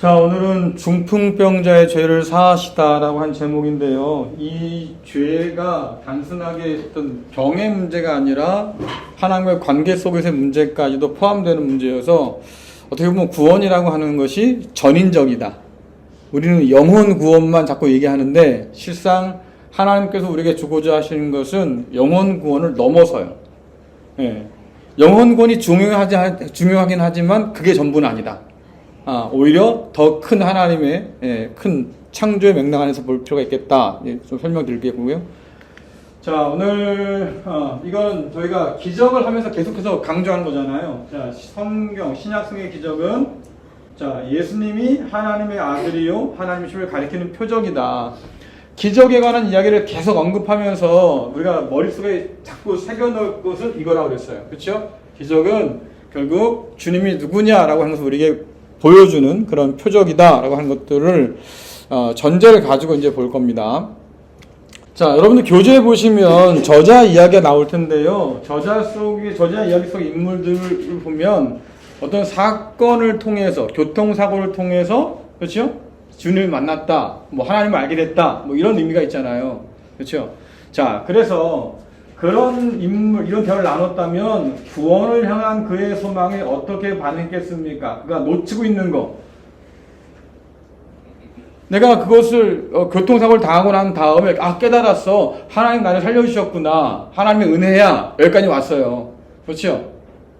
자, 오늘은 중풍병자의 죄를 사하시다라고 한 제목인데요. 이 죄가 단순하게 어떤 병의 문제가 아니라 하나님과의 관계 속에서의 문제까지도 포함되는 문제여서 어떻게 보면 구원이라고 하는 것이 전인적이다. 우리는 영혼 구원만 자꾸 얘기하는데 실상 하나님께서 우리에게 주고자 하시는 것은 영혼 구원을 넘어서요. 예. 영혼 구원이 중요하긴 하지만 그게 전부는 아니다. 오히려 더 큰 하나님의 큰 창조의 맥락 안에서 볼 필요가 있겠다. 좀 설명드리겠고요. 자, 오늘 이건 저희가 기적을 하면서 계속해서 강조하는 거잖아요. 자, 성경 신약성의 기적은 자, 예수님이 하나님의 아들이요 하나님이심을 가리키는 표적이다. 기적에 관한 이야기를 계속 언급하면서 우리가 머릿속에 자꾸 새겨놓을 것은 이거라고 그랬어요. 그렇죠? 기적은 결국 주님이 누구냐라고 하면서 우리에게 보여주는 그런 표적이다라고 하는 것들을 전제를 가지고 이제 볼 겁니다. 자, 여러분들 교재에 보시면 저자 이야기가 나올 텐데요. 저자 이야기 속 인물들을 보면 어떤 사건을 통해서 교통사고를 통해서 그렇죠? 주님을 만났다, 뭐 하나님을 알게 됐다, 뭐 이런 의미가 있잖아요. 그렇죠? 자, 그래서 그런 인물, 이런 대화를 나눴다면 구원을 향한 그의 소망에 어떻게 반응했겠습니까? 그가 놓치고 있는 거. 내가 그것을 교통사고를 당하고 난 다음에 깨달았어. 하나님 나를 살려주셨구나. 하나님의 은혜야. 여기까지 왔어요. 그렇죠?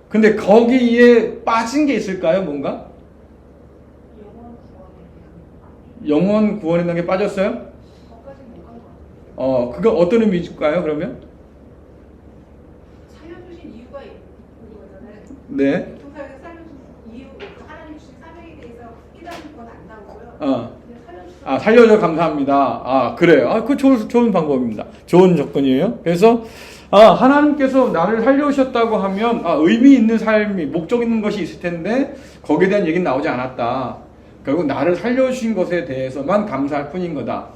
근데 거기에 빠진 게 있을까요? 뭔가? 영원 구원이라는 게 빠졌어요? 그거 어떤 의미일까요, 그러면? 살려주신 이유가 있는 거잖아요. 네. 교통사고에서 살려주신 이유, 하나님 주신 사명에 대해서 깨달은 건 안다고요. 살려줘 감사합니다. 그래요. 그거 좋은 방법입니다. 좋은 접근이에요. 그래서, 하나님께서 나를 살려주셨다고 하면, 의미 있는 삶이, 목적 있는 것이 있을 텐데, 거기에 대한 얘기는 나오지 않았다. 결국 나를 살려주신 것에 대해서만 감사할 뿐인 거다.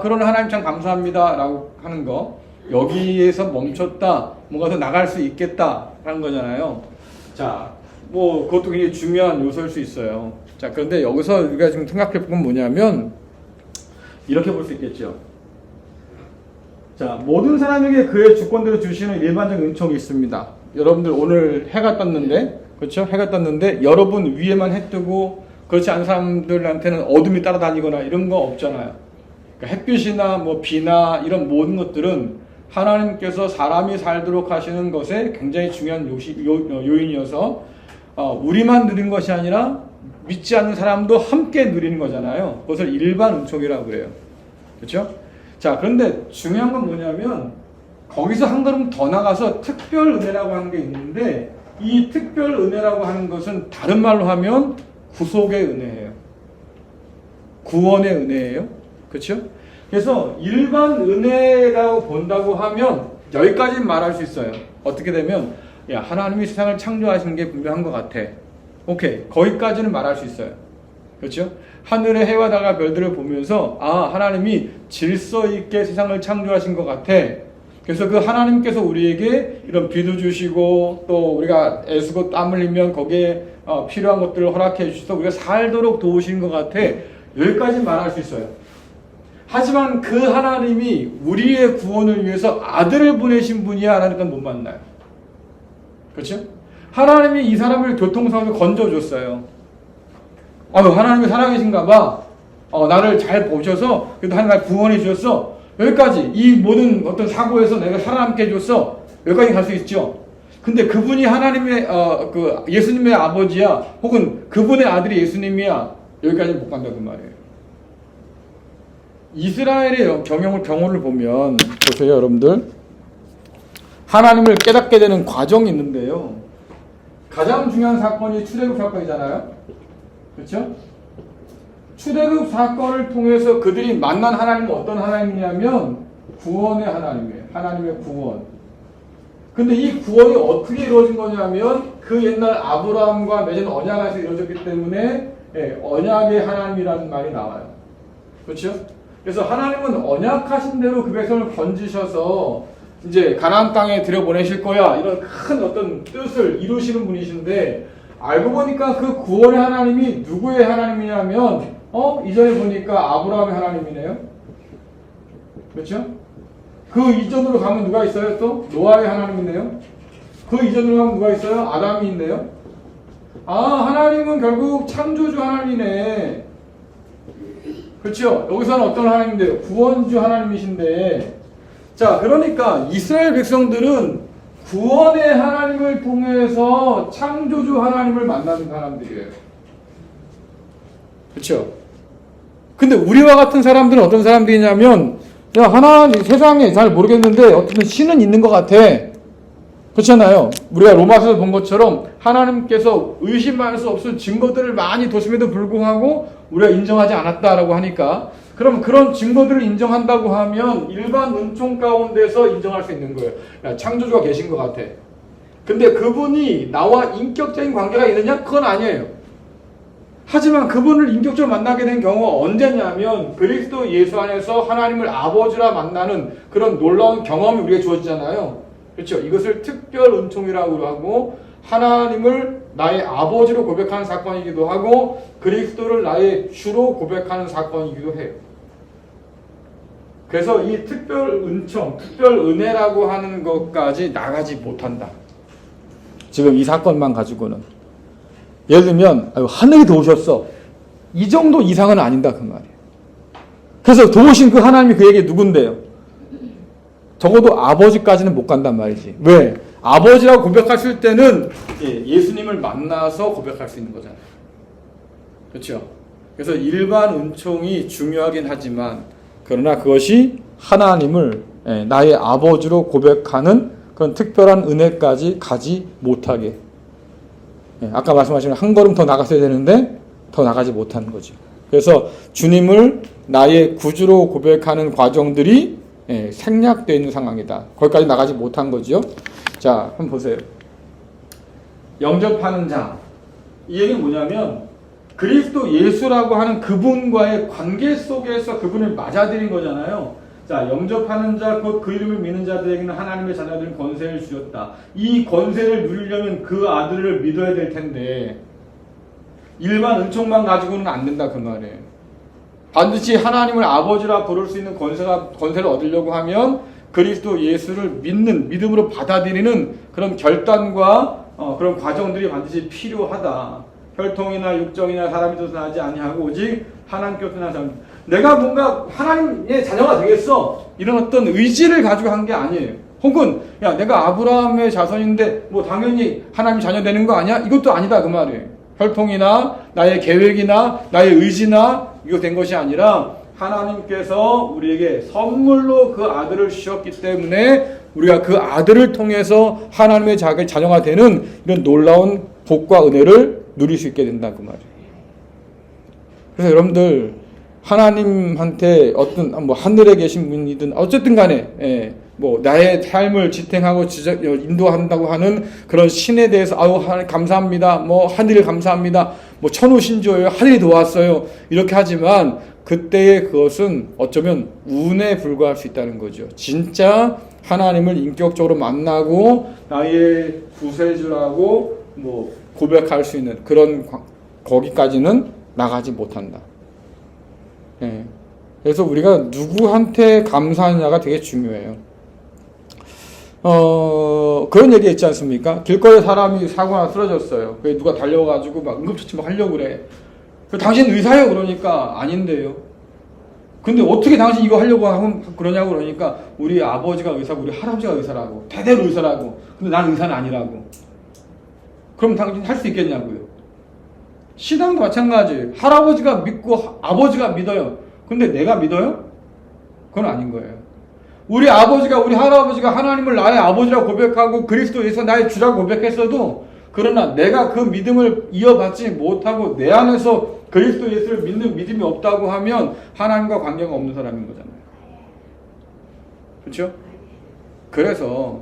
그러나 하나님 참 감사합니다. 라고 하는 거. 여기에서 멈췄다. 뭔가 더 나갈 수 있겠다. 라는 거잖아요. 자, 그것도 굉장히 중요한 요소일 수 있어요. 자, 그런데 여기서 우리가 지금 생각해 보면 뭐냐면, 이렇게 볼 수 있겠죠. 자, 모든 사람에게 그의 주권대로 주시는 일반적 은총이 있습니다. 여러분들 오늘 해가 떴는데, 그렇죠? 해가 떴는데, 여러분 위에만 해 뜨고, 그렇지 않은 사람들한테는 어둠이 따라다니거나 이런 거 없잖아요. 그러니까 햇빛이나 뭐 비나 이런 모든 것들은 하나님께서 사람이 살도록 하시는 것에 굉장히 중요한 요인이어서 우리만 누린 것이 아니라 믿지 않는 사람도 함께 누리는 거잖아요. 그것을 일반 은총이라고 그래요. 그렇죠? 자, 그런데 중요한 건 뭐냐면 거기서 한 걸음 더 나가서 특별 은혜라고 하는 게 있는데 이 특별 은혜라고 하는 것은 다른 말로 하면 구속의 은혜예요. 구원의 은혜예요. 그렇죠? 그래서 일반 은혜라고 본다고 하면 여기까지 말할 수 있어요. 어떻게 되면 하나님이 세상을 창조하신 게 분명한 것 같아. 오케이. 거기까지는 말할 수 있어요. 그렇죠? 하늘의 해와 달과 별들을 보면서 하나님이 질서 있게 세상을 창조하신 것 같아. 그래서 그 하나님께서 우리에게 이런 비도 주시고 또 우리가 애쓰고 땀 흘리면 거기에 필요한 것들을 허락해 주셔서 우리가 살도록 도우신 것 같아. 여기까지 말할 수 있어요. 하지만 그 하나님이 우리의 구원을 위해서 아들을 보내신 분이야 라는 건 못 만나요. 그렇죠? 하나님이 이 사람을 교통사고에서 건져줬어요. 하나님이 살아계신가 봐. 나를 잘 보셔서 그래도 하나님 날 구원해 주셨어. 여기까지 이 모든 어떤 사고에서 내가 살아남게 해줬어. 여기까지 갈 수 있죠. 근데 그분이 하나님의 예수님의 아버지야 혹은 그분의 아들이 예수님이야 여기까지 못 간다고 말이에요. 이스라엘의 경험을 보면 보세요 여러분들. 하나님을 깨닫게 되는 과정이 있는데요. 가장 중요한 사건이 출애굽 사건이잖아요. 그렇죠? 출애굽 사건을 통해서 그들이 만난 하나님은 어떤 하나님이냐면 구원의 하나님이에요. 하나님의 구원. 근데 이 구원이 어떻게 이루어진 거냐면 그 옛날 아브라함과 맺은 언약에서 이루어졌기 때문에 언약의 하나님이라는 말이 나와요. 그렇죠? 그래서 하나님은 언약하신 대로 그 백성을 건지셔서 이제 가나안 땅에 들여보내실 거야 이런 큰 어떤 뜻을 이루시는 분이신데 알고 보니까 그 구원의 하나님이 누구의 하나님이냐면 이전에 보니까 아브라함의 하나님이네요. 그렇죠? 그 이전으로 가면 누가 있어요? 또 노아의 하나님이네요. 그 이전으로 가면 누가 있어요? 아담이 있네요. 하나님은 결국 창조주 하나님이네. 그렇죠? 여기서는 어떤 하나님인데요? 구원주 하나님이신데, 자, 그러니까 이스라엘 백성들은 구원의 하나님을 통해서 창조주 하나님을 만나는 사람들이에요. 그렇죠? 근데 우리와 같은 사람들은 어떤 사람들이냐면, 야, 하나님 세상에 잘 모르겠는데 어떤 신은 있는 것 같아. 그렇잖아요. 우리가 로마서에서 본 것처럼 하나님께서 의심할 수 없을 증거들을 많이 뒀음에도 불구하고 우리가 인정하지 않았다라고 하니까, 그럼 그런 증거들을 인정한다고 하면 일반 은총 가운데서 인정할 수 있는 거예요. 야, 창조주가 계신 것 같아. 근데 그분이 나와 인격적인 관계가 있느냐? 그건 아니에요. 하지만 그분을 인격적으로 만나게 된 경우가 언제냐면 그리스도 예수 안에서 하나님을 아버지라 만나는 그런 놀라운 경험이 우리에게 주어지잖아요. 그렇죠? 이것을 특별 은총이라고 하고, 하나님을 나의 아버지로 고백하는 사건이기도 하고 그리스도를 나의 주로 고백하는 사건이기도 해요. 그래서 이 특별 은총, 특별 은혜라고 하는 것까지 나가지 못한다. 지금 이 사건만 가지고는. 예를 들면 하늘이 도우셨어. 이 정도 이상은 아닌다 그 말이에요. 그래서 도우신 그 하나님이 그에게 누군데요? 적어도 아버지까지는 못 간단 말이지. 왜? 아버지라고 고백하실 때는 예수님을 만나서 고백할 수 있는 거잖아요. 그렇죠? 그래서 일반 은총이 중요하긴 하지만, 그러나 그것이 하나님을 나의 아버지로 고백하는 그런 특별한 은혜까지 가지 못하게, 아까 말씀하신 한 걸음 더 나갔어야 되는데 더 나가지 못하는 거죠. 그래서 주님을 나의 구주로 고백하는 과정들이 생략되어 있는 상황이다. 거기까지 나가지 못한 거죠. 자, 한번 보세요. 영접하는 자. 이 얘기는 뭐냐면 그리스도 예수라고 하는 그분과의 관계 속에서 그분을 맞아들인 거잖아요. 자, 영접하는 자, 곧 그 이름을 믿는 자들에게는 하나님의 자녀들은 권세를 주셨다. 이 권세를 누리려면 그 아들을 믿어야 될 텐데 일반 은총만 가지고는 안 된다 그 말이에요. 반드시 하나님을 아버지라 부를 수 있는 권세를 얻으려고 하면 그리스도 예수를 믿음으로 받아들이는 그런 결단과 그런 과정들이 반드시 필요하다. 혈통이나 육정이나 사람이 더 나지 아니하고 오직 하나님께서 나서 내가 뭔가 하나님의 자녀가 되겠어, 이런 어떤 의지를 가지고 한 게 아니에요. 혹은 야, 내가 아브라함의 자손인데 뭐 당연히 하나님 자녀 되는 거 아니야? 이것도 아니다 그 말이에요. 혈통이나 나의 계획이나 나의 의지나 이거 된 것이 아니라 하나님께서 우리에게 선물로 그 아들을 주셨기 때문에 우리가 그 아들을 통해서 하나님의 자녀가 되는 이런 놀라운 복과 은혜를 누릴 수 있게 된다 그 말이에요. 그래서 여러분들 하나님한테 어떤 뭐 하늘에 계신 분이든 어쨌든 간에 뭐 나의 삶을 지탱하고 인도한다고 하는 그런 신에 대해서 하나님 감사합니다. 뭐 하늘을 감사합니다. 뭐 천우신조예요. 하늘이 도왔어요. 이렇게 하지만 그때의 그것은 어쩌면 운에 불과할 수 있다는 거죠. 진짜 하나님을 인격적으로 만나고 나의 구세주라고 뭐 고백할 수 있는 그런 거기까지는 나가지 못한다. 그래서 우리가 누구한테 감사하냐가 되게 중요해요. 그런 얘기 있지 않습니까? 길거리에 사람이 사고나 쓰러졌어요. 그게 누가 달려가지고 막 응급처치 막 하려고 그래. 당신 의사예요? 그러니까 아닌데요. 근데 어떻게 당신 이거 하려고 하면 그러냐고 그러니까 우리 아버지가 의사고 우리 할아버지가 의사라고, 대대로 의사라고. 근데 난 의사는 아니라고. 그럼 당신 할 수 있겠냐고요. 신앙도 마찬가지예요. 할아버지가 믿고 아버지가 믿어요. 근데 내가 믿어요? 그건 아닌 거예요. 우리 아버지가 우리 할아버지가 하나님을 나의 아버지라고 고백하고 그리스도 예수 나의 주라고 고백했어도, 그러나 내가 그 믿음을 이어받지 못하고 내 안에서 그리스도 예수를 믿는 믿음이 없다고 하면 하나님과 관계가 없는 사람인 거잖아요. 그렇죠? 그래서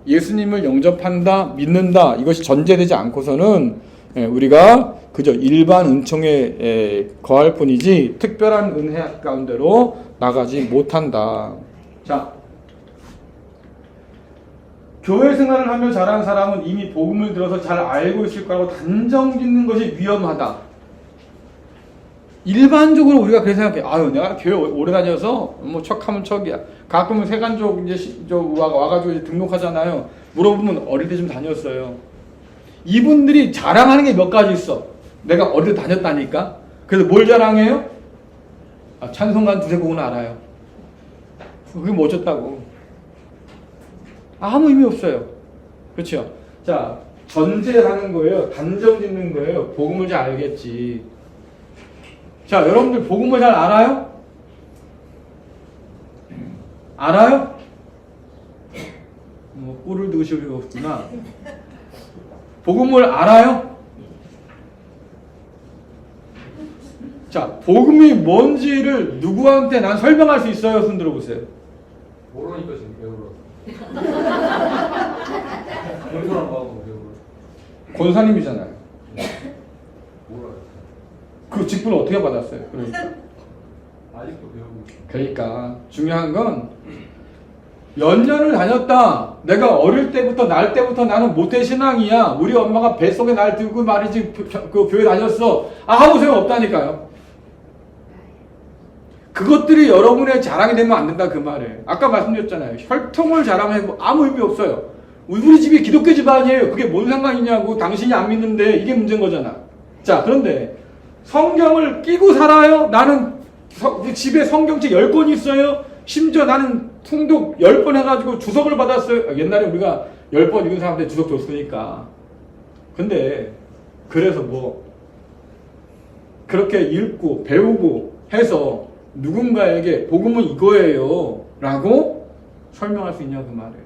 예수님을 영접한다, 믿는다, 이것이 전제되지 않고서는 우리가 그저 일반 은총에 거할 뿐이지 특별한 은혜 가운데로 나가지 못한다. 자, 교회 생활을 하며 자란 사람은 이미 복음을 들어서 잘 알고 있을 거라고 단정 짓는 것이 위험하다. 일반적으로 우리가 그렇게 생각해. 아유, 내가 교회 오래 다녀서 뭐 척하면 척이야. 가끔은 세간족 이제 와가지고 이제 등록하잖아요. 물어보면 어릴 때 좀 다녔어요. 이분들이 자랑하는 게 몇 가지 있어. 내가 어릴 때 다녔다니까. 그래서 뭘 자랑해요? 아, 찬송가 두세 곡은 알아요. 그게 뭐 어쩌다고. 아무 의미 없어요. 그렇죠? 자, 전제하는 거예요. 단정 짓는 거예요. 복음을 잘 알겠지. 자, 여러분들 복음을 잘 알아요? 알아요? 뭐 꿀을 드시려구나. 복음을 알아요? 자, 복음이 뭔지를 누구한테 난 설명할 수 있어요? 손 들어보세요. 모르니까 지금 배우러. 공부랑 하고 배우러. 권사님이잖아요. 몰라요. 그 직분을 어떻게 받았어요? 그러니까. 아직도 배우고 있어요. 그러니까 중요한 건 몇 년을 다녔다. 내가 어릴 때부터 날 때부터 나는 모태신앙이야. 우리 엄마가 뱃속에 날 들고 말이지 그 교회 다녔어. 아무 소용 없다니까요. 그것들이 여러분의 자랑이 되면 안 된다 그 말이에요. 아까 말씀드렸잖아요. 혈통을 자랑해도 아무 의미 없어요. 우리 집이 기독교 집안이에요. 그게 뭔 상관이냐고. 당신이 안 믿는데 이게 문제인 거잖아. 자, 그런데 성경을 끼고 살아요? 나는 집에 성경책 10권이 있어요. 심지어 나는 통독 10번 해가지고 주석을 받았어요. 옛날에 우리가 10번 읽은 사람한테 주석 줬으니까. 근데 그래서 뭐 그렇게 읽고 배우고 해서 누군가에게 복음은 이거예요 라고 설명할 수 있냐 그 말이에요.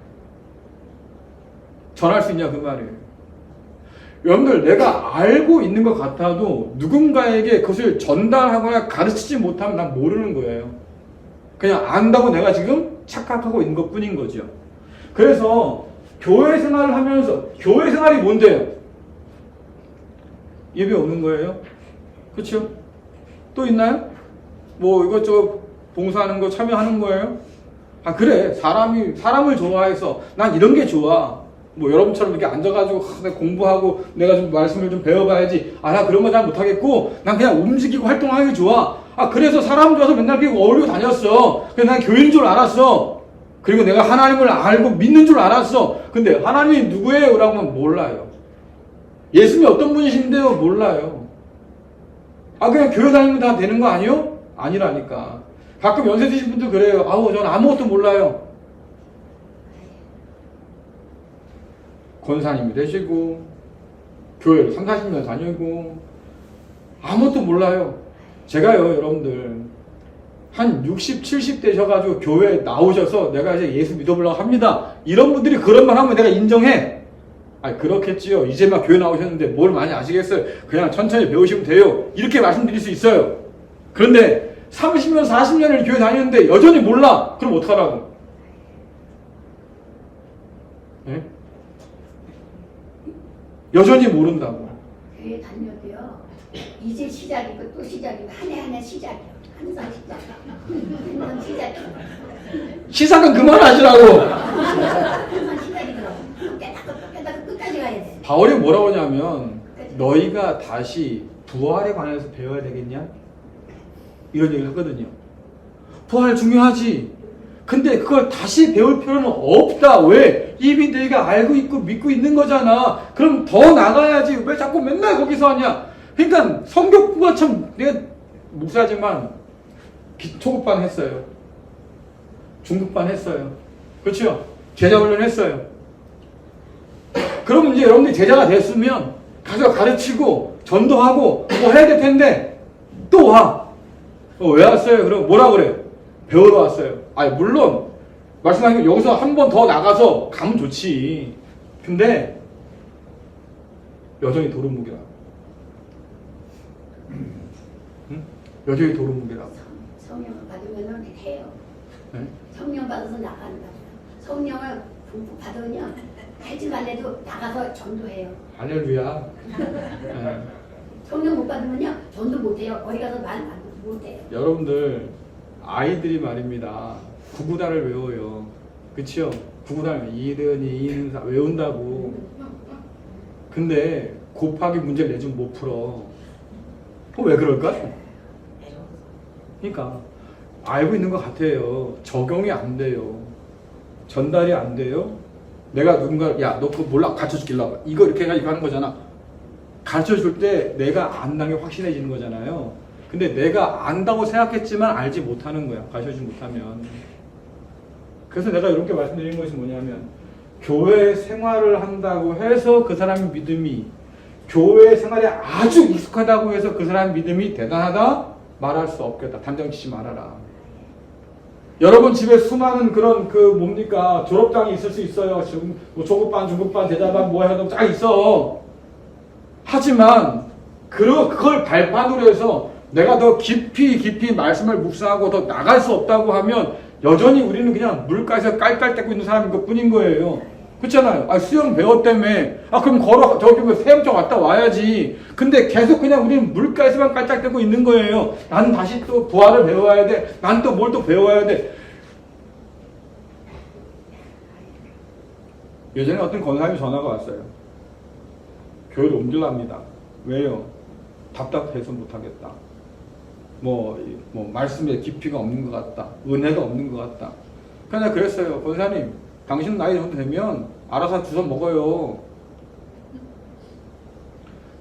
전할 수 있냐 그 말이에요. 여러분들 내가 알고 있는 것 같아도 누군가에게 그것을 전달하거나 가르치지 못하면 난 모르는 거예요. 그냥 안다고 내가 지금 착각하고 있는 것 뿐인 거죠. 그래서 교회 생활을 하면서 교회 생활이 뭔데요? 예배 오는 거예요? 그렇죠? 또 있나요? 뭐 이것저것 봉사하는 거 참여하는 거예요? 아 그래 사람을 좋아해서 난 이런 게 좋아. 뭐 여러분처럼 이렇게 앉아가지고 내가 공부하고 내가 좀 말씀을 좀 배워봐야지. 아 나 그런 거 잘 못하겠고 난 그냥 움직이고 활동하는 게 좋아. 아 그래서 사람 좋아서 맨날 그렇게 어울리고 다녔어. 그래서 난 교회인 줄 알았어. 그리고 내가 하나님을 알고 믿는 줄 알았어. 근데 하나님이 누구예요? 라고 하면 몰라요. 예수님이 어떤 분이신데요? 몰라요. 아 그냥 교회 다니면 다 되는 거 아니요? 아니라니까. 가끔 연세 드신 분들 그래요. 아우 저는 아무것도 몰라요. 권사님이 되시고 교회를 3, 40년 다니고 아무것도 몰라요. 제가요 여러분들 한 60, 70 되셔가지고 교회에 나오셔서 내가 이제 예수 믿어보려고 합니다. 이런 분들이 그런 말 하면 내가 인정해. 아 그렇겠지요. 이제 막 교회 나오셨는데 뭘 많이 아시겠어요. 그냥 천천히 배우시면 돼요. 이렇게 말씀드릴 수 있어요. 그런데 30년, 40년을 교회 다니는데 여전히 몰라. 그럼 어떡하라고? 네? 여전히 모른다고. 교회 다녀도요. 이제 시작이고 또 시작이고 한 해 한 해 시작이요. 항상 시작. 항상 시작이요. 시작은 그만하시라고. 항상 시작이더라고. 또 깨닫고 끝까지 가야 돼. 바울이 뭐라고 하냐면 너희가 다시 부활에 관해서 배워야 되겠냐? 이런 얘기를 하거든요. 부활 중요하지. 근데 그걸 다시 배울 필요는 없다. 왜? 이미 너희가 알고 있고 믿고 있는 거잖아. 그럼 더 나가야지. 왜 자꾸 맨날 거기서 하냐? 그러니까 성경부가 참 내가 목사지만 초급반 했어요. 중급반 했어요. 그렇죠? 제자 훈련 했어요. 그러면 이제 여러분들이 제자가 됐으면 가서 가르치고 전도하고 뭐 해야 될 텐데 또 와. 왜 왔어요? 그럼 뭐라 그래? 배우러 왔어요. 아니 물론 말씀하신 여기서 한 번 더 나가서 가면 좋지. 근데 여전히 도루묵이라. 응? 여전히 도루묵이라. 성령을 받으면 해요. 네? 성령 받아서 나간다. 성령을 받으면 하지 말래도 나가서 전도해요. 할렐루야. 네. 성령 못 받으면요 전도 못해요. 거기 가서 말 못해요. 여러분들 아이들이 말입니다. 구구단을 외워요. 그치요? 구구단 1은 2는 4 외운다고. 근데 곱하기 문제를 내주면 못 풀어. 왜 그럴까? 그러니까 알고 있는 것 같아요. 적용이 안 돼요. 전달이 안 돼요. 내가 누군가 야 너 그거 몰라 가르쳐줄게 일로 와봐. 이거 이렇게 해가지고 하는 거잖아. 가르쳐줄 때 내가 안다는 게 확신해지는 거잖아요. 근데 내가 안다고 생각했지만 알지 못하는 거야. 가르쳐주지 못하면. 그래서 내가 이렇게 말씀드리는 것이 뭐냐면 교회 생활을 한다고 해서 그 사람의 믿음이 교회 생활에 아주 익숙하다고 해서 그 사람의 믿음이 대단하다? 말할 수 없겠다. 단정 짓지 말아라. 여러분 집에 수많은 그런 뭡니까 졸업장이 있을 수 있어요. 지금 뭐 초급반, 중급반, 대자반 뭐 해도 쫙 있어. 하지만 그걸 발판으로 해서 내가 더 깊이 말씀을 묵상하고 더 나갈 수 없다고 하면 여전히 우리는 그냥 물가에서 깔깔대고 있는 사람인 것 뿐인 거예요. 그렇잖아요. 수영 배웠다며. 그럼 저기 뭐 세영장 왔다 와야지. 근데 계속 그냥 우리는 물가에서만 깔짝대고 있는 거예요. 나는 다시 또 부활을 배워야 돼. 난 또 뭘 또 배워야 돼. 예전에 어떤 권사님이 전화가 왔어요. 교회를 옮기랍니다. 왜요? 답답해서 못하겠다. 말씀에 깊이가 없는 것 같다. 은혜가 없는 것 같다. 그래서 내가 그랬어요. 권사님, 당신 나이 정도 되면 알아서 주워 먹어요.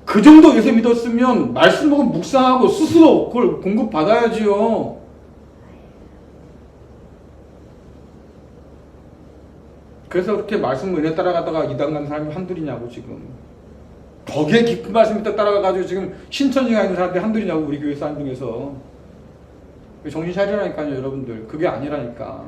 그 정도 예수 믿었으면 말씀 보고 묵상하고 스스로 그걸 공급받아야지요. 그래서 그렇게 말씀 은혜 따라가다가 이단 간 사람이 한둘이냐고 지금. 덕에 깊은 말씀 밑에 따라가가지고 지금 신천지가 있는 사람들이 한둘이냐고 우리 교회 사람 중에서. 정신 차리라니까요 여러분들. 그게 아니라니까.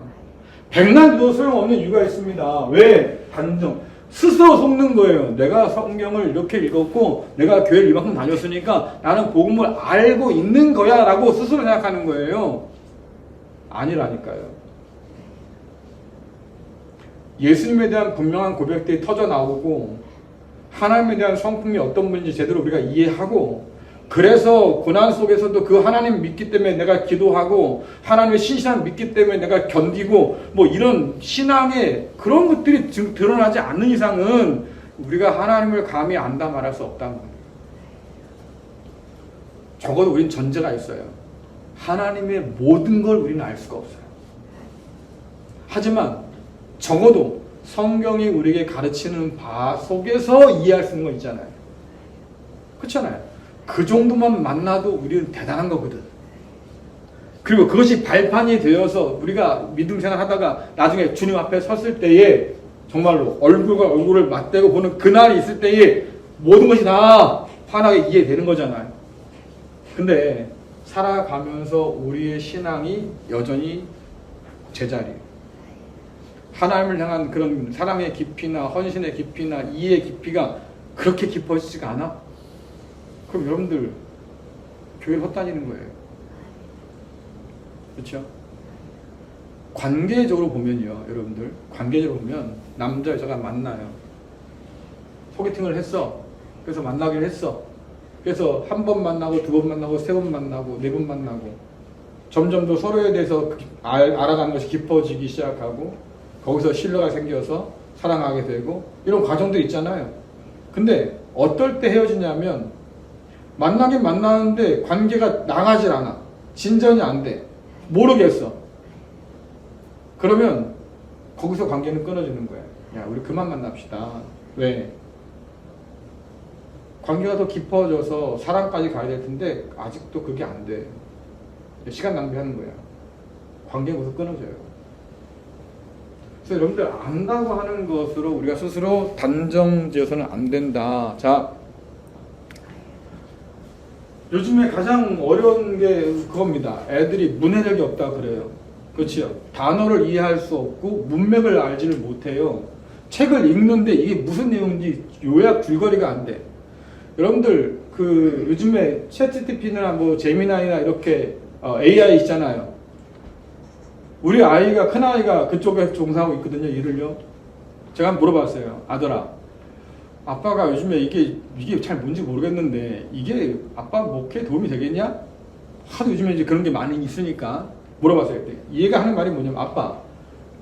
백날 믿어도 소용없는 이유가 있습니다. 왜? 단정. 스스로 속는 거예요. 내가 성경을 이렇게 읽었고 내가 교회를 이만큼 다녔으니까 나는 복음을 알고 있는 거야 라고 스스로 생각하는 거예요. 아니라니까요. 예수님에 대한 분명한 고백들이 터져 나오고 하나님에 대한 성품이 어떤 분인지 제대로 우리가 이해하고 그래서 고난 속에서도 그 하나님 믿기 때문에 내가 기도하고 하나님의 신실함 믿기 때문에 내가 견디고 이런 신앙의 그런 것들이 드러나지 않는 이상은 우리가 하나님을 감히 안다 말할 수 없다는 거예요. 적어도 우린 전제가 있어요. 하나님의 모든 걸 우리는 알 수가 없어요. 하지만 적어도 성경이 우리에게 가르치는 바 속에서 이해할 수 있는 거 있잖아요. 그렇잖아요. 그 정도만 만나도 우리는 대단한 거거든. 그리고 그것이 발판이 되어서 우리가 믿음 생활 하다가 나중에 주님 앞에 섰을 때에 정말로 얼굴과 얼굴을 맞대고 보는 그날이 있을 때에 모든 것이 다 환하게 이해되는 거잖아요. 근데 살아가면서 우리의 신앙이 여전히 제자리예요. 하나님을 향한 그런 사랑의 깊이나 헌신의 깊이나 이해의 깊이가 그렇게 깊어지지가 않아? 그럼 여러분들 교회를 헛다니는 거예요. 그렇죠? 관계적으로 보면요. 여러분들 관계적으로 보면 남자 여자가 만나요. 소개팅을 했어. 그래서 만나기로 했어. 그래서 한 번 만나고 두 번 만나고 세 번 만나고 네 번 만나고 점점 더 서로에 대해서 알아가는 것이 깊어지기 시작하고 거기서 신뢰가 생겨서 사랑하게 되고 이런 과정들이 있잖아요. 근데 어떨 때 헤어지냐면 만나긴 만나는데 관계가 나가질 않아. 진전이 안 돼. 모르겠어. 그러면 거기서 관계는 끊어지는 거야. 야, 우리 그만 만납시다. 왜? 관계가 더 깊어져서 사랑까지 가야 될 텐데 아직도 그게 안 돼. 시간 낭비하는 거야. 관계가 거기서 끊어져요. 그래서 여러분들 안다고 하는 것으로 우리가 스스로 단정 지어서는 안 된다. 자, 요즘에 가장 어려운 게 그겁니다. 애들이 문해력이 없다 그래요. 그렇죠? 단어를 이해할 수 없고 문맥을 알지를 못해요. 책을 읽는데 이게 무슨 내용인지 요약 줄거리가 안 돼. 여러분들 요즘에 챗GPT나 제미나이나 이렇게 AI 있잖아요. 우리 아이가 큰아이가 그쪽에 종사하고 있거든요. 일을요. 제가 한번 물어봤어요. 아들아, 아빠가 요즘에 이게 잘 뭔지 모르겠는데 이게 아빠 목회에 도움이 되겠냐? 하도 요즘에 이제 그런 게 많이 있으니까 물어봤어요. 그때 얘가 하는 말이 뭐냐면 아빠,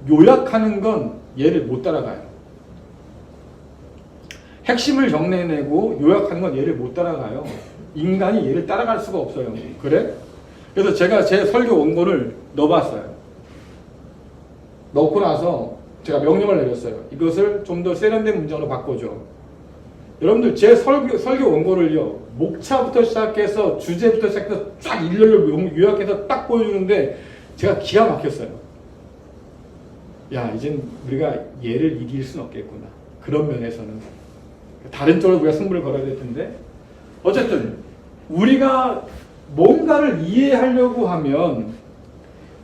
요약하는 건 얘를 못 따라가요. 핵심을 정리해내고 요약하는 건 얘를 못 따라가요. 인간이 얘를 따라갈 수가 없어요. 그래? 그래서 제가 제 설교 원고를 넣어봤어요. 넣고 나서 제가 명령을 내렸어요. 이것을 좀 더 세련된 문장으로 바꿔줘. 여러분들 제 설교 원고를요, 목차부터 시작해서 주제부터 시작해서 쫙 일렬로 요약해서 딱 보여주는데 제가 기가 막혔어요. 야, 이젠 우리가 얘를 이길 수는 없겠구나. 그런 면에서는. 다른 쪽으로 우리가 승부를 걸어야 될 텐데. 어쨌든 우리가 뭔가를 이해하려고 하면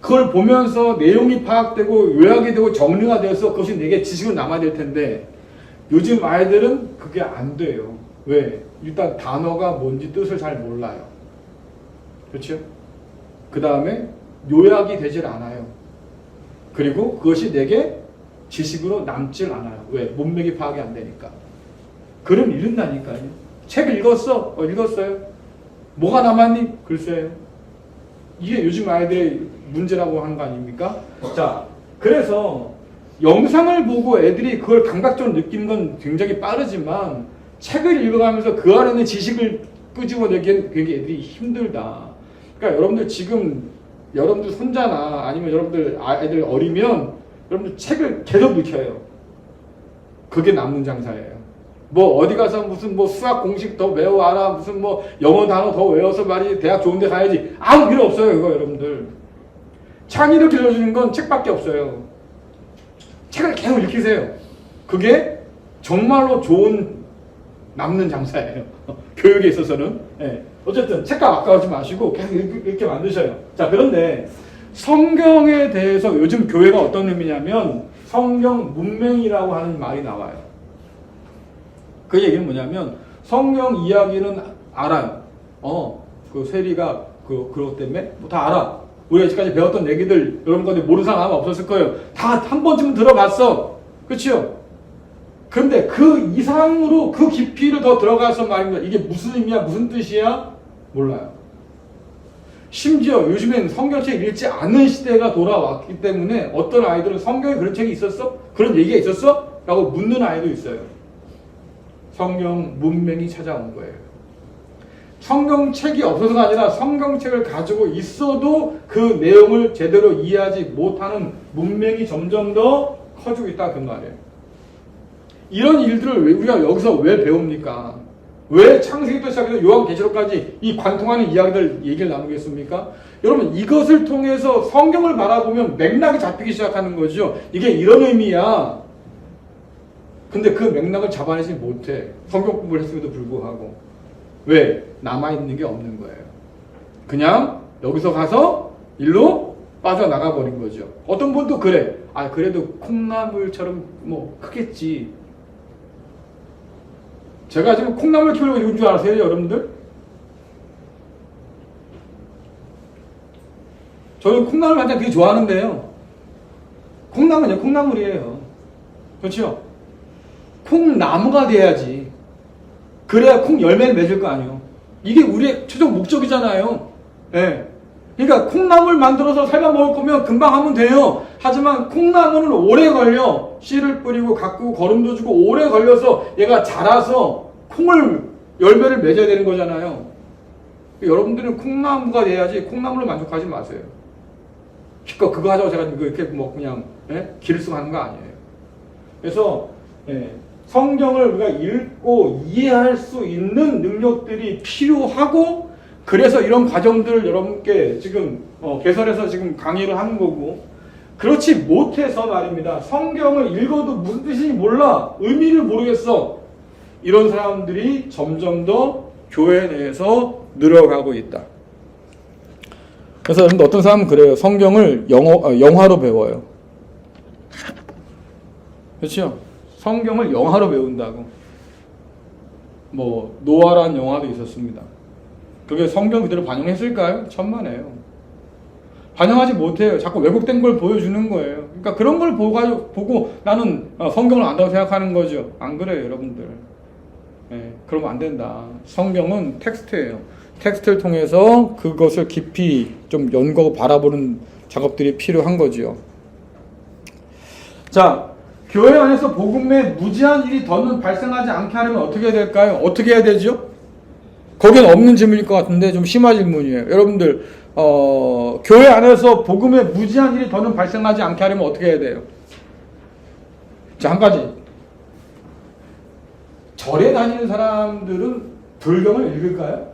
그걸 보면서 내용이 파악되고 요약이 되고 정리가 돼서 그것이 내게 지식으로 남아야 될 텐데 요즘 아이들은 그게 안 돼요. 왜? 일단 단어가 뭔지 뜻을 잘 몰라요. 그렇죠? 그 다음에 요약이 되질 않아요. 그리고 그것이 내게 지식으로 남질 않아요. 왜? 문맥이 파악이 안 되니까. 그럼 읽는다니까요. 책 읽었어? 읽었어요. 뭐가 남았니? 글쎄요. 이게 요즘 아이들의 문제라고 하는 거 아닙니까? 자, 그래서 영상을 보고 애들이 그걸 감각적으로 느끼는 건 굉장히 빠르지만 책을 읽어가면서 그 안에 있는 지식을 끄집어내기엔 굉장히 애들이 힘들다. 그러니까 여러분들 지금 여러분들 손자나 아니면 여러분들 아이들 어리면 여러분들 책을 계속 읽혀요. 그게 남는 장사예요. 뭐 어디 가서 무슨 뭐 수학 공식 더 외워와라, 무슨 뭐 영어 단어 더 외워서 말이지 대학 좋은 데 가야지, 아무 필요 없어요. 이거 여러분들 창의를 길러주는 건 책밖에 없어요. 책을 계속 읽히세요. 그게 정말로 좋은 남는 장사예요. 교육에 있어서는. 네. 어쨌든 책값 아까워하지 마시고 계속 읽게 만드셔요. 자, 그런데 성경에 대해서 요즘 교회가 어떤 의미냐면 성경 문맹이라고 하는 말이 나와요. 그 얘기는 뭐냐면 성경 이야기는 알아요. 그 세리가 그것 때문에 뭐 다 알아. 우리가 지금까지 배웠던 얘기들 여러분 가운데 모르는 사람 아마 없었을 거예요. 다 한 번쯤은 들어봤어. 그렇죠? 근데 그 이상으로 그 깊이를 더 들어가서 말입니다. 이게 무슨 의미야? 무슨 뜻이야? 몰라요. 심지어 요즘엔 성경책 읽지 않는 시대가 돌아왔기 때문에 어떤 아이들은 성경에 그런 책이 있었어? 그런 얘기가 있었어? 라고 묻는 아이도 있어요. 성경 문맹이 찾아온 거예요. 성경책이 없어서가 아니라 성경책을 가지고 있어도 그 내용을 제대로 이해하지 못하는 문맹이 점점 더 커지고 있다 그 말이에요. 이런 일들을 우리가 여기서 왜 배웁니까? 왜 창세기부터 시작해서 요한계시록까지 이 관통하는 이야기들 얘기를 나누겠습니까? 여러분 이것을 통해서 성경을 바라보면 맥락이 잡히기 시작하는 거죠. 이게 이런 의미야. 근데 그 맥락을 잡아내지 못해. 성경 공부를 했음에도 불구하고. 왜? 남아있는 게 없는 거예요. 그냥 여기서 가서 일로 빠져나가 버린 거죠. 어떤 분도 그래. 그래도 콩나물처럼 뭐 크겠지. 제가 지금 콩나물 키우려고 이런 줄 아세요, 여러분들? 저는 콩나물 반찬 되게 좋아하는데요. 콩나물은요, 콩나물이에요. 그렇죠? 콩나무가 돼야지. 그래야 콩 열매를 맺을 거 아니에요. 이게 우리의 최종 목적이잖아요. 네. 그러니까 콩나물 만들어서 삶아 먹을 거면 금방 하면 돼요. 하지만 콩나무는 오래 걸려. 씨를 뿌리고 가꾸고 거름도 주고 오래 걸려서 얘가 자라서 콩을 열매를 맺어야 되는 거잖아요. 여러분들은 콩나무가 돼야지 콩나물로 만족하지 마세요. 그거 하자고 제가 이렇게 뭐 그냥 기를 쓰고 하는 거 아니에요. 그래서 성경을 우리가 읽고 이해할 수 있는 능력들이 필요하고 그래서 이런 과정들을 여러분께 지금 개설해서 지금 강의를 하는 거고 그렇지 못해서 말입니다. 성경을 읽어도 무슨 뜻인지 몰라. 의미를 모르겠어. 이런 사람들이 점점 더 교회 내에서 늘어가고 있다. 그래서 여러분들 어떤 사람은 그래요. 성경을 영화로 배워요. 그렇죠? 성경을 영화로 배운다고. 뭐 노아라는 영화도 있었습니다. 그게 성경 그대로 반영했을까요? 천만에요. 반영하지 못해요. 자꾸 왜곡된 걸 보여주는 거예요. 그러니까 그런 걸 보고 나는 성경을 안다고 생각하는 거죠. 안 그래요, 여러분들. 그러면 안 된다. 성경은 텍스트예요. 텍스트를 통해서 그것을 깊이 좀 연구하고 바라보는 작업들이 필요한 거지요. 자, 교회 안에서 복음의 무지한 일이 더는 발생하지 않게 하려면 어떻게 해야 될까요? 어떻게 해야 되죠? 거기는 없는 질문일 것 같은데 좀 심한 질문이에요. 여러분들 교회 안에서 복음의 무지한 일이 더는 발생하지 않게 하려면 어떻게 해야 돼요? 자, 한 가지. 절에 다니는 사람들은 불경을 읽을까요?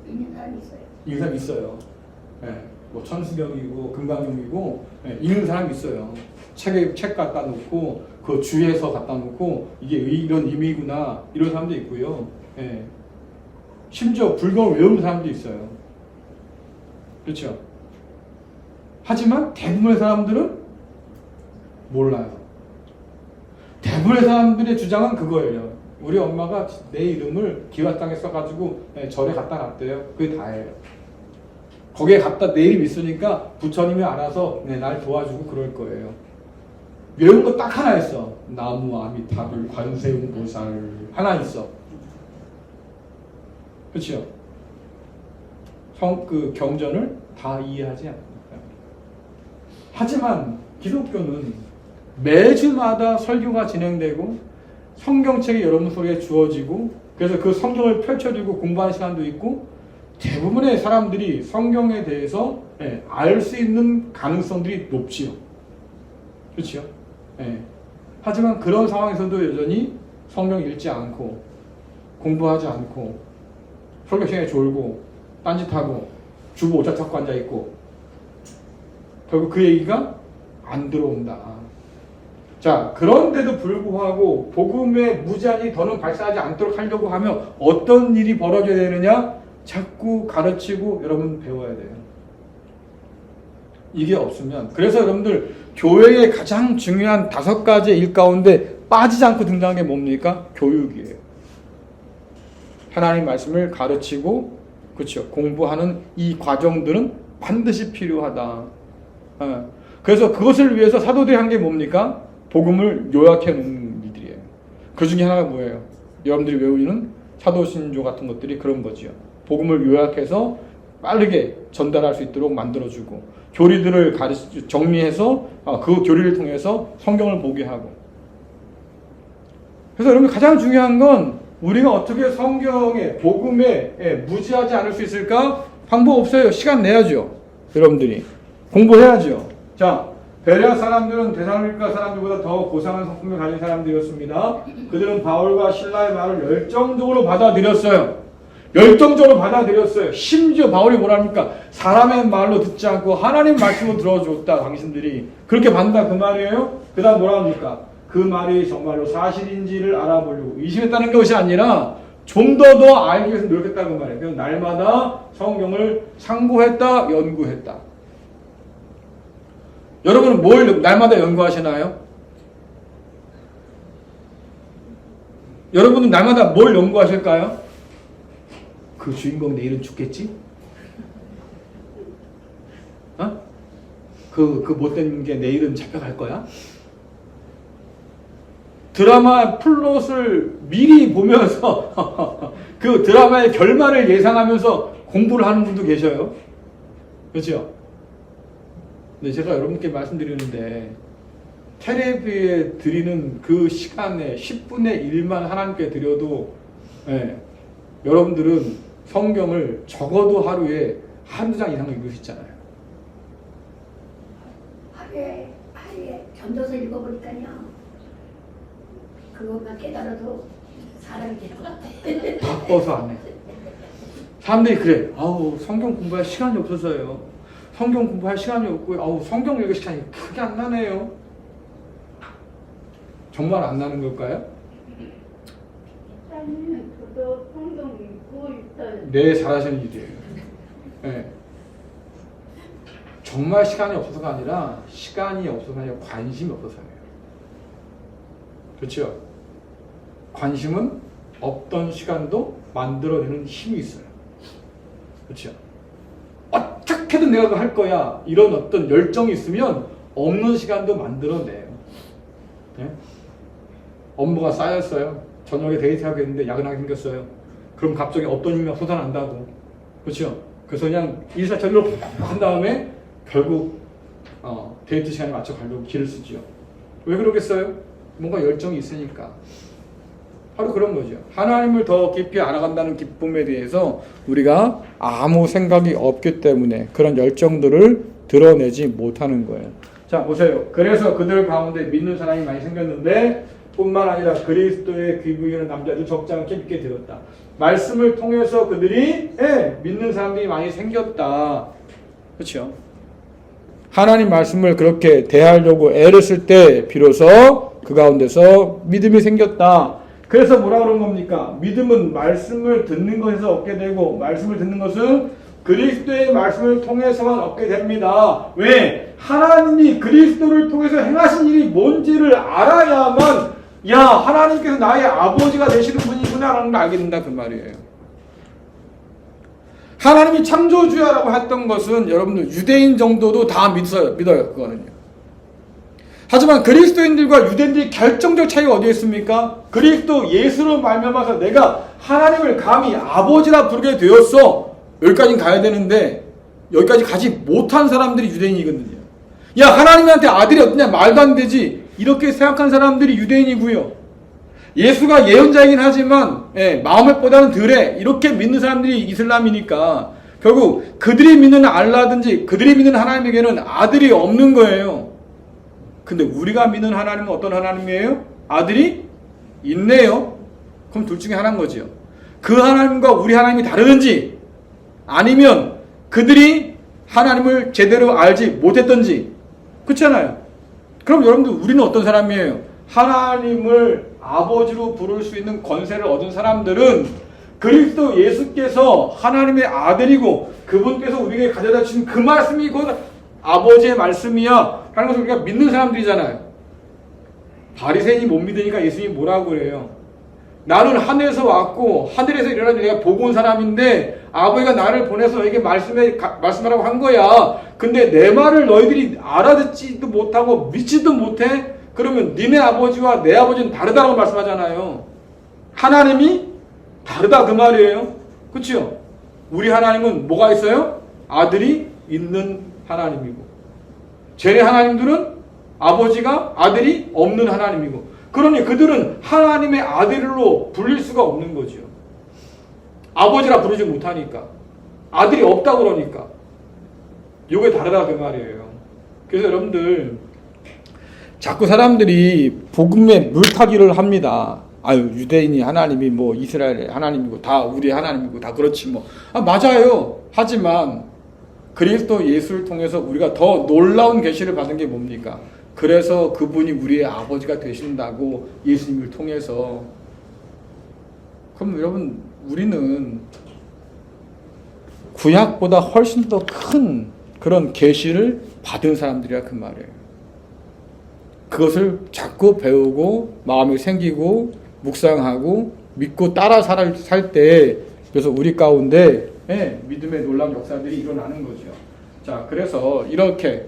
있는 사람이 있어요. 읽는 사람 있어요. 예, 뭐 천수경이고 금강경이고 읽는 사람이 있어요. 책 갖다 놓고 그 주에서 갖다 놓고 이게 이런 의미구나 이런 사람도 있고요. 예. 심지어 불경을 외우는 사람도 있어요. 그렇죠? 하지만 대부분의 사람들은 몰라요. 대부분의 사람들의 주장은 그거예요. 우리 엄마가 내 이름을 기와 땅에 써가지고 절에 갖다 놨대요. 그게 다예요. 거기에 갖다 내 이름 있으니까 부처님이 알아서 날 도와주고 그럴 거예요. 외운 거 딱 하나 있어. 나무 아미타불 관세음보살 하나 있어. 그렇죠? 그 경전을 다 이해하지 않습니다. 하지만 기독교는 매주마다 설교가 진행되고 성경책이 여러분 속에 주어지고 그래서 그 성경을 펼쳐주고 공부하는 시간도 있고 대부분의 사람들이 성경에 대해서 알 수 있는 가능성들이 높지요. 그렇죠? 하지만 그런 상황에서도 여전히 성경 읽지 않고 공부하지 않고 설교 시간에 졸고 딴짓하고 주부 오차 찾고 앉아있고 결국 그 얘기가 안 들어온다. 자, 그런데도 불구하고 복음의 무지한이 더는 발생하지 않도록 하려고 하면 어떤 일이 벌어져야 되느냐? 자꾸 가르치고 여러분 배워야 돼요. 이게 없으면 그래서 여러분들 교회의 가장 중요한 5가지의 일 가운데 빠지지 않고 등장한 게 뭡니까? 교육이에요. 하나님 말씀을 가르치고 그렇죠. 공부하는 이 과정들은 반드시 필요하다. 그래서 그것을 위해서 사도들이 한 게 뭡니까? 복음을 요약해 놓은 일들이에요. 그 중에 하나가 뭐예요? 여러분들이 외우는 사도신조 같은 것들이 그런 거지요. 복음을 요약해서 빠르게 전달할 수 있도록 만들어주고 교리들을 정리해서 그 교리를 통해서 성경을 보게 하고. 그래서 여러분 가장 중요한 건 우리가 어떻게 성경에 복음에 무지하지 않을 수 있을까? 방법 없어요. 시간 내야죠. 여러분들이 공부해야죠. 자, 베레아 사람들은 데살로니가 사람들보다 더 고상한 성품을 가진 사람들이었습니다. 그들은 바울과 실라의 말을 열정적으로 받아들였어요. 열정적으로 받아들였어요. 심지어 바울이 뭐랍니까? 사람의 말로 듣지 않고 하나님 말씀으로 들어줬다. 당신들이 그렇게 받는다 그 말이에요. 그 다음 뭐라 합니까? 그 말이 정말로 사실인지를 알아보려고 의심했다는 것이 아니라 좀 더 알기 위해서 노력했다 그 말이에요. 그래서 날마다 성경을 상고했다, 연구했다. 여러분은 뭘 날마다 연구하시나요? 여러분은 날마다 뭘 연구하실까요? 그 주인공 내일은 죽겠지? 그 못된 게 내일은 잡혀갈 거야? 드라마 플롯을 미리 보면서 그 드라마의 결말을 예상하면서 공부를 하는 분도 계셔요. 그렇죠? 근데 제가 여러분께 말씀드리는데 텔레비에 드리는 그 시간에 10분의 1만 하나님께 드려도 여러분들은 성경을 적어도 하루에 한두 장 이상을 읽을 수 있잖아요. 하루에 견뎌서 읽어보니까요. 그것만 깨달아도 사람이 될 것 같아. 바빠서 안 해. 사람들이 그래. 아우 성경 공부할 시간이 없어서요. 성경 공부할 시간이 없고요. 아우 성경 읽을 시간이 크게 안 나네요. 정말 안 나는 걸까요? 일단은 저도 성경 읽고 일단 네, 잘하시는 일이에요. 네. 정말 시간이 없어서가 아니라 시간이 없어서가 아니라 관심이 없어서예요. 그렇죠? 관심은 없던 시간도 만들어내는 힘이 있어요. 그렇죠? 어떻게든 내가 그거 할 거야. 이런 어떤 열정이 있으면 없는 시간도 만들어내요. 네? 업무가 쌓였어요. 저녁에 데이트하고 있는데 야근하게 생겼어요. 그럼 갑자기 어떤 힘이 솟아난다고. 그렇죠? 그래서 그냥 일사천리로 한 다음에 결국 데이트 시간에 맞춰 가려고 길을 쓰지요. 왜 그러겠어요? 뭔가 열정이 있으니까. 바로 그런 거죠. 하나님을 더 깊이 알아간다는 기쁨에 대해서 우리가 아무 생각이 없기 때문에 그런 열정들을 드러내지 못하는 거예요. 자, 보세요. 그래서 그들 가운데 믿는 사람이 많이 생겼는데 뿐만 아니라 그리스도의 귀부이는 남자들 적지 않게 믿게 되었다. 말씀을 통해서 그들이 믿는 사람들이 많이 생겼다. 그렇죠? 하나님 말씀을 그렇게 대하려고 애를 쓸 때 비로소 그 가운데서 믿음이 생겼다. 그래서 뭐라 그런 겁니까? 믿음은 말씀을 듣는 것에서 얻게 되고 말씀을 듣는 것은 그리스도의 말씀을 통해서만 얻게 됩니다. 왜? 하나님이 그리스도를 통해서 행하신 일이 뭔지를 알아야만 야, 하나님께서 나의 아버지가 되시는 분이구나라는 걸 알게 된다 그 말이에요. 하나님이 창조주야라고 했던 것은 여러분들 유대인 정도도 다 믿어요. 그거는요. 하지만 그리스도인들과 유대인들의 결정적 차이가 어디에 있습니까? 그리스도 예수로 말미암아서 내가 하나님을 감히 아버지라 부르게 되었어. 여기까지는 가야 되는데 여기까지 가지 못한 사람들이 유대인이거든요. 야, 하나님한테 아들이 어떠냐? 말도 안 되지. 이렇게 생각한 사람들이 유대인이고요. 예수가 예언자이긴 하지만 마음을보다는 덜해. 이렇게 믿는 사람들이 이슬람이니까 결국 그들이 믿는 알라든지 그들이 믿는 하나님에게는 아들이 없는 거예요. 근데 우리가 믿는 하나님은 어떤 하나님이에요? 아들이 있네요. 그럼 둘 중에 하나인 거죠. 그 하나님과 우리 하나님이 다르든지 아니면 그들이 하나님을 제대로 알지 못했던지. 그렇잖아요. 그럼 여러분들 우리는 어떤 사람이에요? 하나님을 아버지로 부를 수 있는 권세를 얻은 사람들은 그리스도 예수께서 하나님의 아들이고 그분께서 우리에게 가져다 주신 그 말씀이 곧 아버지의 말씀이야 라는 것을 우리가 믿는 사람들이잖아요. 바리새인이 못 믿으니까 예수님이 뭐라고 그래요? 나는 하늘에서 왔고 하늘에서 일어난 내가 보고 온 사람인데 아버지가 나를 보내서 너에게 말씀하라고 한 거야. 근데 내 말을 너희들이 알아듣지도 못하고 믿지도 못해? 그러면 니네 아버지와 내 아버지는 다르다고 말씀하잖아요. 하나님이 다르다 그 말이에요. 그렇죠? 우리 하나님은 뭐가 있어요? 아들이 있는 하나님이고 쟤네 하나님들은 아버지가 아들이 없는 하나님이고 그러니 그들은 하나님의 아들로 불릴 수가 없는 거죠. 아버지라 부르지 못하니까 아들이 없다 그러니까 이게 다르다 그 말이에요. 그래서 여러분들 자꾸 사람들이 복음에 물타기를 합니다. 아유 유대인이 하나님이 뭐 이스라엘의 하나님이고 다 우리 하나님이고 다 그렇지 뭐. 맞아요. 하지만 그리스도 예수를 통해서 우리가 더 놀라운 계시를 받은 게 뭡니까? 그래서 그분이 우리의 아버지가 되신다고 예수님을 통해서. 그럼 여러분 우리는 구약보다 훨씬 더 큰 그런 계시를 받은 사람들이야 그 말이에요. 그것을 자꾸 배우고 마음이 생기고 묵상하고 믿고 따라 살 때 그래서 우리 가운데 믿음의 놀라운 역사들이 일어나는 거죠. 자, 그래서 이렇게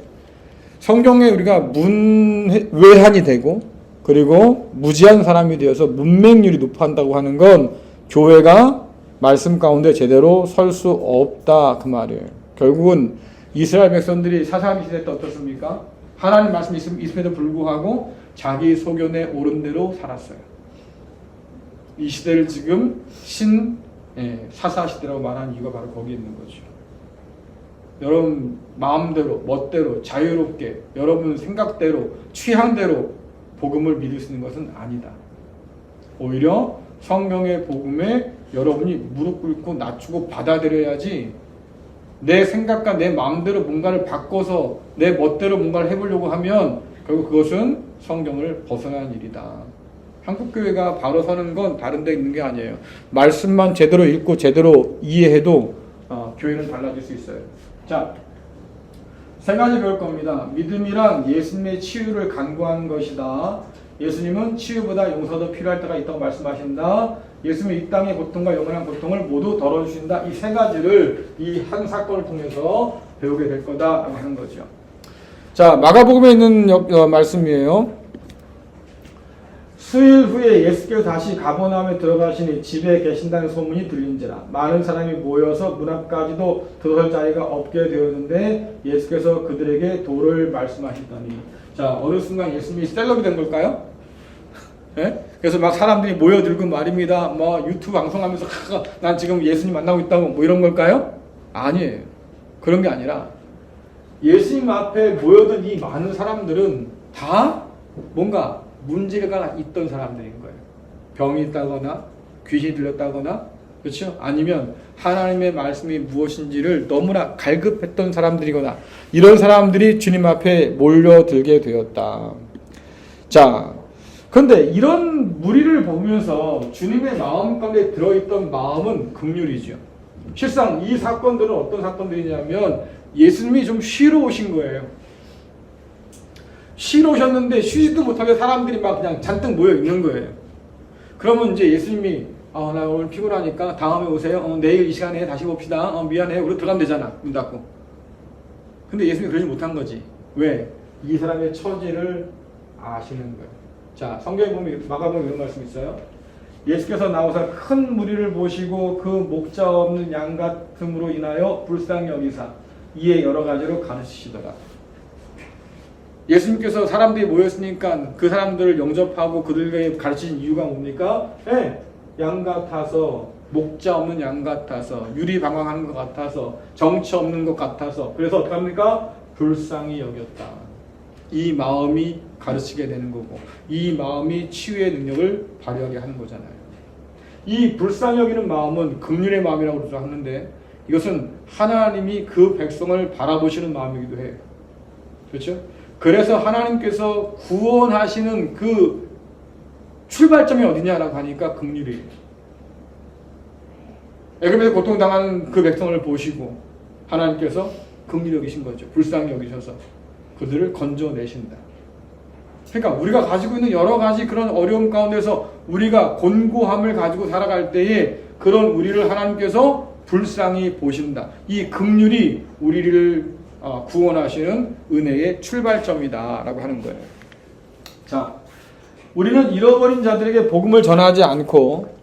성경에 우리가 문외한이 되고 그리고 무지한 사람이 되어서 문맹률이 높아한다고 하는 건 교회가 말씀 가운데 제대로 설 수 없다 그 말이에요. 결국은 이스라엘 백성들이 사사기 시대 때 어떻습니까? 하나님 말씀이 있음에도 불구하고 자기 소견에 옳은 대로 살았어요. 이 시대를 지금 사사 시대라고 말하는 이유가 바로 거기에 있는 거죠. 여러분 마음대로 멋대로 자유롭게 여러분 생각대로 취향대로 복음을 믿을 수 있는 것은 아니다. 오히려 성경의 복음에 여러분이 무릎 꿇고 낮추고 받아들여야지 내 생각과 내 마음대로 뭔가를 바꿔서 내 멋대로 뭔가를 해보려고 하면 결국 그것은 성경을 벗어난 일이다. 한국교회가 바로 서는 건 다른 데 있는 게 아니에요. 말씀만 제대로 읽고 제대로 이해해도 교회는 달라질 수 있어요. 자, 세 가지 배울 겁니다. 믿음이란 예수님의 치유를 간구하는 것이다. 예수님은 치유보다 용서도 필요할 때가 있다고 말씀하신다. 예수님은 이 땅의 고통과 영원한 고통을 모두 덜어주신다. 이 세 가지를 이 한 사건을 통해서 배우게 될 거다라고 하는 거죠. 자, 마가복음에 있는 말씀이에요. 수일 후에 예수께서 다시 가버나움에 들어가시니 집에 계신다는 소문이 들린지라 많은 사람이 모여서 문 앞까지도 들어설 자리가 없게 되었는데 예수께서 그들에게 도를 말씀하시더니 자 어느 순간 예수님이 셀럽이 된 걸까요? 예? 그래서 막 사람들이 모여들고 말입니다. 뭐 유튜브 방송하면서 난 지금 예수님 만나고 있다고 뭐 이런 걸까요? 아니에요. 그런 게 아니라 예수님 앞에 모여든 이 많은 사람들은 다 뭔가 문제가 있던 사람들인 거예요. 병이 있다거나 귀신이 들렸다거나 그렇죠? 아니면 하나님의 말씀이 무엇인지를 너무나 갈급했던 사람들이거나 이런 사람들이 주님 앞에 몰려들게 되었다. 자, 그런데 이런 무리를 보면서 주님의 마음 가운데 들어있던 마음은 긍휼이죠. 실상 이 사건들은 어떤 사건들이냐면 예수님이 좀 쉬러 오신 거예요. 쉬러 오셨는데 쉬지도 못하게 사람들이 막 그냥 잔뜩 모여 있는 거예요. 그러면 이제 예수님이 나 오늘 피곤하니까 다음에 오세요. 내일 이 시간에 다시 봅시다. 미안해. 우리 들어가면 되잖아. 문 닫고. 근데 예수님이 그러지 못한 거지. 왜? 이 사람의 처지를 아시는 거예요. 자, 성경에 보면 마가복음에 이런 말씀 있어요. 예수께서 나오사 큰 무리를 보시고 그 목자 없는 양 같음으로 인하여 불쌍히 여기사 이에 여러 가지로 가르치시더라. 예수님께서 사람들이 모였으니까 그 사람들을 영접하고 그들에게 가르치신 이유가 뭡니까? 양 같아서 목자 없는 양 같아서 유리방황하는 것 같아서 정처 없는 것 같아서 그래서 어떻게 합니까? 불쌍히 여겼다. 이 마음이 가르치게 되는 거고 이 마음이 치유의 능력을 발휘하게 하는 거잖아요. 이 불쌍히 여기는 마음은 긍휼의 마음이라고 하는데 이것은 하나님이 그 백성을 바라보시는 마음이기도 해요. 그렇죠? 그래서 하나님께서 구원하시는 그 출발점이 어디냐라고 하니까 긍휼이에요. 애굽에서 고통당하는 그 백성을 보시고 하나님께서 긍휼히 여기신 거죠. 불쌍히 여기셔서 그들을 건져내신다. 그러니까 우리가 가지고 있는 여러 가지 그런 어려움 가운데서 우리가 곤고함을 가지고 살아갈 때에 그런 우리를 하나님께서 불쌍히 보신다. 이 긍휼이 우리를 구원하시는 은혜의 출발점이다라고 하는 거예요. 자, 우리는 잃어버린 자들에게 복음을 전하지 않고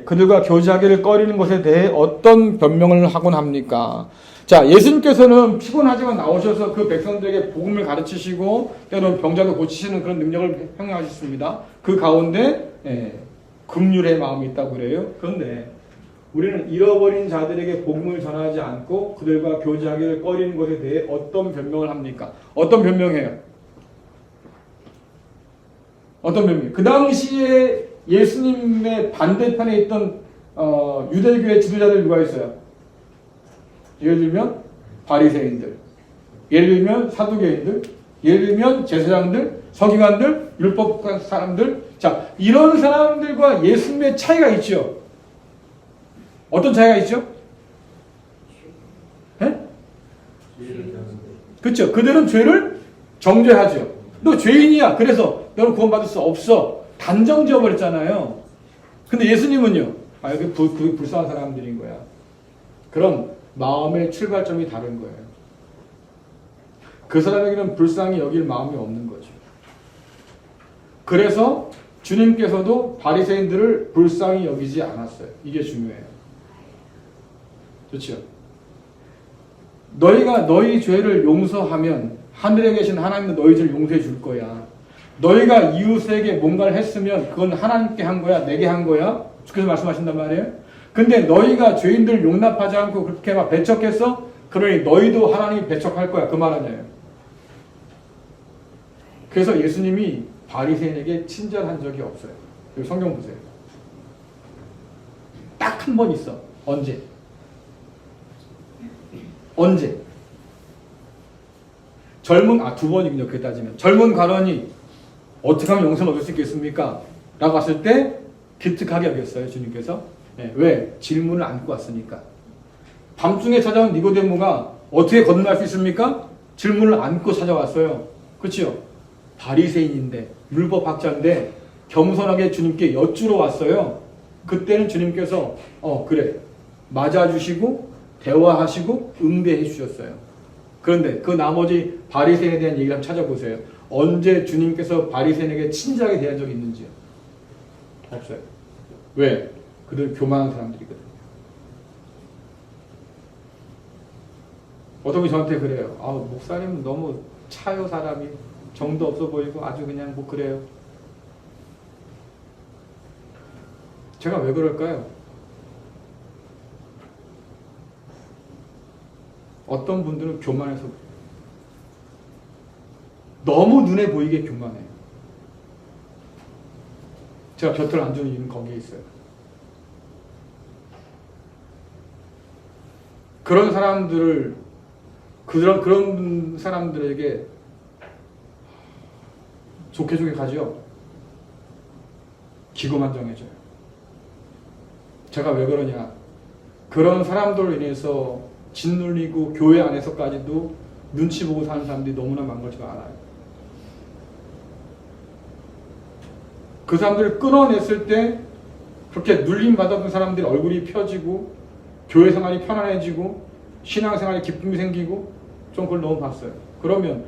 그들과 교제하기를 꺼리는 것에 대해 어떤 변명을 하곤 합니까? 자, 예수님께서는 피곤하지만 나오셔서 그 백성들에게 복음을 가르치시고 때로는 병자도 고치시는 그런 능력을 행하셨습니다. 그 가운데 긍휼의 마음이 있다고 그래요. 그런데 우리는 잃어버린 자들에게 복음을 전하지 않고 그들과 교제하기를 꺼리는 것에 대해 어떤 변명을 합니까? 어떤 변명해요? 어떤 변명? 그 당시에 예수님의 반대편에 있던 유대교의 지도자들 누가 있어요? 예를 들면 바리새인들, 예를 들면 사두개인들, 예를 들면 제사장들, 서기관들, 율법 사람들. 자, 이런 사람들과 예수님의 차이가 있죠. 어떤 차이가 있죠? 그렇죠. 그들은 죄를 정죄하죠. 너 죄인이야. 그래서 너는 구원받을 수 없어. 단정 지어버렸잖아요. 근데 예수님은요. 여기 불쌍한 사람들인 거야. 그럼 마음의 출발점이 다른 거예요. 그 사람에게는 불쌍히 여길 마음이 없는 거죠. 그래서 주님께서도 바리새인들을 불쌍히 여기지 않았어요. 이게 중요해요. 그렇죠? 너희가 너희 죄를 용서하면 하늘에 계신 하나님은 너희 죄를 용서해 줄 거야. 너희가 이웃에게 뭔가를 했으면 그건 하나님께 한 거야? 내게 한 거야? 주께서 말씀하신단 말이에요. 근데 너희가 죄인들을 용납하지 않고 그렇게 막 배척했어? 그러니 너희도 하나님이 배척할 거야. 그 말 아니에요. 그래서 예수님이 바리새인에게 친절한 적이 없어요. 여기 성경 보세요. 딱 한 번 있어. 언제? 두 번이군요. 그렇게 따지면. 젊은 관원이 어떻게 하면 용서를 얻을 수 있겠습니까? 라고 했을 때 기특하게 여겼어요. 주님께서. 왜? 질문을 안고 왔으니까. 밤중에 찾아온 니고데모가 어떻게 거듭날 수 있습니까? 질문을 안고 찾아왔어요. 그렇죠? 바리새인인데 율법학자인데 겸손하게 주님께 여쭈러 왔어요. 그때는 주님께서 그래 맞아주시고 대화하시고 응대해 주셨어요. 그런데 그 나머지 바리새인에 대한 얘기를 한번 찾아보세요. 언제 주님께서 바리새인에게 친절하게 대한 적이 있는지요? 없어요. 왜? 그들 교만한 사람들이거든요. 어떤 분이 저한테 그래요. 아, 목사님 너무 차요, 사람이. 정도 없어 보이고 아주 그냥 뭐 그래요. 제가 왜 그럴까요? 어떤 분들은 교만해서 너무 눈에 보이게 교만해요. 제가 곁을 안 주는 이유는 거기에 있어요. 그런 사람들을 그런 사람들에게 좋게 가죠. 기고만장해져요. 제가 왜 그러냐? 그런 사람들로 인해서 짓눌리고 교회 안에서까지도 눈치 보고 사는 사람들이 너무나 많지가 않아요. 그 사람들을 끊어냈을 때 그렇게 눌림 받았던 사람들의 얼굴이 펴지고 교회 생활이 편안해지고 신앙생활에 기쁨이 생기고 좀 그걸 너무 봤어요. 그러면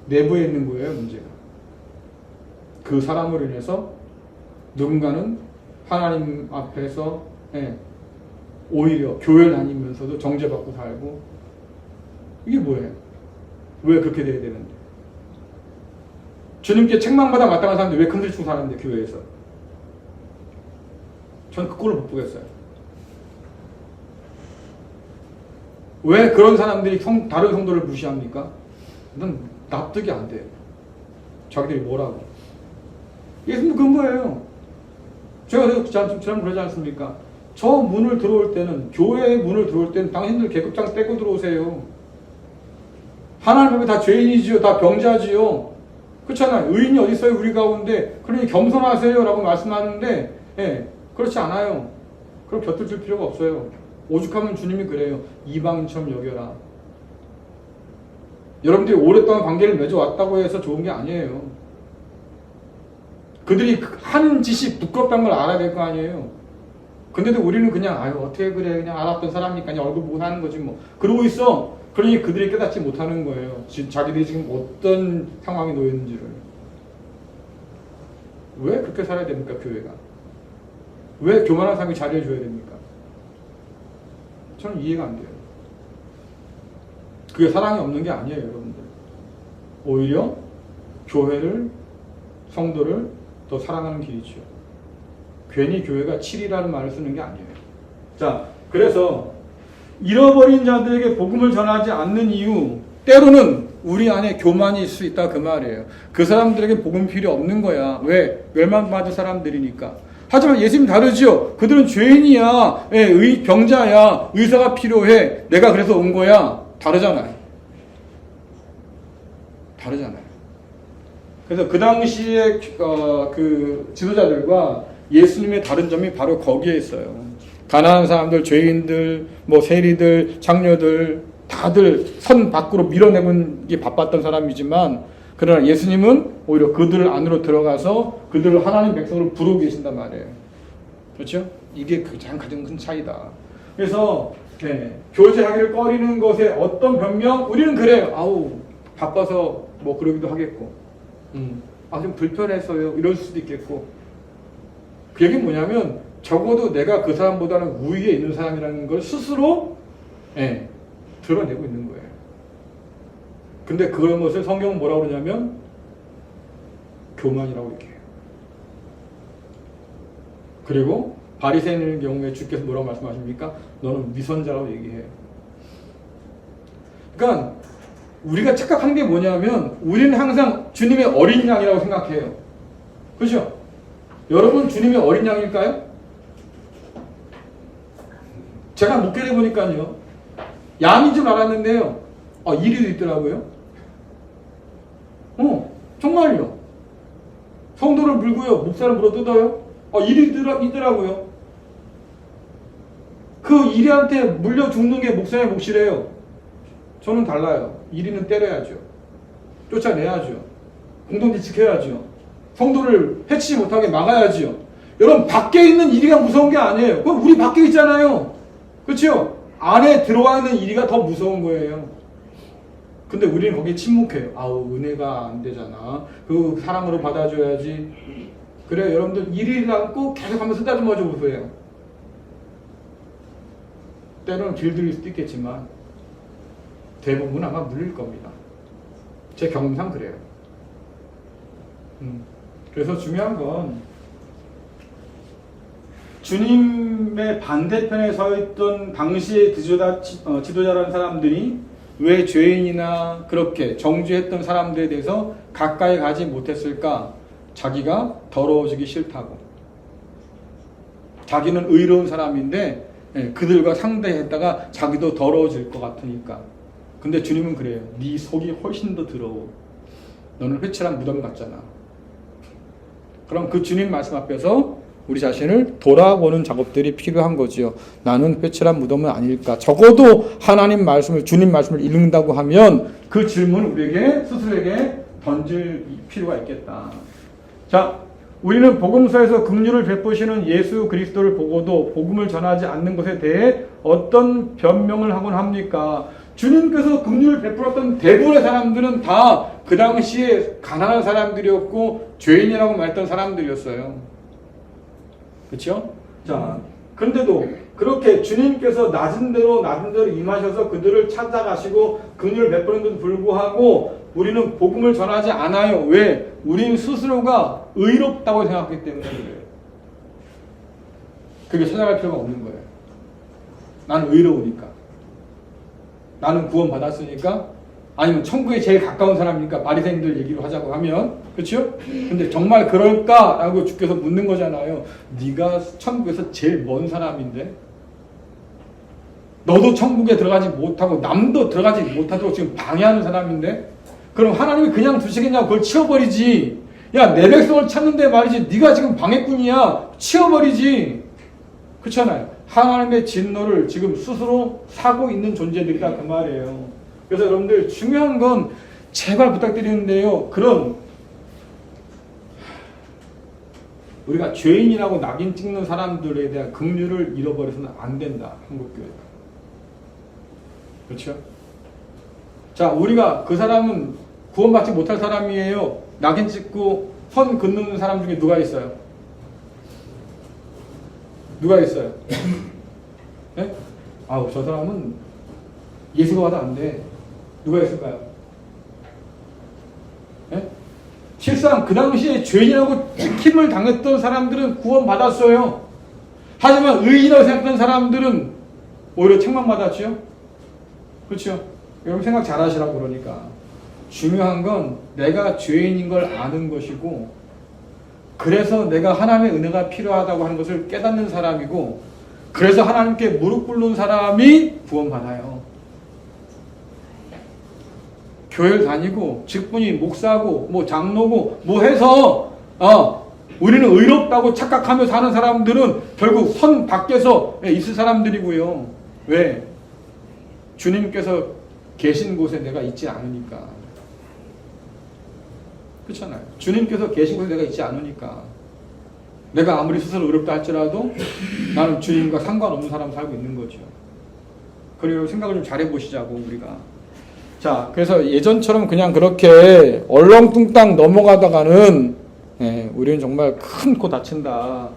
내부에 있는 거예요, 문제가. 그 사람으로 인해서 누군가는 하나님 앞에서 오히려 교회를 다니면서도 정죄받고 살고, 이게 뭐예요? 왜 그렇게 돼야 되는데? 주님께 책망받아 마땅한 사람들이 왜 큰소리 치고 사는데, 교회에서? 저는 그꼴을 못 보겠어요. 왜 그런 사람들이 다른 성도를 무시합니까? 난 납득이 안 돼요. 자기들이 뭐라고. 예수님 그런 거예요. 제가 지난번 그러지 않습니까? 저 문을 들어올 때는, 교회의 문을 들어올 때는 당신들 계급장 떼고 들어오세요. 하나님 앞에 다 죄인이지요. 다 병자지요. 그렇잖아요. 의인이 어디 있어요, 우리 가운데. 그러니 겸손하세요 라고 말씀하는데, 그렇지 않아요. 그럼 곁을 줄 필요가 없어요. 오죽하면 주님이 그래요. 이방인처럼 여겨라. 여러분들이 오랫동안 관계를 맺어왔다고 해서 좋은 게 아니에요. 그들이 하는 짓이 부끄럽다는 걸 알아야 될 거 아니에요. 근데도 우리는 그냥 아유 어떻게 그래, 그냥 알았던 사람이니까 그냥 얼굴 보고 사는 거지 뭐 그러고 있어. 그러니 그들이 깨닫지 못하는 거예요. 자기들이 지금 어떤 상황에 놓여 있는지를. 왜 그렇게 살아야 됩니까, 교회가? 왜 교만한 사람이 자리를 줘야 됩니까? 저는 이해가 안 돼요. 그게 사랑이 없는 게 아니에요, 여러분들. 오히려 교회를, 성도를 더 사랑하는 길이죠. 괜히 교회가 7이라는 말을 쓰는 게 아니에요. 자, 그래서 잃어버린 자들에게 복음을 전하지 않는 이유, 때로는 우리 안에 교만이 있을 수 있다 그 말이에요. 그 사람들에게 복음 필요 없는 거야. 왜? 멸망받은 사람들이니까. 하지만 예수님 다르지요. 그들은 죄인이야, 병자야, 의사가 필요해. 내가 그래서 온 거야. 다르잖아요. 그래서 그 당시에 그 지도자들과 예수님의 다른 점이 바로 거기에 있어요. 가난한 사람들, 죄인들, 뭐 세리들, 장녀들 다들 선 밖으로 밀어내기 바빴던 사람이지만, 그러나 예수님은 오히려 그들 안으로 들어가서 그들을 하나님 백성으로 부르고 계신단 말이에요. 그렇죠? 이게 가장 큰 차이다. 그래서 교제하기를 꺼리는 것에 어떤 변명? 우리는 그래요. 아우 바빠서 뭐 그러기도 하겠고, 좀 불편해서요. 이럴 수도 있겠고. 그 얘기는 뭐냐면 적어도 내가 그 사람보다는 우위에 있는 사람이라는 걸 스스로 드러내고 있는 거예요. 근데 그런 것을 성경은 뭐라고 그러냐면 교만이라고 얘기해요. 그리고 바리새인의 경우에 주께서 뭐라고 말씀하십니까? 너는 위선자라고 얘기해요. 그러니까 우리가 착각하는 게 뭐냐면 우리는 항상 주님의 어린 양이라고 생각해요. 그렇죠? 여러분 주님의 어린 양일까요? 제가 목회를 해보니까요, 양인 줄 알았는데요, 이리도 있더라고요. 정말요. 성도를 물고요, 목사를 물어 뜯어요. 이리 있더라고요. 그 이리한테 물려 죽는 게 목사의 몫이래요. 저는 달라요. 이리는 때려야죠. 쫓아내야죠. 공동체 지켜야죠. 성도를 해치지 못하게 막아야죠. 여러분, 밖에 있는 이리가 무서운 게 아니에요. 그건 우리 밖에 있잖아요. 그렇죠? 안에 들어와 있는 이리가 더 무서운 거예요. 근데 우리는 거기에 침묵해요. 아우, 은혜가 안 되잖아. 그 사랑으로 받아줘야지. 그래 여러분들 일이 남고 계속 한번 쓰다듬어줘 보세요. 때로는 길들일 수도 있겠지만 대부분 아마 물릴 겁니다. 제 경험상 그래요. 그래서 중요한 건 주님의 반대편에 서 있던 당시의 지도자라는 사람들이 왜 죄인이나 그렇게 정죄했던 사람들에 대해서 가까이 가지 못했을까? 자기가 더러워지기 싫다고. 자기는 의로운 사람인데 그들과 상대했다가 자기도 더러워질 것 같으니까. 근데 주님은 그래요. 네 속이 훨씬 더 더러워. 너는 회칠한 무덤 같잖아. 그럼 그 주님 말씀 앞에서 우리 자신을 돌아보는 작업들이 필요한 거지요. 나는 회칠한 무덤은 아닐까. 적어도 하나님 말씀을, 주님 말씀을 읽는다고 하면 그 질문을 우리에게 스스로에게 던질 필요가 있겠다. 자, 우리는 복음서에서 긍휼을 베푸시는 예수 그리스도를 보고도 복음을 전하지 않는 것에 대해 어떤 변명을 하곤 합니까? 주님께서 긍휼을 베풀었던 대부분의 사람들은 다 그 당시에 가난한 사람들이었고 죄인이라고 말했던 사람들이었어요. 그렇죠? 자, 근데도 그렇게 주님께서 낮은 대로 임하셔서 그들을 찾아가시고 긍휼을 베푸는데도 불구하고 우리는 복음을 전하지 않아요. 왜? 우린 스스로가 의롭다고 생각하기 때문에 그래요. 그게 찾아갈 필요가 없는 거예요. 나는 의로우니까. 나는 구원 받았으니까. 아니면 천국에 제일 가까운 사람이니까 바리새인들 얘기로 하자고 하면, 그렇죠? 근데 정말 그럴까라고 주께서 묻는 거잖아요. 네가 천국에서 제일 먼 사람인데, 너도 천국에 들어가지 못하고 남도 들어가지 못하도록 지금 방해하는 사람인데, 그럼 하나님이 그냥 두시겠냐고 그걸 치워버리지. 야, 내 백성을 찾는데 말이지. 네가 지금 방해꾼이야. 치워버리지. 그렇잖아요. 하나님의 진노를 지금 스스로 사고 있는 존재들이다 그 말이에요. 그래서 여러분들 중요한 건 제발 부탁드리는데요. 그런 우리가 죄인이라고 낙인 찍는 사람들에 대한 긍휼을 잃어버려서는 안 된다. 한국교회가. 그렇죠? 자, 우리가 그 사람은 구원받지 못할 사람이에요. 낙인 찍고 선 긋는 사람 중에 누가 있어요? 누가 있어요? 네? 아우, 저 사람은 예수가 와도 안 돼. 누가 있을까요? 네? 실상 그 당시에 죄인이라고 찍힘을 당했던 사람들은 구원받았어요. 하지만 의인이라고 생각했던 사람들은 오히려 책망받았죠. 그렇죠? 여러분 생각 잘 하시라고 그러니까. 중요한 건 내가 죄인인 걸 아는 것이고, 그래서 내가 하나님의 은혜가 필요하다고 하는 것을 깨닫는 사람이고, 그래서 하나님께 무릎 꿇는 사람이 구원받아요. 교회를 다니고 직분이 목사고 뭐 장로고 뭐 해서 우리는 의롭다고 착각하며 사는 사람들은 결국 선 밖에서 있을 사람들이고요. 왜? 주님께서 계신 곳에 내가 있지 않으니까. 그렇잖아요. 주님께서 계신 곳에 내가 있지 않으니까. 내가 아무리 스스로 의롭다 할지라도 나는 주님과 상관없는 사람 살고 있는 거죠. 그리고 생각을 좀 잘해보시자고 우리가. 자, 그래서 예전처럼 그냥 그렇게 얼렁뚱땅 넘어가다가는 우리는 정말 큰 코 다친다.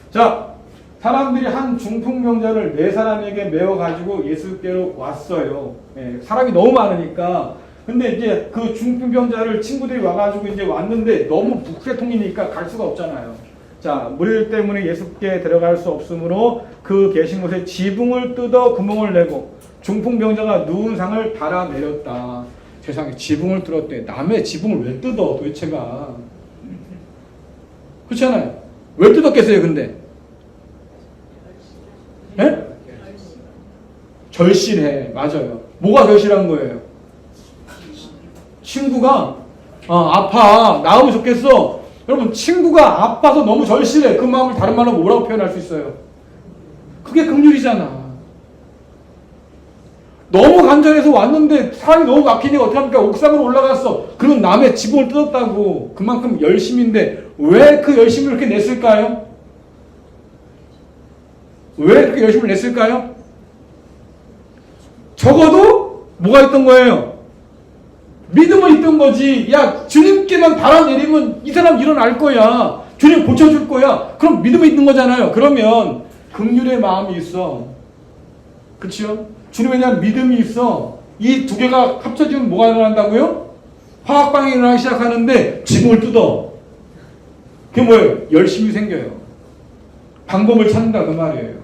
자, 사람들이 한 중풍병자를 네 사람에게 메워가지고 예수께로 왔어요. 사람이 너무 많으니까. 근데 이제 그 중풍병자를 친구들이 와가지고 이제 왔는데 너무 북새통이니까 갈 수가 없잖아요. 자, 무리들 때문에 예수께 데려갈 수 없으므로 그 계신 곳에 지붕을 뜯어 구멍을 내고 중풍병자가 누운 상을 달아내렸다. 세상에 지붕을 뚫었대. 남의 지붕을 왜 뜯어 도대체가. 그렇잖아요. 왜 뜯었겠어요 근데. 네? 절실해. 맞아요. 뭐가 절실한 거예요? 친구가 아파. 나으면 좋겠어. 여러분 친구가 아파서 너무 절실해. 그 마음을 다른 말로 뭐라고 표현할 수 있어요? 그게 긍휼이잖아. 너무 간절해서 왔는데 사람이 너무 막히니까 어떻게 합니까? 옥상으로 올라갔어. 그럼 남의 지붕을 뜯었다고. 그만큼 열심인데 왜 그 열심을 그렇게 냈을까요? 왜 그렇게 열심을 냈을까요? 적어도 뭐가 있던 거예요? 믿음은 있던 거지. 야, 주님께만 달아내리면 이 사람 일어날 거야. 주님 고쳐줄 거야. 그럼 믿음이 있는 거잖아요. 그러면 긍휼의 마음이 있어. 그렇죠? 주님에 대한 믿음이 있어. 이 두 개가 합쳐지면 뭐가 일어난다고요? 화학방이 일어나기 시작하는데 지붕을 뜯어. 그게 뭐예요? 열심히 생겨요. 방법을 찾는다 그 말이에요.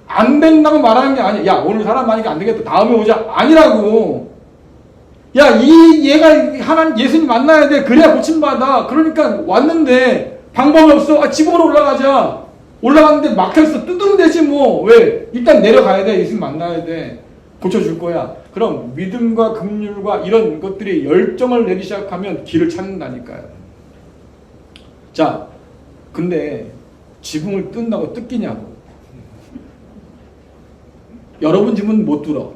안 된다고 말하는 게 아니야. 야, 오늘 사람 많으니까 안 되겠다. 다음에 오자. 아니라고. 야, 얘가 하나님 예수님 만나야 돼. 그래야 고침받아. 그러니까 왔는데 방법이 없어. 아, 지붕으로 올라가자. 올라갔는데 막혔어. 뜯으면 되지 뭐. 왜? 일단 내려가야 돼. 예수님 만나야 돼. 고쳐줄 거야. 그럼 믿음과 긍휼과 이런 것들이 열정을 내기 시작하면 길을 찾는다니까요. 자, 근데 지붕을 뜯는다고 뜯기냐고. 여러분 집은 못 뚫어.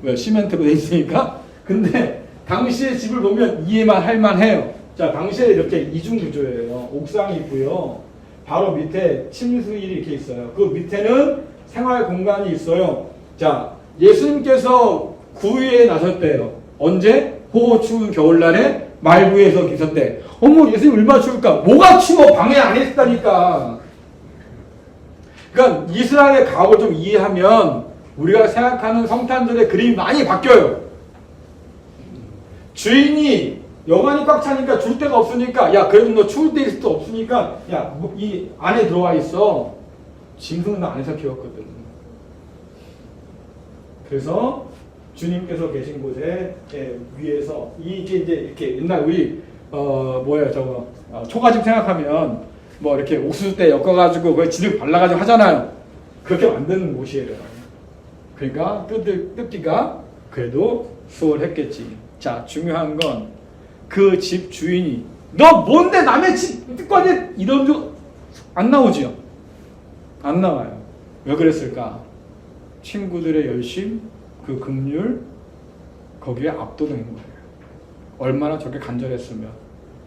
왜? 시멘트로 돼 있으니까. 근데 당시의 집을 보면 이해만 할 만해요. 자, 당시에 이렇게 이중 구조예요. 옥상이 있고요. 바로 밑에 침수일이 이렇게 있어요. 그 밑에는 생활 공간이 있어요. 자, 예수님께서 구유에 나섰대요. 언제? 호호 추운 겨울날에 말구에서 계셨대. 어머, 예수님 얼마나 추울까? 뭐가 추워? 방해 안 했다니까. 그러니까 이스라엘의 가옥을 좀 이해하면 우리가 생각하는 성탄절의 그림이 많이 바뀌어요. 주인이 여관이 꽉 차니까 줄 데가 없으니까, 야, 그래도 너 추울 때 있을 수 없으니까, 야, 이 안에 들어와 있어. 짐승은 안에서 키웠거든. 그래서 주님께서 계신 곳에 위에서 이게 이제 이렇게 옛날 우리 초가집 생각하면 뭐 이렇게 옥수수대 엮어가지고 거기 진흙 발라가지고 하잖아요. 그렇게 만드는 곳이에요. 그러니까 뜯기가 그래도 수월했겠지. 자, 중요한 건 그 집 주인이 너 뭔데 남의 집 뜯거니 이런 적 안 나오지요. 안 나와요. 왜 그랬을까? 친구들의 열심, 그 긍휼 거기에 압도된 거예요. 얼마나 저렇게 간절했으면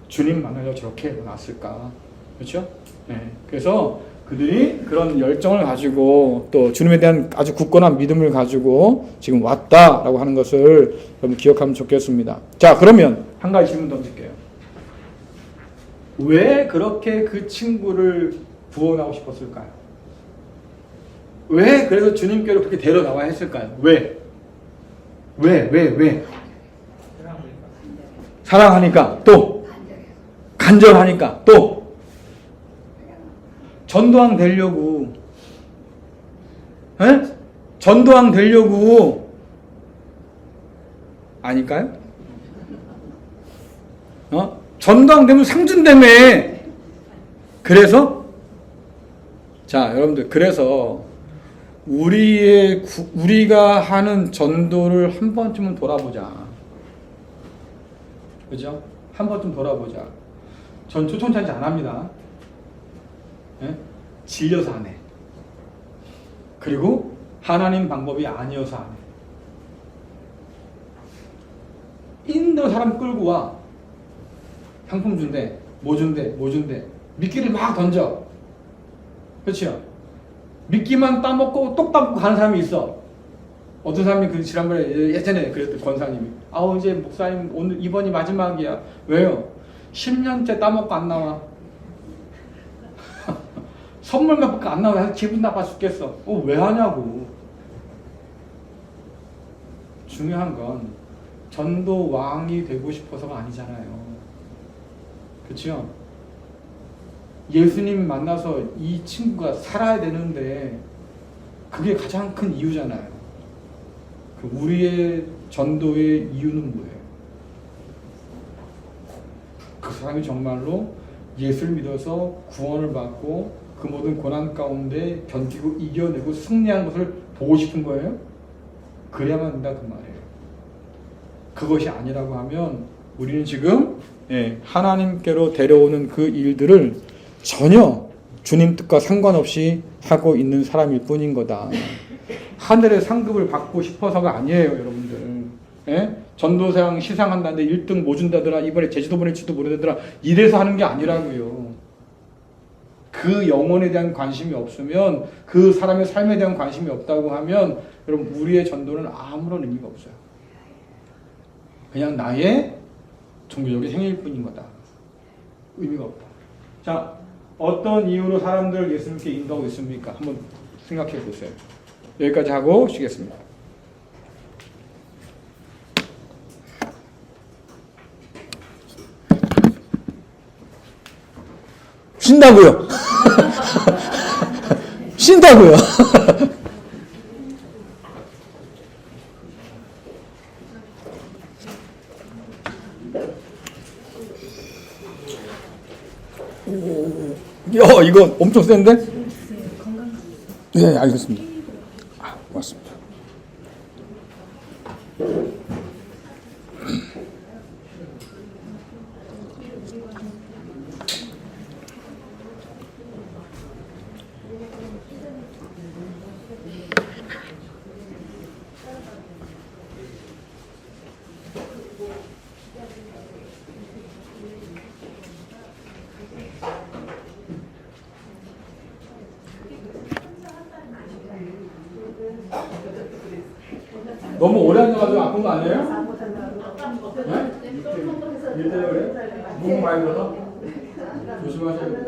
주님 만나려고 저렇게 해놨을까. 그렇죠? 네. 그래서 그들이 그런 열정을 가지고 또 주님에 대한 아주 굳건한 믿음을 가지고 지금 왔다라고 하는 것을 여러분 기억하면 좋겠습니다. 자, 그러면 한 가지 질문 던질게요. 왜 그렇게 그 친구를 구원하고 싶었을까요? 왜 그래서 주님께로 그렇게 데려나와야 했을까요? 왜? 사랑하니까 또 간절하니까 또 전도왕 되려고. 에? 전도왕 되려고. 아닐까요? 전도왕 되면 상 준다며. 그래서 자, 여러분들, 그래서 우리가 하는 전도를 한 번쯤은 돌아보자. 그죠? 한 번쯤 돌아보자. 전 초청찬지 안 합니다. 예? 질려서 안 해. 그리고 하나님 방법이 아니어서 안 해. 인도 사람 끌고 와. 상품 준대, 뭐 준대. 미끼를 막 던져. 그렇죠? 미끼만 따먹고 똑 따먹고 가는 사람이 있어. 어떤 사람이 그 지난번에 예전에 그랬던 권사님이, 이제 목사님 오늘 이번이 마지막이야. 왜요? 10년째 따먹고 안 나와. 선물 몇 밖에 안 나와. 기분 나빠 죽겠어. 왜 하냐고. 중요한 건 전도 왕이 되고 싶어서가 아니잖아요. 그렇죠? 예수님 만나서 이 친구가 살아야 되는데 그게 가장 큰 이유잖아요. 우리의 전도의 이유는 뭐예요? 그 사람이 정말로 예수를 믿어서 구원을 받고 그 모든 고난 가운데 견디고 이겨내고 승리한 것을 보고 싶은 거예요? 그래야만 된다 그 말이에요. 그것이 아니라고 하면 우리는 지금 하나님께로 데려오는 그 일들을 전혀 주님 뜻과 상관없이 하고 있는 사람일 뿐인 거다. 하늘의 상급을 받고 싶어서가 아니에요, 여러분들. 전도상 시상한다는데 1등 뭐 준다더라, 이번에 제주도 보낼지도 모르더라, 이래서 하는 게 아니라고요. 그 영혼에 대한 관심이 없으면, 그 사람의 삶에 대한 관심이 없다고 하면 여러분, 우리의 전도는 아무런 의미가 없어요. 그냥 나의 종교적인 행위일 뿐인 거다. 의미가 없다. 자, 어떤 이유로 사람들을 예수님께 인도하고 있습니까? 한번 생각해 보세요. 여기까지 하고 쉬겠습니다. 쉰다고요. 쉰다고요. 야, 이거 엄청 센데? 네, 알겠습니다. 아, 고맙습니다. 너무 오래 앉아가지고 아픈 거 아니에요? 네? 일 때문에 그래? 목 많이 들어서? 조심하셔야 돼요.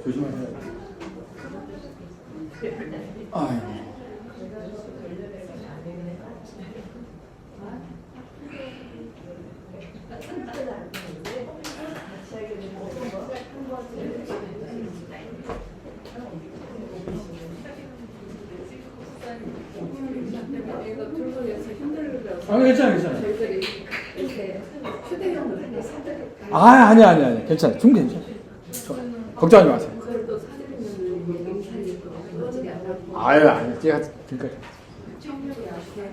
조심하셔야 돼요. 아이고. 아니, 괜찮아. 저희들이 이렇게 휴대용으로 하나 사드릴까요? 아니. 괜찮아. 좀 괜찮아. 걱정하지 마세요. 그걸 또 사드리면 영상이 또 멋지게 안 나고. 아니. 제가, 그러니까. 청력이 앞에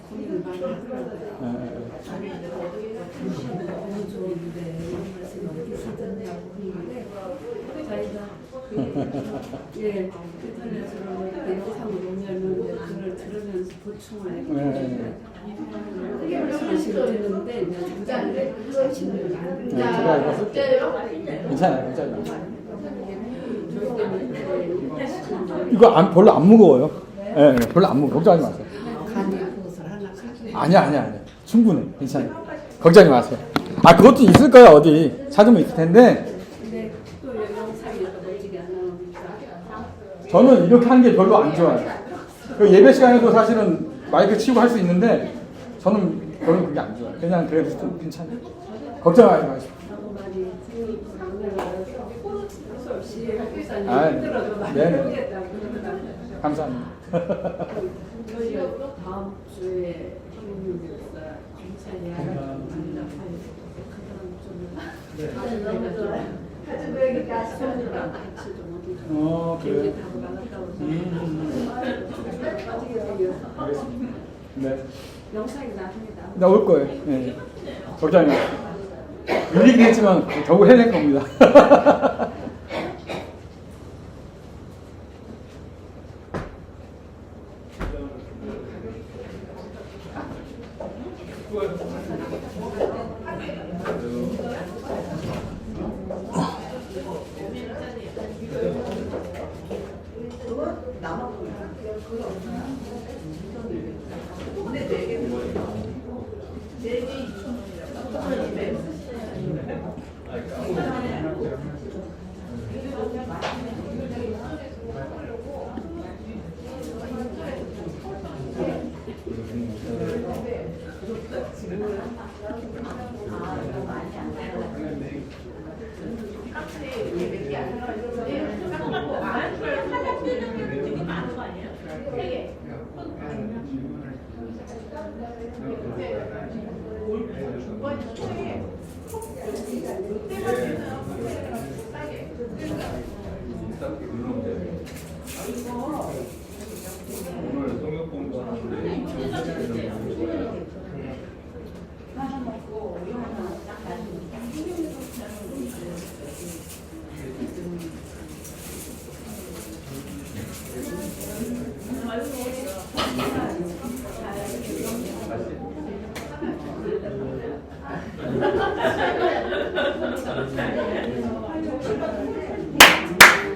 고민을 많이 하더라고요. 너무 좋은데 이런 말씀 어떻게 사전냐고 그러는데 저희가 인터넷으로 영상을 오면은 그걸 들으면서 보충을 해주는데 사실 듣는데 부자인데 사실은 안 제가 이거 쓸게요. 괜찮아요. 이거 별로 안 무거워요. 네, 별로 안 무거워. 걱정하지 마세요. 간이 그것을 하나 가지고 아니야. 충분해. 괜찮아요. 걱정하지 마세요. 아, 그것도 있을 거야, 어디. 찾으면 있을 텐데. 근데 또 영상이 또 멋지게 안 나오니까 저는 이렇게 하는 게 별로 안 좋아요. 그 예배 시간에도 사실은 마이크 치고 할 수 있는데, 저는 별로 그게 안 좋아요. 그냥 그래도 좀 괜찮아요. 걱정하지 마시고. 하고 많이 오늘 수없이 목사님 아, 힘들어도 많이 네네. 배우겠다고 그러더라고요. 감사합니다. 저희가 다음 주에 김은영 목사 검찰이 만나고 가지고 여기 가서 손이랑 같이 좀 어디 좀 그래요? 비행기 타고 나갔다 오서 빠지게 생겨서 알겠습니다. 네. 영상이 나중에 나오고 나 올 거예요. 네. 걱정하지 마세요. 밀리긴 했지만 겨우 해낼 겁니다. 오늘 성역 공부하는데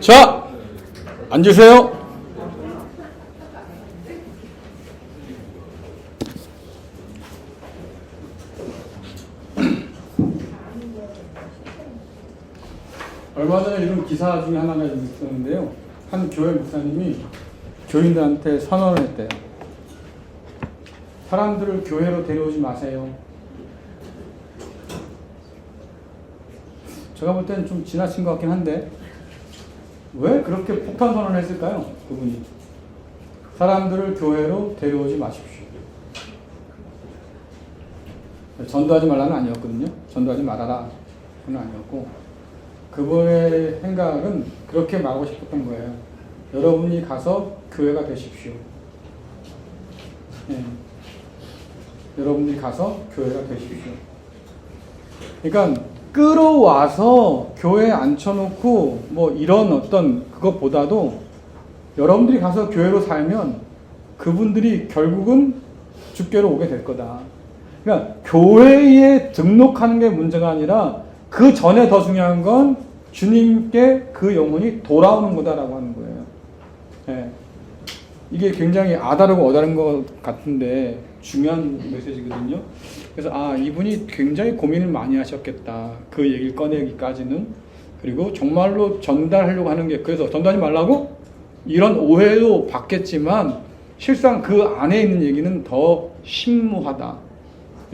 자, 앉으세요. 얼마 전에 이런 기사 중에 하나가 있었는데요. 한 교회 목사님이 교인들한테 선언을 했대요. 사람들을 교회로 데려오지 마세요. 제가 볼 때는 좀 지나친 것 같긴 한데 왜 그렇게 폭탄 선언을 했을까요? 그분이. 사람들을 교회로 데려오지 마십시오. 전도하지 말라는 아니었거든요. 전도하지 말아라. 그건 아니었고 그분의 생각은 그렇게 말하고 싶었던 거예요. 여러분이 가서 교회가 되십시오. 네. 여러분들이 가서 교회가 되십시오. 그러니까 끌어와서 교회에 앉혀놓고 뭐 이런 어떤 그것보다도 여러분들이 가서 교회로 살면 그분들이 결국은 주께로 오게 될 거다. 그러니까 교회에 등록하는 게 문제가 아니라 그 전에 더 중요한 건 주님께 그 영혼이 돌아오는 거다라고 하는 거예요. 네. 이게 굉장히 아다르고 어다른 것 같은데 중요한 메시지거든요. 그래서 이분이 굉장히 고민을 많이 하셨겠다. 그 얘기를 꺼내기까지는. 그리고 정말로 전달하려고 하는 게 그래서 전달하지 말라고? 이런 오해도 받겠지만 실상 그 안에 있는 얘기는 더 심무하다.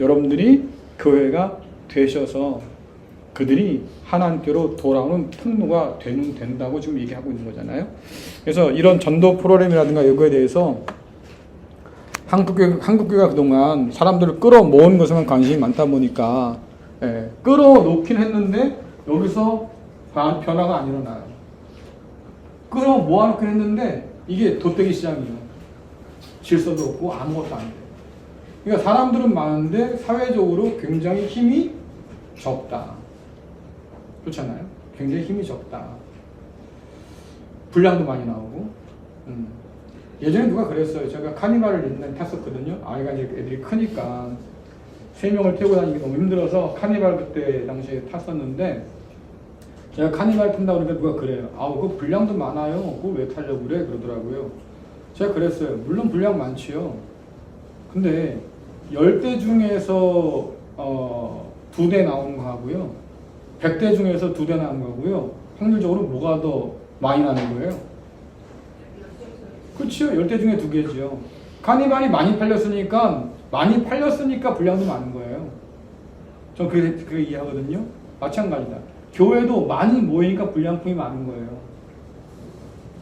여러분들이 교회가 되셔서 그들이 하나님께로 돌아오는 통로가 된다고 지금 얘기하고 있는 거잖아요. 그래서 이런 전도 프로그램이라든가 이거에 대해서 한국교회가 그동안 사람들을 끌어모은 것에만 관심이 많다 보니까 끌어놓긴 했는데 여기서 변화가 안 일어나요. 끌어모아놓긴 했는데 이게 돗대기 시장이에요. 질서도 없고 아무것도 안 돼요. 그러니까 사람들은 많은데 사회적으로 굉장히 힘이 적다. 그렇잖아요. 굉장히 힘이 적다. 분량도 많이 나오고. 예전에 누가 그랬어요. 제가 카니발을 옛날에 탔었거든요. 아이가 이제 애들이 크니까 3명을 태우고 다니기 너무 힘들어서 카니발 그때 당시에 탔었는데 제가 카니발 탄다고 그러니까 누가 그래요. 그거 분량도 많아요. 그거 왜 타려고 그래? 그러더라고요. 제가 그랬어요. 물론 분량 많지요. 근데 10대 중에서 2대 나오는 거하고요. 100대 중에서 2대 나오는 거고요. 확률적으로 뭐가 더 많이 나는 거예요? 그렇죠. 10대 중에 2개죠. 카니발이 많이 팔렸으니까 분량도 많은 거예요. 전 그게 이해하거든요. 마찬가지다. 교회도 많이 모이니까 분량품이 많은 거예요.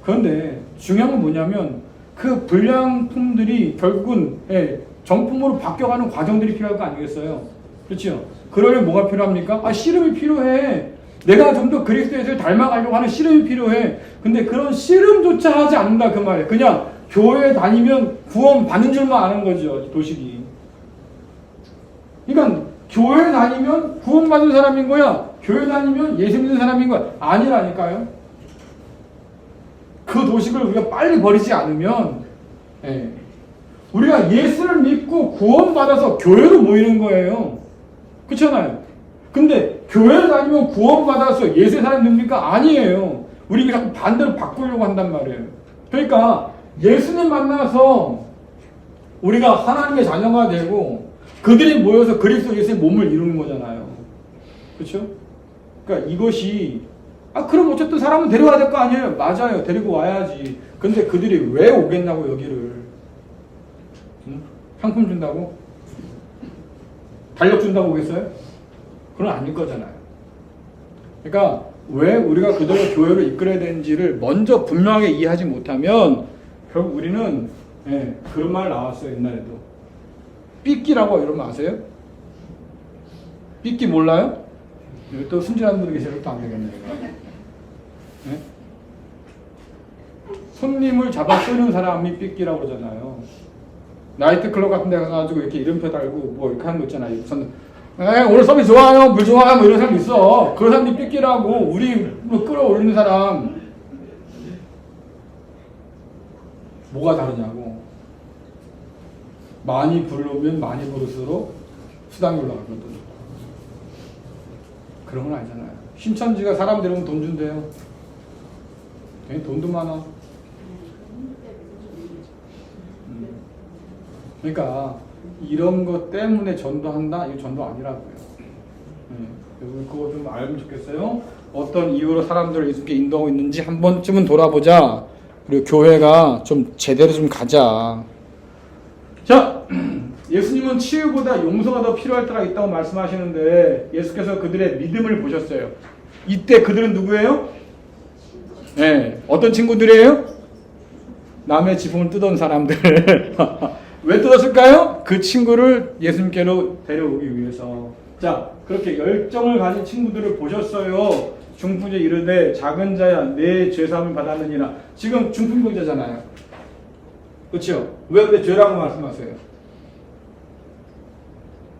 그런데 중요한 건 뭐냐면 그 분량품들이 결국은 정품으로 바뀌어가는 과정들이 필요할 거 아니겠어요? 그렇죠? 그러려면 뭐가 필요합니까? 씨름이 필요해. 내가 좀 더 그리스도 예수를 닮아가려고 하는 씨름이 필요해. 근데 그런 씨름조차 하지 않는다 그 말이에요. 그냥 교회 다니면 구원 받는 줄만 아는 거죠. 도식이. 그러니까 교회 다니면 구원 받는 사람인 거야. 교회 다니면 예수 믿는 사람인 거야. 아니라니까요. 그 도식을 우리가 빨리 버리지 않으면 우리가 예수를 믿고 구원받아서 교회로 모이는 거예요. 그렇잖아요. 근데 교회를 다니면 구원받아서 예수의 사람이 됩니까? 아니에요. 우리가 자꾸 반대로 바꾸려고 한단 말이에요. 그러니까 예수님 만나서 우리가 하나님의 자녀가 되고 그들이 모여서 그리스도 예수의 몸을 이루는 거잖아요. 그렇죠? 그러니까 이것이 그럼 어쨌든 사람은 데려와야 될 거 아니에요? 맞아요. 데리고 와야지. 근데 그들이 왜 오겠냐고 여기를. 상품 준다고? 달력 준다고 오겠어요? 그건 아닐 거잖아요. 그러니까 왜 우리가 그들을 교회로 이끌어야 되는지를 먼저 분명하게 이해하지 못하면 결국 우리는 그런 말 나왔어요. 옛날에도. 삐끼라고 이런 말 아세요? 삐끼 몰라요? 여기 또 순진한 분이 계시면 또 안 되겠네요. 네? 손님을 잡아 쓰는 사람이 삐끼라고 그러잖아요. 나이트클럽 같은 데 가가지고 이렇게 이름표 달고 뭐 이렇게 하는 거 있잖아요. 우선 오늘 서비스 좋아요, 물 좋아요, 뭐 이런 사람 있어. 그런 사람들이 삐끼라고. 우리 뭐 끌어올리는 사람 뭐가 다르냐고. 많이 부르면 많이 부를수록 수당이 올라가거든. 그런 건 아니잖아요. 신천지가 사람 데려오면 돈 준대요. 돈도 많아. 그러니까 이런 것 때문에 전도한다? 이거 전도 아니라고요. 그거 좀 알면 좋겠어요. 어떤 이유로 사람들을 예수님께 인도하고 있는지 한 번쯤은 돌아보자. 그리고 교회가 좀 제대로 좀 가자. 자, 예수님은 치유보다 용서가 더 필요할 때가 있다고 말씀하시는데 예수께서 그들의 믿음을 보셨어요. 이때 그들은 누구예요? 네, 어떤 친구들이에요? 남의 지붕을 뜯은 사람들. 왜 뜯었을까요? 그 친구를 예수님께로 데려오기 위해서. 자, 그렇게 열정을 가진 친구들을 보셨어요. 중풍자 이르되 작은 자야 내 죄사함을 받았느니라. 지금 중풍병자잖아요. 그렇죠? 왜 근데 죄라고 말씀하세요?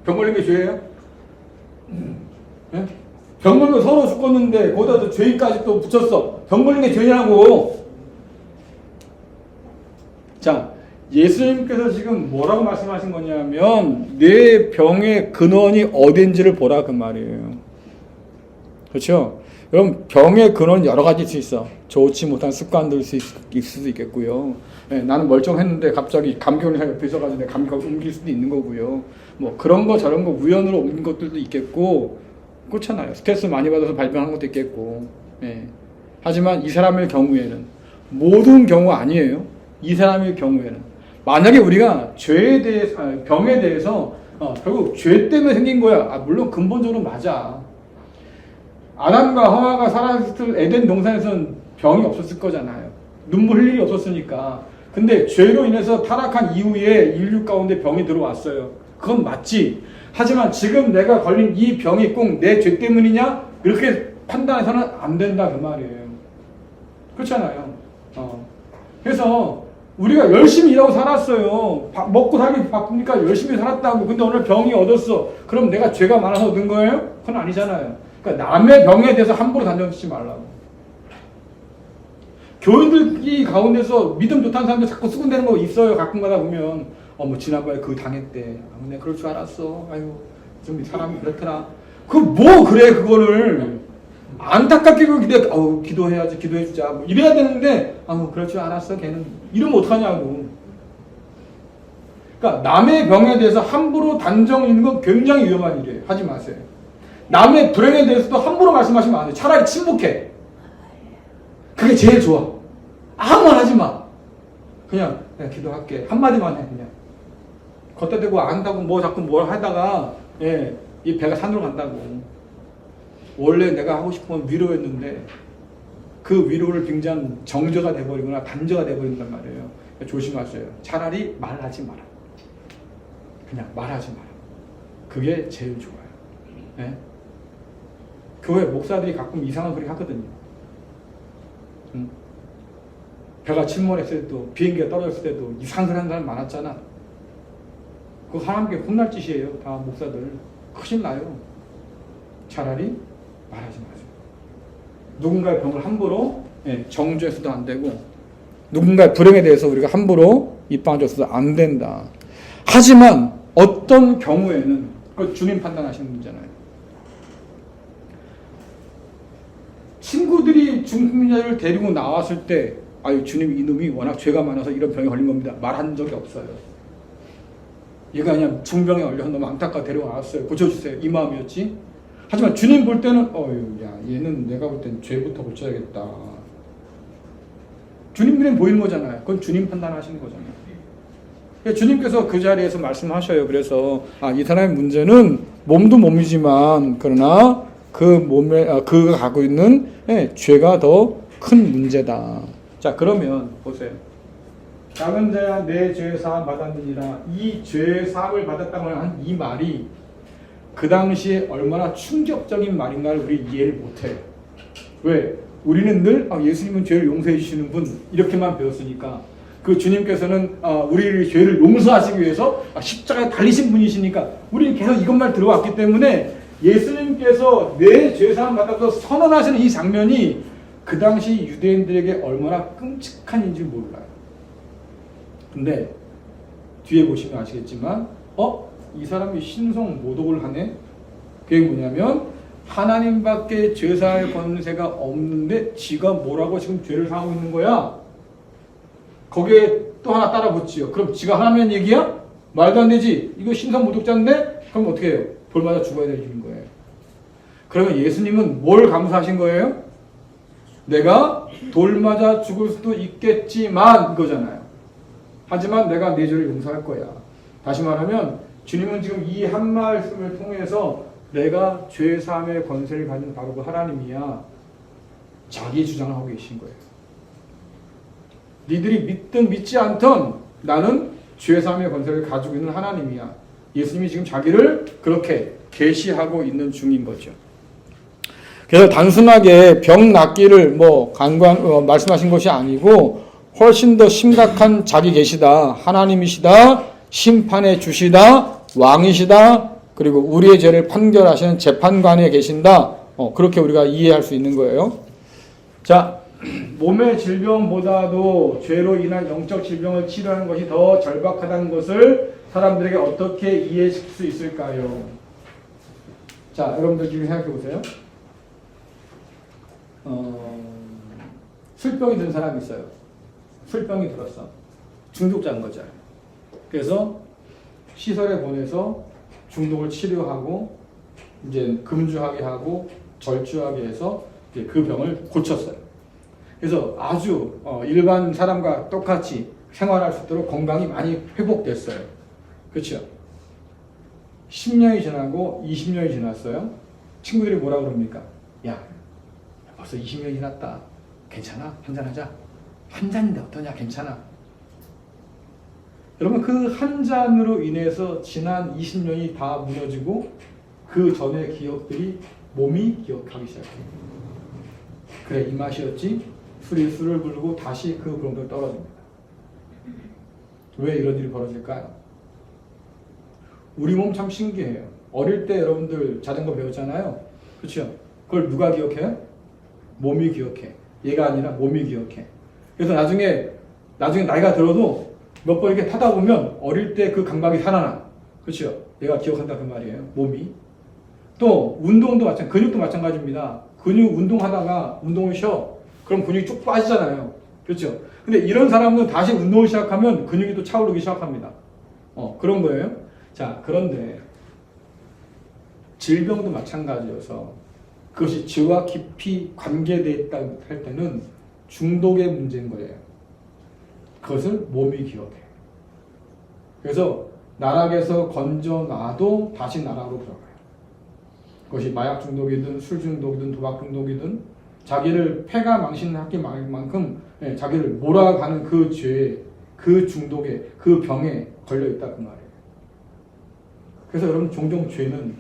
병 걸린 게 죄예요? 네? 병 걸리고 서로 죽었는데 거기다 또 죄까지 또 붙였어. 병 걸린 게 죄냐고. 자, 예수님께서 지금 뭐라고 말씀하신 거냐면 내 병의 근원이 어딘지를 보라 그 말이에요. 그렇죠? 그럼 병의 근원은 여러 가지일 수 있어. 좋지 못한 습관들 있을 수도 있겠고요. 네, 나는 멀쩡했는데 갑자기 감기 걸린 사람이 옆에 있어가지고 내 감기가 옮길 수도 있는 거고요. 뭐 그런 거 저런 거 우연으로 옮긴 것들도 있겠고 그렇잖아요. 스트레스 많이 받아서 발병한 것도 있겠고. 네. 하지만 이 사람의 경우에는 모든 경우가 아니에요. 이 사람의 경우에는 만약에 우리가 죄에 대해서 병에 대해서 결국 죄 때문에 생긴 거야. 물론 근본적으로 맞아. 아담과 하와가 살았을 에덴 동산에서는 병이 없었을 거잖아요. 눈물 흘릴 일이 없었으니까. 근데 죄로 인해서 타락한 이후에 인류 가운데 병이 들어왔어요. 그건 맞지. 하지만 지금 내가 걸린 이 병이 꼭 내 죄 때문이냐? 이렇게 판단해서는 안 된다 그 말이에요. 그렇잖아요. 그래서 우리가 열심히 일하고 살았어요. 먹고 살기 바쁘니까 열심히 살았다고. 근데 오늘 병이 얻었어. 그럼 내가 죄가 많아서 얻은 거예요? 그건 아니잖아요. 그러니까 남의 병에 대해서 함부로 단정짓지 말라고. 교인들이 가운데서 믿음 좋다는 사람들 자꾸 수군대는 거 있어요. 가끔가다 보면 뭐 지난번에 그거 당했대. 내가 그럴 줄 알았어. 아유 좀 사람이 그렇더라. 그 뭐 그래 그거를 안타깝게 기도해야지 기도해주자 뭐 이래야 되는데 그럴 줄 알았어 걔는 이러면 어떡하냐고. 그러니까 남의 병에 대해서 함부로 단정 있는 건 굉장히 위험한 일이에요. 하지 마세요. 남의 불행에 대해서도 함부로 말씀하시면 안 돼요. 차라리 침묵해. 그게 제일 좋아. 아무 말 하지 마. 그냥 내가 기도할게. 한마디만 해 그냥. 걷다 대고 안 한다고 뭐 자꾸 뭘 하다가 이 배가 산으로 간다고. 원래 내가 하고 싶은 건 위로였는데 그 위로를 빙자한 정죄가 돼버리거나 단죄가 돼버린단 말이에요. 조심하세요. 차라리 말하지 마라. 그냥 말하지 마라. 그게 제일 좋아요. 네? 교회 목사들이 가끔 이상한 소리 하거든요. 배가 침몰했을 때도 비행기가 떨어졌을 때도 이상한 소리 하는 사람 많았잖아. 그거 하나님께 혼날 짓이에요. 다 목사들. 큰일 나요. 차라리 말하지 마세요. 누군가의 병을 함부로 정죄해서도 안 되고 누군가의 불행에 대해서 우리가 함부로 입방줘서도 안 된다. 하지만 어떤 경우에는 그걸 주님 판단하시는 분이잖아요. 친구들이 중풍자를 데리고 나왔을 때 주님 이놈이 워낙 죄가 많아서 이런 병에 걸린 겁니다. 말한 적이 없어요. 얘가 그냥 중병에 걸려서 너무 안타까워 데려왔어요. 고쳐주세요. 이 마음이었지. 하지만 주님 볼 때는 얘는 내가 볼 땐 죄부터 고쳐야겠다. 주님 눈에 보이는 거잖아요. 그건 주님 판단하시는 거잖아요. 주님께서 그 자리에서 말씀하셔요. 그래서 이 사람의 문제는 몸도 몸이지만 그러나 그 몸에 그가 갖고 있는 죄가 더 큰 문제다. 자 그러면 보세요. 작은 자야 내 죄 사함 받았느니라. 이 죄 사함을 받았다고 하는 이 말이 그 당시에 얼마나 충격적인 말인가를 우리 이해를 못해요. 왜? 우리는 늘 예수님은 죄를 용서해 주시는 분 이렇게만 배웠으니까 그 주님께서는 우리의 죄를 용서하시기 위해서 십자가에 달리신 분이시니까 우리는 계속 이것만 들어왔기 때문에 예수님께서 내 죄사함 받아서 선언하시는 이 장면이 그 당시 유대인들에게 얼마나 끔찍한지 몰라요. 근데 뒤에 보시면 아시겠지만 이 사람이 신성 모독을 하네? 그게 뭐냐면 하나님밖에 죄사할 권세가 없는데 지가 뭐라고 지금 죄를 사하고 있는 거야? 거기에 또 하나 따라 붙지요. 그럼 지가 하나님 얘기야? 말도 안 되지. 이거 신성 모독자인데? 그럼 어떻게 해요? 돌 맞아 죽어야 되는 거예요. 그러면 예수님은 뭘 감수하신 거예요? 내가 돌 맞아 죽을 수도 있겠지만 이거잖아요. 하지만 내가 네 죄를 용서할 거야. 다시 말하면 주님은 지금 이 한 말씀을 통해서 내가 죄 사함의 권세를 가진 바로 그 하나님이야. 자기 주장을 하고 계신 거예요. 니들이 믿든 믿지 않든 나는 죄 사함의 권세를 가지고 있는 하나님이야. 예수님이 지금 자기를 그렇게 계시하고 있는 중인 거죠. 그래서 단순하게 병 낫기를 뭐 말씀하신 것이 아니고 훨씬 더 심각한 자기 계시다, 하나님이시다, 심판해 주시다, 왕이시다, 그리고 우리의 죄를 판결하시는 재판관에 계신다. 그렇게 우리가 이해할 수 있는 거예요. 자, 몸의 질병보다도 죄로 인한 영적 질병을 치료하는 것이 더 절박하다는 것을 사람들에게 어떻게 이해시킬 수 있을까요? 자, 여러분들 지금 생각해 보세요. 술병이 든 사람이 있어요. 술병이 들었어. 중독자인 거죠. 그래서 시설에 보내서 중독을 치료하고 이제 금주하게 하고 절주하게 해서 이제 그 병을 고쳤어요. 그래서 아주 일반 사람과 똑같이 생활할 수 있도록 건강이 많이 회복됐어요. 그렇죠? 10년이 지나고 20년이 지났어요. 친구들이 뭐라 그럽니까? 야, 벌써 20년이 지났다. 괜찮아? 한잔하자. 한 잔인데 어떠냐? 괜찮아. 여러분 그 한 잔으로 인해서 지난 20년이 다 무너지고 그 전의 기억들이 몸이 기억하기 시작해요. 그래 이 맛이었지? 술이 술을 부르고 다시 그 병도 떨어집니다. 왜 이런 일이 벌어질까요? 우리 몸 참 신기해요. 어릴 때 여러분들 자전거 배웠잖아요. 그렇죠? 그걸 누가 기억해요? 몸이 기억해. 얘가 아니라 몸이 기억해. 그래서 나중에 나이가 들어도 몇 번 이렇게 타다 보면 어릴 때 그 감각이 살아나. 그렇죠? 얘가 기억한다 그 말이에요. 몸이. 또 운동도 근육도 마찬가지입니다. 근육 운동하다가 운동을 쉬어. 그럼 근육이 쭉 빠지잖아요. 그렇죠? 근데 이런 사람은 다시 운동을 시작하면 근육이 또 차오르기 시작합니다. 그런 거예요. 자, 그런데 질병도 마찬가지여서 그것이 죄와 깊이 관계되어 있다 할 때는 중독의 문제인 거예요. 그것을 몸이 기억해. 그래서 나락에서 건져놔도 다시 나락으로 들어가요. 그것이 마약 중독이든 술 중독이든 도박 중독이든 자기를 패가 망신하기 만큼 자기를 몰아가는 그 죄에, 그 중독에, 그 병에 걸려있다 그 말이에요. 그래서 여러분 종종 죄는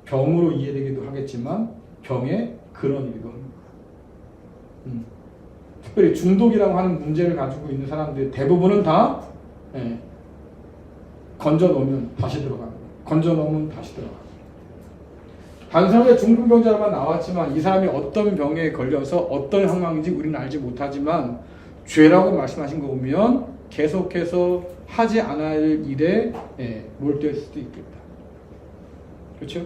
병으로 이해되기도 하겠지만 병의 근원이기도 합니다. 특별히 중독이라고 하는 문제를 가지고 있는 사람들이 대부분은 다 건져놓으면 다시 들어갑니다. 건져놓으면 다시 들어갑니다. 단순하게 중풍병자만 나왔지만 이 사람이 어떤 병에 걸려서 어떤 상황인지 우리는 알지 못하지만 죄라고 말씀하신 거 보면 계속해서 하지 않아야 할 일에 몰두할 수도 있겠다. 그렇죠?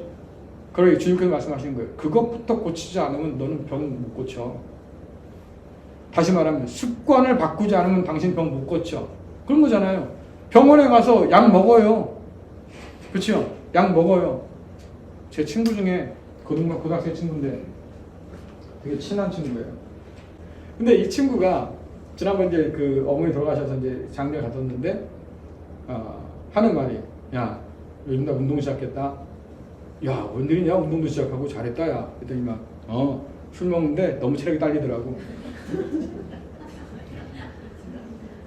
그러니 주님께서 말씀하시는 거예요. 그것부터 고치지 않으면 너는 병 못 고쳐. 다시 말하면 습관을 바꾸지 않으면 당신 병 못 고쳐. 그런 거잖아요. 병원에 가서 약 먹어요. 그렇죠? 약 먹어요. 제 친구 중에 고등학생 친구인데 되게 친한 친구예요. 근데 이 친구가 지난번 이제 그 어머니 돌아가셔서 이제 장례 갔었는데 하는 말이 야 요즘 나 운동 시작했다. 야 웬일이냐 운동도 시작하고 잘했다 야. 그랬더니 막 술 먹는데 너무 체력이 딸리더라고.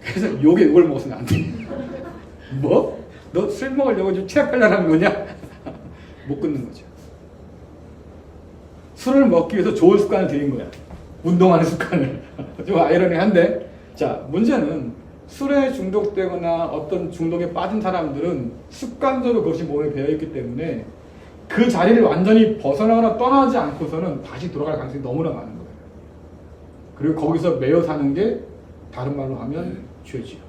그래서 이걸 먹었으면 안 돼. 뭐? 너 술 먹으려고 좀 체력 딸려는 거냐? 못 끊는 거죠. 술을 먹기 위해서 좋은 습관을 들인 거야. 운동하는 습관을. 좀 아이러니한데. 자, 문제는 술에 중독되거나 어떤 중독에 빠진 사람들은 습관적으로 그것이 몸에 배어있기 때문에 그 자리를 완전히 벗어나거나 떠나지 않고서는 다시 돌아갈 가능성이 너무나 많은 거예요. 그리고 거기서 매여 사는 게 다른 말로 하면 죄지요.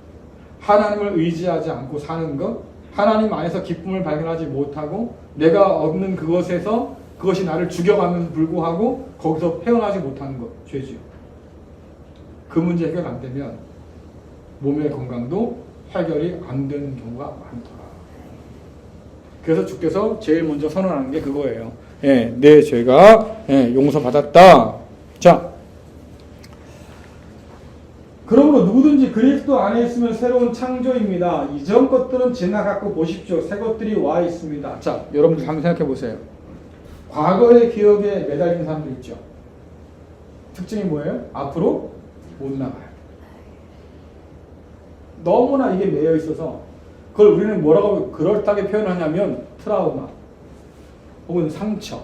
하나님을 의지하지 않고 사는 것, 하나님 안에서 기쁨을 발견하지 못하고 내가 얻는 그것에서 그것이 나를 죽여가면서 불구하고 거기서 헤어나지 못하는 것, 죄지요. 그 문제 해결 안 되면 몸의 건강도 해결이 안 되는 경우가 많더라. 그래서 주께서 제일 먼저 선언하는 게 그거예요. 예, 내 죄가 용서받았다. 자, 그러므로 누구든지 그리스도 안에 있으면 새로운 창조입니다. 이전 것들은 지나갔고 보십시오. 새 것들이 와 있습니다. 자, 여러분들 한번 생각해 보세요. 과거의 기억에 매달린 사람들 있죠. 특징이 뭐예요? 앞으로 못 나가요. 너무나 이게 매여 있어서 그걸 우리는 뭐라고 그럴듯하게 표현하냐면 트라우마 혹은 상처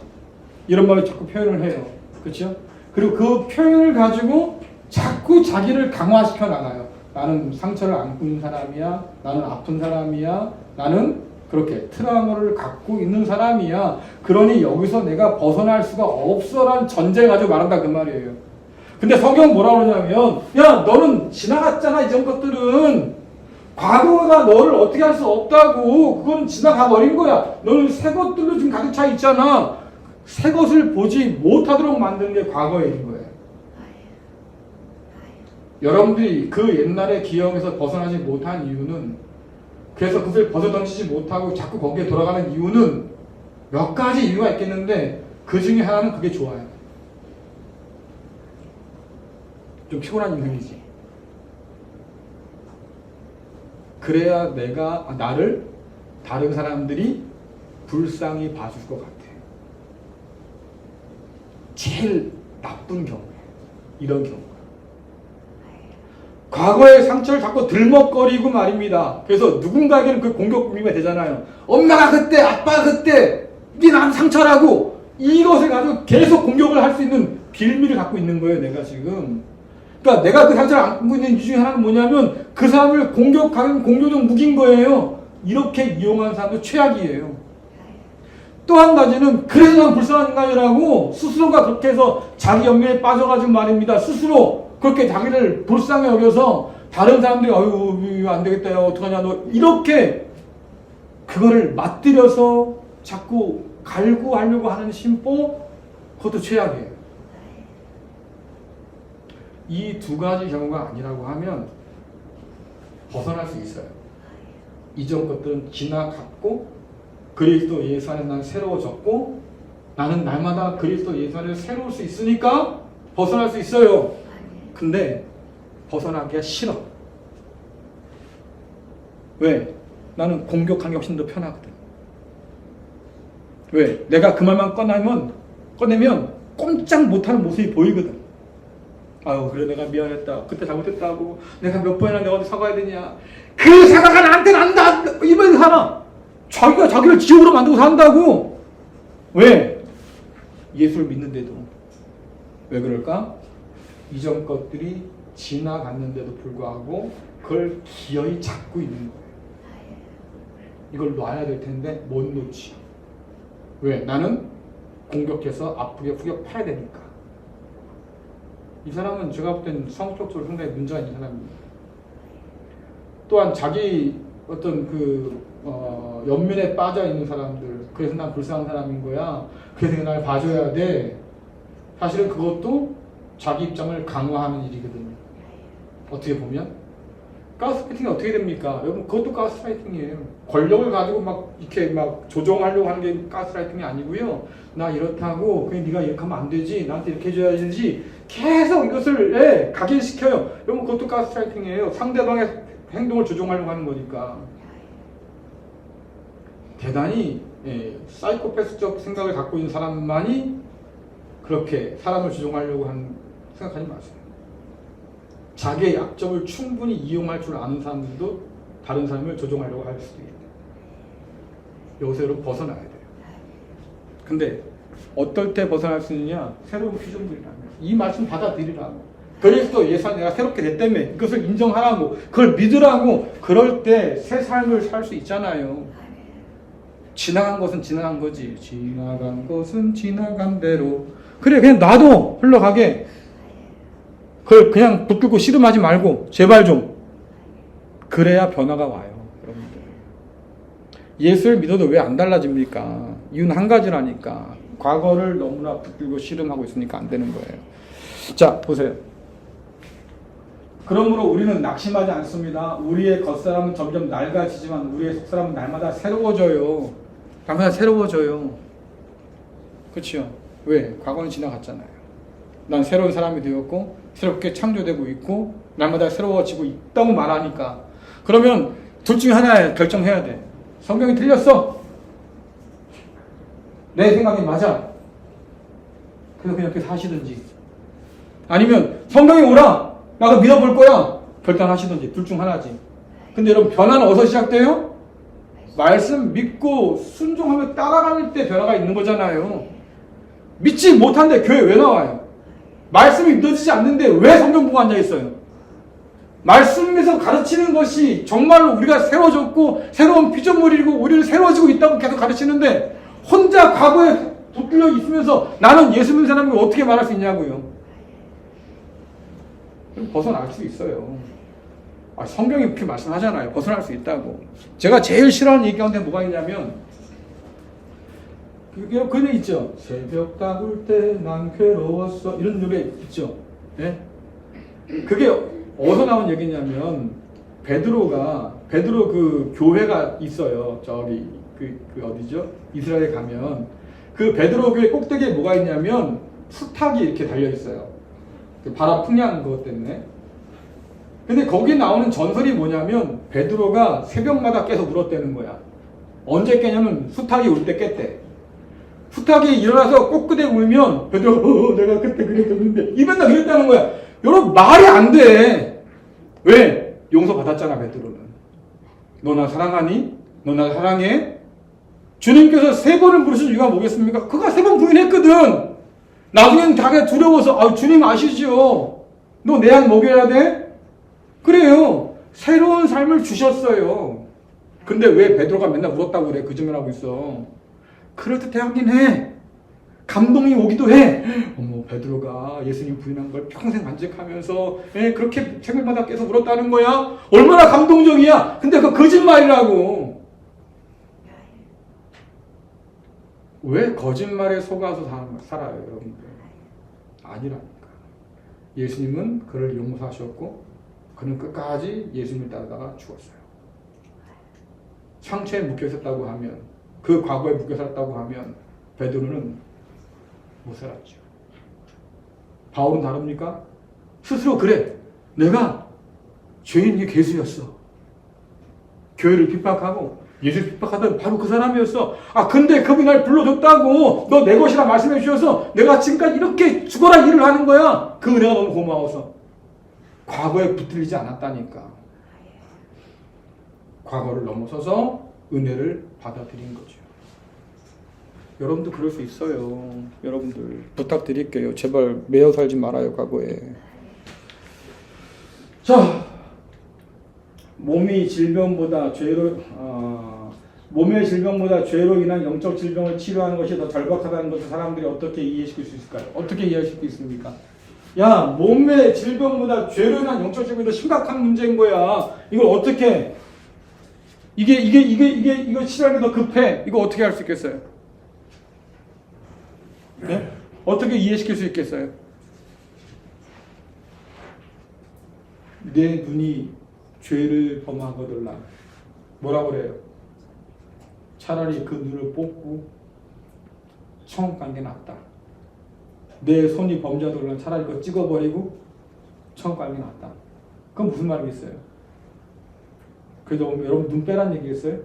이런 말을 자꾸 표현을 해요. 그렇죠? 그리고 그 표현을 가지고 자꾸 자기를 강화시켜 나가요. 나는 상처를 안고 있는 사람이야. 나는 아픈 사람이야. 나는 그렇게 트라우마를 갖고 있는 사람이야. 그러니 여기서 내가 벗어날 수가 없어라는 전제 가지고 말한다 그 말이에요. 근데 성경 뭐라 그러냐면 야 너는 지나갔잖아. 이전 것들은 과거가 너를 어떻게 할 수 없다고. 그건 지나가 버린 거야. 너는 새 것들로 지금 가득 차 있잖아. 새 것을 보지 못하도록 만든 게 과거의 일인 거예요. 여러분들이 그 옛날의 기억에서 벗어나지 못한 이유는 그래서 그것을 벗어던지지 못하고 자꾸 거기에 돌아가는 이유는 몇 가지 이유가 있겠는데 그 중에 하나는 그게 좋아요. 좀 피곤한 인생이지. 그래야 나를 다른 사람들이 불쌍히 봐줄 것 같아. 제일 나쁜 경우에 이런 경우. 과거의 상처를 자꾸 들먹거리고 말입니다. 그래서 누군가에게는 그 공격금이 되잖아요. 엄마가 그때, 아빠가 그때, 이게 난 상처라고 이것을 가지고 계속 공격을 할 수 있는 빌미를 갖고 있는 거예요, 내가 지금. 그러니까 내가 그 상처를 안고 있는 이유 중에 하나는 뭐냐면 그 사람을 공격하는 공격적 무기인 거예요. 이렇게 이용하는 사람도 최악이에요. 또 한 가지는 그래서 난 불쌍한 인간이라고 스스로가 그렇게 해서 자기 연민에 빠져가지고 말입니다. 스스로 그렇게 자기를 불쌍히 여겨서 다른 사람들이 아유 안 되겠다 야 어떡하냐 너 이렇게 그거를 맞들여서 자꾸 갈구하려고 하는 심보 그것도 최악이에요. 이 두 가지 경우가 아니라고 하면 벗어날 수 있어요. 이전 것들은 지나갔고 그리스도 예수 안에 난 새로워졌고 나는 날마다 그리스도 예수 안에서 새로울 수 있으니까 벗어날 수 있어요. 근데 벗어나기가 싫어. 왜? 나는 공격하는 게 훨씬 더 편하거든. 왜? 내가 그 말만 꺼내면 꼼짝 못하는 모습이 보이거든. 아유 그래 내가 미안했다. 그때 잘못했다고 내가 몇 번이나 내가 사과해야 되냐. 그 사과가 나한테는 안 나. 이번에 살아. 자기가 자기를 지옥으로 만들고 산다고. 왜? 예수를 믿는데도. 왜 그럴까? 이전 것들이 지나갔는데도 불구하고 그걸 기어이 잡고 있는 거예요. 이걸 놔야 될 텐데 못 놓지. 왜? 나는 공격해서 아프게 후겨 파야 되니까. 이 사람은 제가 볼 때는 성격적으로 상당히 문제가 있는 사람입니다. 또한 자기 어떤 연민에 빠져 있는 사람들, 그래서 난 불쌍한 사람인 거야. 그래서 날 봐줘야 돼. 사실은 그것도 자기 입장을 강화하는 일이거든요. 어떻게 보면 가스라이팅이 어떻게 됩니까? 여러분 그것도 가스라이팅이에요. 권력을 가지고 막 이렇게 막 조종하려고 하는 게 가스라이팅이 아니고요. 나 이렇다고 그냥 네가 이렇게 하면 안 되지. 나한테 이렇게 해줘야 되지. 계속 이것을 각인시켜요. 여러분 그것도 가스라이팅이에요. 상대방의 행동을 조종하려고 하는 거니까. 대단히 사이코패스적 생각을 갖고 있는 사람만이 그렇게 사람을 조종하려고 생각하지 마세요. 자기의 약점을 충분히 이용할 줄 아는 사람들도 다른 사람을 조종하려고 할 수도 있다. 여기서 여러분 벗어나야 돼요. 근데 어떨 때 벗어날 수 있느냐? 새로운 피조물이라면 이 말씀 받아들이라고. 그리스도 예수 안에 내가 새롭게 됐다며 그것을 인정하라고 그걸 믿으라고. 그럴 때 새 삶을 살 수 있잖아요. 지나간 것은 지나간 거지. 지나간 것은 지나간 대로. 그래 그냥 놔둬 흘러가게. 그걸 그냥 붙들고 씨름하지 말고 제발 좀. 그래야 변화가 와요. 여러분들. 예수를 믿어도 왜 안 달라집니까? 이유는 한 가지라니까. 과거를 너무나 붙들고 씨름하고 있으니까 안 되는 거예요. 자 보세요. 그러므로 우리는 낙심하지 않습니다. 우리의 겉사람은 점점 낡아지지만 우리의 속사람은 날마다 새로워져요. 날마다 새로워져요. 그렇죠? 왜? 과거는 지나갔잖아요. 난 새로운 사람이 되었고 새롭게 창조되고 있고 날마다 새로워지고 있다고 말하니까 그러면 둘 중에 하나 결정해야 돼. 성경이 틀렸어. 내 생각이 맞아. 그래서 그냥 그렇게 사시든지 아니면 성경이 오라. 나도 믿어볼 거야. 결단하시든지 둘 중 하나지. 근데 여러분 변화는 어디서 시작돼요? 말씀 믿고 순종하며 따라갈 때 변화가 있는 거잖아요. 믿지 못한데 교회 왜 나와요? 말씀이 믿어지지 않는데 왜 성경 보고 앉아있어요? 말씀에서 가르치는 것이 정말로 우리가 세워졌고 새로운 피조물이고 우리를 세워지고 있다고 계속 가르치는데 혼자 과거에 붙들려 있으면서 나는 예수 믿는 사람이 어떻게 말할 수 있냐고요. 벗어날 수 있어요. 성경이 그렇게 말씀하잖아요. 벗어날 수 있다고. 제가 제일 싫어하는 얘기 가운데 뭐가 있냐면 그 노래 있죠. 새벽 다굴 때 난 괴로웠어. 이런 노래 있죠. 네? 그게 어디서 나온 얘기냐면 베드로 그 교회가 있어요. 저기 그 어디죠? 이스라엘에 가면 그 베드로 교회 꼭대기에 뭐가 있냐면 수탉이 이렇게 달려 있어요. 그 바람 풍량 그것 때문에. 근데 거기 나오는 전설이 뭐냐면 베드로가 새벽마다 깨서 울었다는 거야. 언제 깨냐면 수탉이 울 때 깼대. 수탉이 일어나서 꼿꼿이 울면 베드로가 내가 그때 그랬었는데 이 맨날 그랬다는 거야. 여러분 말이 안 돼. 왜? 용서 받았잖아 베드로는. 너 나 사랑하니? 너 나 사랑해? 주님께서 3번을 부르신 이유가 뭐겠습니까? 그가 3번 부인했거든. 나중엔 자기가 두려워서 주님 아시죠? 너 내 약 먹여야 돼? 그래요. 새로운 삶을 주셨어요. 근데 왜 베드로가 맨날 울었다고 그래? 거짓말하고 있어. 그럴듯해 하긴 해. 감동이 오기도 해. 어머 베드로가 예수님 부인한 걸 평생 간직하면서 그렇게 생일마다 깨서 울었다는 거야? 얼마나 감동적이야. 근데 그거 거짓말이라고. 왜 거짓말에 속아서 살아요 여러분들? 아니라니까. 예수님은 그를 용서하셨고 그는 끝까지 예수님을 따르다가 죽었어요. 상처에 묶여 있었다고 하면 그 과거에 묶여 살았다고 하면 베드로는 못 살았죠. 바울은 다릅니까? 스스로 그래. 내가 죄인이 괴수였어. 교회를 핍박하고 예수를 핍박하던 바로 그 사람이었어. 근데 그분이 날 불러줬다고 너 내 것이라 말씀해 주셔서 내가 지금까지 이렇게 죽어라 일을 하는 거야. 그 은혜가 너무 고마워서. 과거에 붙들리지 않았다니까. 과거를 넘어서서 은혜를 받아들인 거죠. 여러분도 그럴 수 있어요. 여러분들 부탁드릴게요. 제발 매여 살지 말아요. 과거에. 자, 몸의 질병보다 죄로 인한 영적 질병을 치료하는 것이 더 절박하다는 것을 사람들이 어떻게 이해시킬 수 있을까요? 어떻게 이해하실 수 있습니까? 야, 몸의 질병보다 죄로 인한 영적 질병이 더 심각한 문제인 거야. 이걸 어떻게 이거 치료하는 게 더 급해. 이거 어떻게 할 수 있겠어요? 네? 어떻게 이해시킬 수 있겠어요? 내 눈이 죄를 범하거들라. 뭐라고 그래요? 차라리 그 눈을 뽑고 처음 간 게 낫다. 내 손이 범죄하더라도 차라리 그거 찍어버리고 처음 간 게 낫다. 그건 무슨 말이겠어요? 그래도 여러분 눈 빼란 얘기겠어요?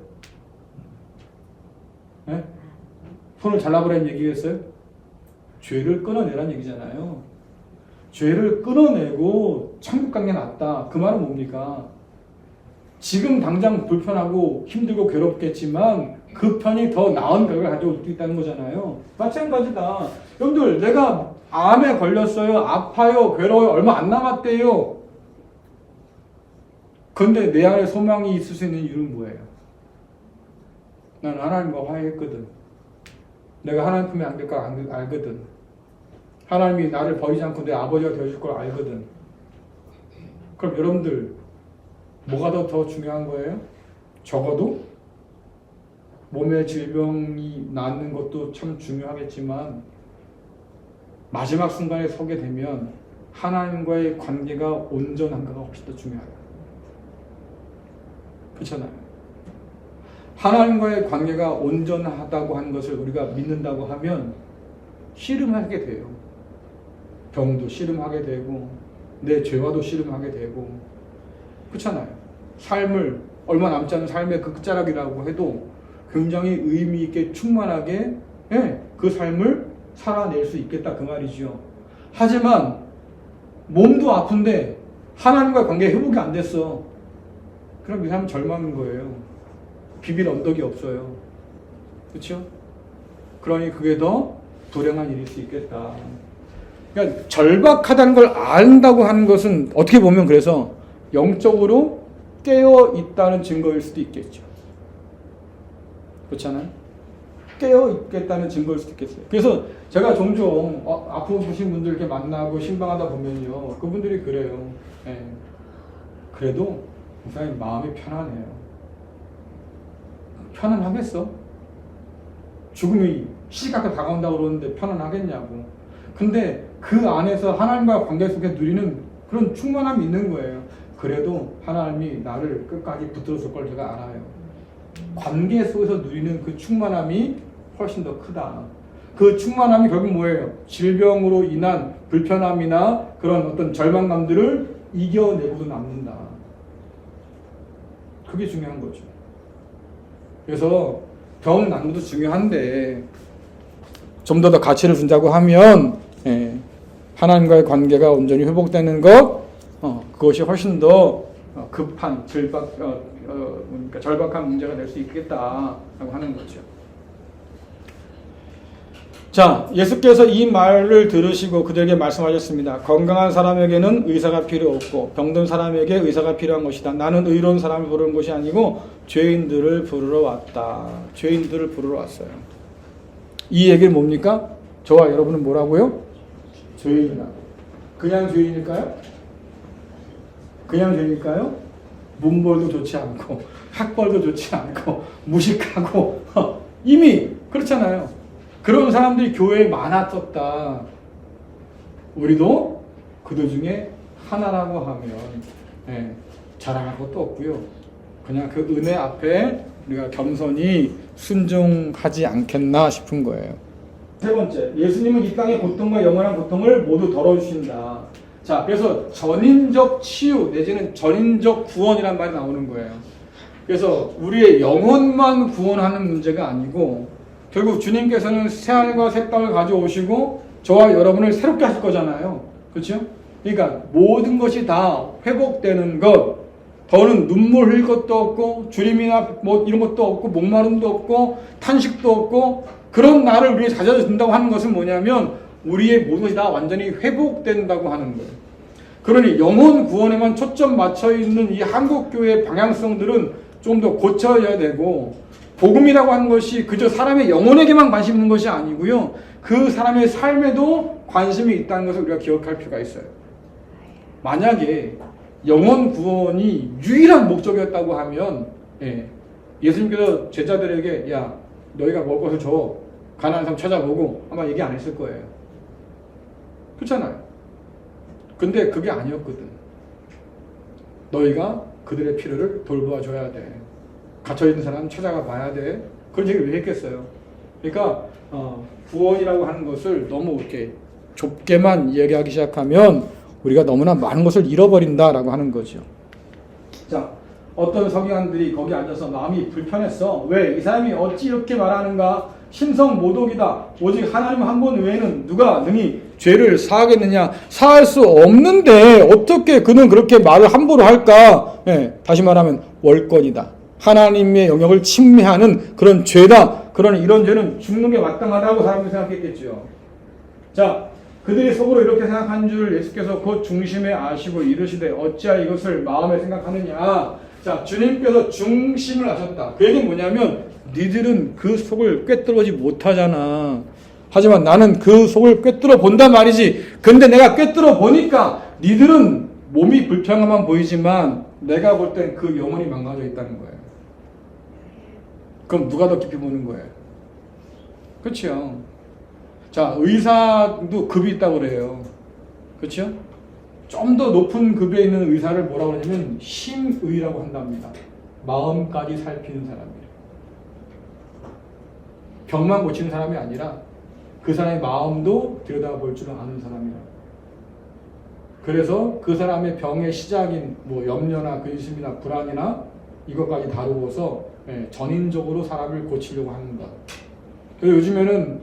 네? 손을 잘라버리는 얘기겠어요? 죄를 끊어내란 얘기잖아요. 죄를 끊어내고 천국 가는 게 낫다. 그 말은 뭡니까? 지금 당장 불편하고 힘들고 괴롭겠지만 그 편이 더 나은 결과를 가져올 수 있다는 거잖아요. 마찬가지다. 여러분들 내가 암에 걸렸어요. 아파요. 괴로워요. 얼마 안 남았대요. 근데 내 안에 소망이 있을 수 있는 이유는 뭐예요? 나는 하나님과 화해했거든. 내가 하나님 품에 안길 걸 알거든. 하나님이 나를 버리지 않고 내 아버지가 되어줄 걸 알거든. 그럼 여러분들 뭐가 더 중요한 거예요? 적어도 몸의 질병이 낫는 것도 참 중요하겠지만 마지막 순간에 서게 되면 하나님과의 관계가 온전한가가 훨씬 더 중요해요. 그렇잖아요. 하나님과의 관계가 온전하다고 하는 것을 우리가 믿는다고 하면 씨름하게 돼요. 병도 씨름하게 되고 내 죄와도 씨름하게 되고 그렇잖아요. 삶을 얼마 남지 않은 삶의 그 끝자락이라고 해도 굉장히 의미 있게 충만하게 그 삶을 살아낼 수 있겠다 그 말이죠. 하지만 몸도 아픈데 하나님과 관계 회복이 안 됐어. 그럼 이 사람은 절망인 거예요. 비빌 언덕이 없어요. 그렇죠? 그러니 그게 더 불행한 일일 수 있겠다. 그러니까 절박하다는 걸 안다고 하는 것은 어떻게 보면 그래서 영적으로 깨어 있다는 증거일 수도 있겠죠. 그렇잖아요? 깨어 있겠다는 증거일 수도 있겠어요. 그래서 제가 종종 아프신 분들 이렇게 만나고 신방하다 보면요, 그분들이 그래요. 예. 그래도 목사님 마음이 편안해요. 편안하겠어? 죽음이 시시각각 다가온다고 그러는데 편안하겠냐고. 근데 그 안에서 하나님과 관계 속에 누리는 그런 충만함이 있는 거예요. 그래도 하나님이 나를 끝까지 붙들어줄 걸 제가 알아요. 관계 속에서 누리는 그 충만함이 훨씬 더 크다. 그 충만함이 결국 뭐예요? 질병으로 인한 불편함이나 그런 어떤 절망감들을 이겨내고도 남는다. 그게 중요한 거죠. 그래서 병 낫는 것도 중요한데 좀 더 가치를 준다고 하면 하나님과의 관계가 온전히 회복되는 것, 그것이 훨씬 더 급한 절박한 문제가 될 수 있겠다라고 하는 거죠. 자, 예수께서 이 말을 들으시고 그들에게 말씀하셨습니다. 건강한 사람에게는 의사가 필요 없고 병든 사람에게 의사가 필요한 것이다. 나는 의로운 사람을 부르는 것이 아니고 죄인들을 부르러 왔다. 죄인들을 부르러 왔어요. 이 얘기는 뭡니까? 저와 여러분은 뭐라고요? 죄인이다. 그냥 죄인일까요? 그냥 죄인일까요? 문벌도 좋지 않고 학벌도 좋지 않고 무식하고 이미 그렇잖아요. 그런 사람들이 교회에 많았었다. 우리도 그들 중에 하나라고 하면 자랑할 것도 없고요. 그냥 그 은혜 앞에 우리가 겸손히 순종하지 않겠나 싶은 거예요. 세 번째, 예수님은 이 땅의 고통과 영원한 고통을 모두 덜어주신다. 자, 그래서 전인적 치유 내지는 전인적 구원이란 말이 나오는 거예요. 그래서 우리의 영혼만 구원하는 문제가 아니고 결국 주님께서는 새하늘과 새 땅을 가져오시고 저와 여러분을 새롭게 하실 거잖아요. 그렇죠? 그러니까 모든 것이 다 회복되는 것, 더는 눈물 흘릴 것도 없고 주림이나 뭐 이런 것도 없고 목마름도 없고 탄식도 없고 그런 날을 우리에게 찾아준다고 하는 것은 뭐냐면 우리의 모든 것이 다 완전히 회복된다고 하는 거예요. 그러니 영혼 구원에만 초점 맞춰 있는 이 한국교회의 방향성들은 좀 더 고쳐야 되고 복음이라고 하는 것이 그저 사람의 영혼에게만 관심 있는 것이 아니고요. 그 사람의 삶에도 관심이 있다는 것을 우리가 기억할 필요가 있어요. 만약에 영혼 구원이 유일한 목적이었다고 하면 예수님께서 제자들에게 야 너희가 먹을 것을 줘 가난한 사람 찾아보고 아마 얘기 안 했을 거예요. 그렇잖아요. 근데 그게 아니었거든. 너희가 그들의 필요를 돌보아줘야 돼. 갇혀있는 사람 찾아가 봐야 돼. 그런 얘기를 왜 했겠어요? 그러니까 구원이라고 하는 것을 너무 이렇게 좁게만 이야기하기 시작하면 우리가 너무나 많은 것을 잃어버린다라고 하는 거죠. 자, 어떤 서기관들이 거기 앉아서 마음이 불편했어. 왜? 이 사람이 어찌 이렇게 말하는가? 신성모독이다. 오직 하나님 한 분 외에는 누가 능히 죄를 사하겠느냐? 사할 수 없는데 어떻게 그는 그렇게 말을 함부로 할까? 다시 말하면 월권이다. 하나님의 영역을 침해하는 그런 죄다. 그러니 이런 죄는 죽는 게 마땅하다고 사람들이 생각했겠죠. 자, 그들이 속으로 이렇게 생각한 줄 예수께서 곧 중심에 아시고 이르시되 어찌하여 이것을 마음에 생각하느냐. 자, 주님께서 중심을 아셨다. 그 얘기는 뭐냐면 니들은 그 속을 꿰뚫어보지 못하잖아. 하지만 나는 그 속을 꿰뚫어 본단 말이지. 근데 내가 꿰뚫어 보니까 니들은 몸이 불평함만 보이지만 내가 볼 땐 그 영혼이 망가져 있다는 거예요. 그럼 누가 더 깊이 보는 거예요? 그렇죠. 자, 의사도 급이 있다고 그래요. 그렇죠? 좀 더 높은 급에 있는 의사를 뭐라고 그러냐면 심의라고 한답니다. 마음까지 살피는 사람이에요. 병만 고치는 사람이 아니라 그 사람의 마음도 들여다볼 줄 아는 사람이라. 그래서 그 사람의 병의 시작인 뭐 염려나 근심이나 불안이나 이것까지 다루어서 전인적으로 사람을 고치려고 하는 것. 그래서 요즘에는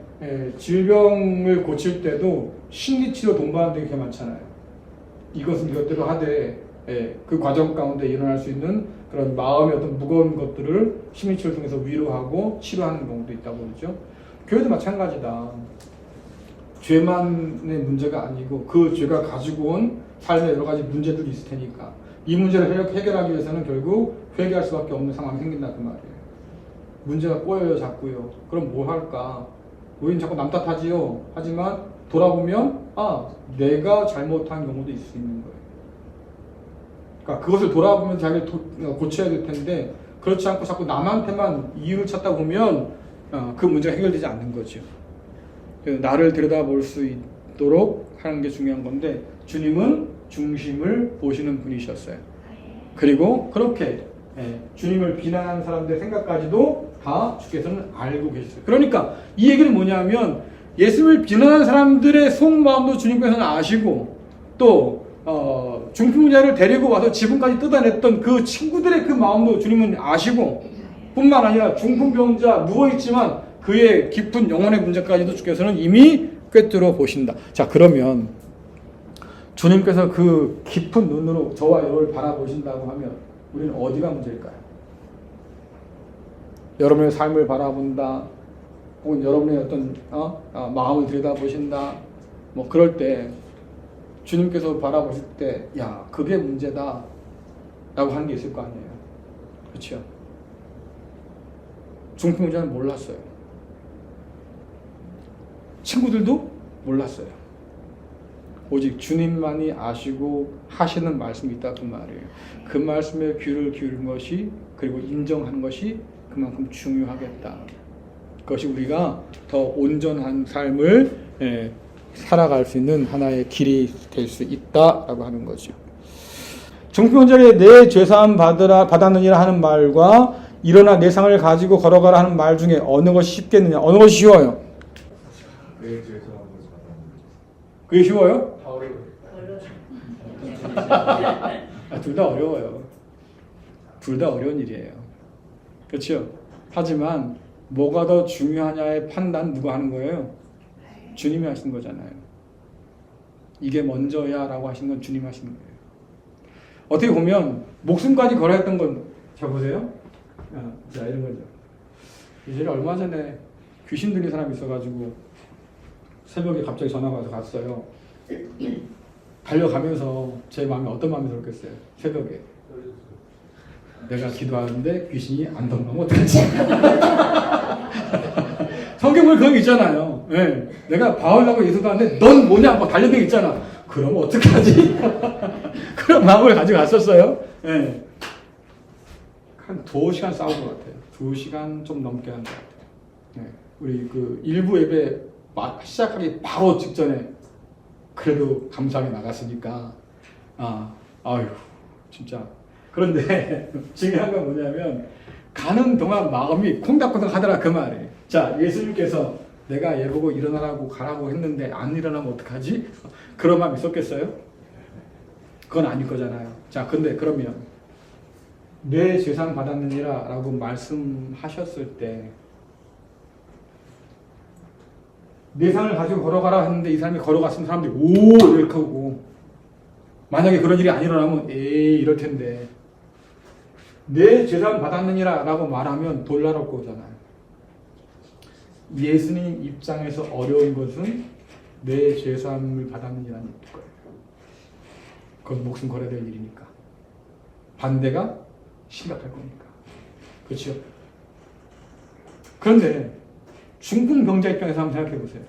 질병을 고칠 때도 심리치료 동반하는 데 되게 많잖아요. 이것은 이것대로 하되 그 과정 가운데 일어날 수 있는 그런 마음의 어떤 무거운 것들을 심리치료를 통해서 위로하고 치료하는 경우도 있다고 그러죠. 교회도 마찬가지다. 죄만의 문제가 아니고 그 죄가 가지고 온 삶의 여러 가지 문제들이 있을 테니까 이 문제를 해결하기 위해서는 결국 회개할 수밖에 없는 상황이 생긴다 그 말이에요. 문제가 꼬여요 자꾸요. 그럼 뭐 할까? 우리는 자꾸 남 탓하지요. 하지만 돌아보면 내가 잘못한 경우도 있을 수 있는 거예요. 그러니까 그것을 돌아보면 자기를 고쳐야 될 텐데 그렇지 않고 자꾸 남한테만 이유를 찾다 보면 그 문제가 해결되지 않는 거죠. 그래서 나를 들여다볼 수 있도록 하는 게 중요한 건데 주님은 중심을 보시는 분이셨어요. 그리고 그렇게 주님을 비난하는 사람들의 생각까지도 다 주께서는 알고 계셨어요. 그러니까 이 얘기는 뭐냐면 예수님을 비난하는 사람들의 속마음도 주님께서는 아시고 또 중풍자를 데리고 와서 지붕까지 뜯어냈던 그 친구들의 그 마음도 주님은 아시고 뿐만 아니라 중풍병자 누워있지만 그의 깊은 영혼의 문제까지도 주께서는 이미 꿰뚫어 보신다. 자, 그러면 주님께서 그 깊은 눈으로 저와 여러분을 바라보신다고 하면 우리는 어디가 문제일까요? 여러분의 삶을 바라본다 혹은 여러분의 어떤 마음을 들여다보신다 뭐 그럴 때 주님께서 바라보실 때 야 그게 문제다 라고 하는 게 있을 거 아니에요. 그렇죠? 중풍자는 몰랐어요. 친구들도 몰랐어요. 오직 주님만이 아시고 하시는 말씀이 있다 그 말이에요. 그 말씀에 귀를 기울이는 것이 그리고 인정하는 것이 그만큼 중요하겠다. 그것이 우리가 더 온전한 삶을 살아갈 수 있는 하나의 길이 될 수 있다라고 하는 거죠. 중풍자에게 내 죄사함 받았느니라 하는 말과 일어나 내 상을 가지고 걸어가라 하는 말 중에 어느 것이 쉽겠느냐? 어느 것이 쉬워요? 내 죄사함을 받았느니라. 그게 쉬워요? 다 어려워요. 둘 다 어려워요. 둘 다 어려운 일이에요. 그렇죠? 하지만 뭐가 더 중요하냐의 판단 누가 하는 거예요? 주님이 하신 거잖아요. 이게 먼저야 라고 하신 건 주님이 하신 거예요. 어떻게 보면 목숨까지 걸어야 했던 건 자 보세요. 자 이런 거죠. 이제 얼마 전에 귀신 들린 사람이 있어가지고 새벽에 갑자기 전화가 와서 갔어요. 달려가면서 제 마음이 어떤 마음이 들었겠어요? 새벽에 내가 기도하는데 귀신이 안 덤나면 어떡하지? 성경을 그런 게 있잖아요. 네. 내가 바울하고 예수도 하는데 넌 뭐냐 하고 달려든 게 있잖아. 그럼 어떡하지? 그런 마음을 가지고 갔었어요. 네. 한 2시간 싸운 것 같아요. 2시간 좀 넘게 한 것 같아요. 네. 우리 그 일부 예배 시작하기 바로 직전에 그래도 감사하게 나갔으니까 아유 진짜. 그런데 중요한 건 뭐냐면 가는 동안 마음이 콩닥콩닥 하더라 그 말이에요. 자, 예수님께서 내가 얘 보고 일어나라고 가라고 했는데 안 일어나면 어떡하지? 그런 마음 있었겠어요? 그건 아닐 거잖아요. 자, 근데 그러면 내 죄상 받았느니라 라고 말씀하셨을 때 내 상을 가지고 걸어가라 했는데 이 사람이 걸어갔으면 사람들이 오 이렇게 하고 만약에 그런 일이 안 일어나면 에이 이럴 텐데 내 죄상 받았느니라 라고 말하면 돌나올 거잖아요. 예수님 입장에서 어려운 것은 내 죄사함을 받았느니라는 거예요. 그건 목숨 걸어야 될 일이니까. 반대가 심각할 거니까. 그렇죠? 그런데 중풍병자 입장에서 한번 생각해 보세요.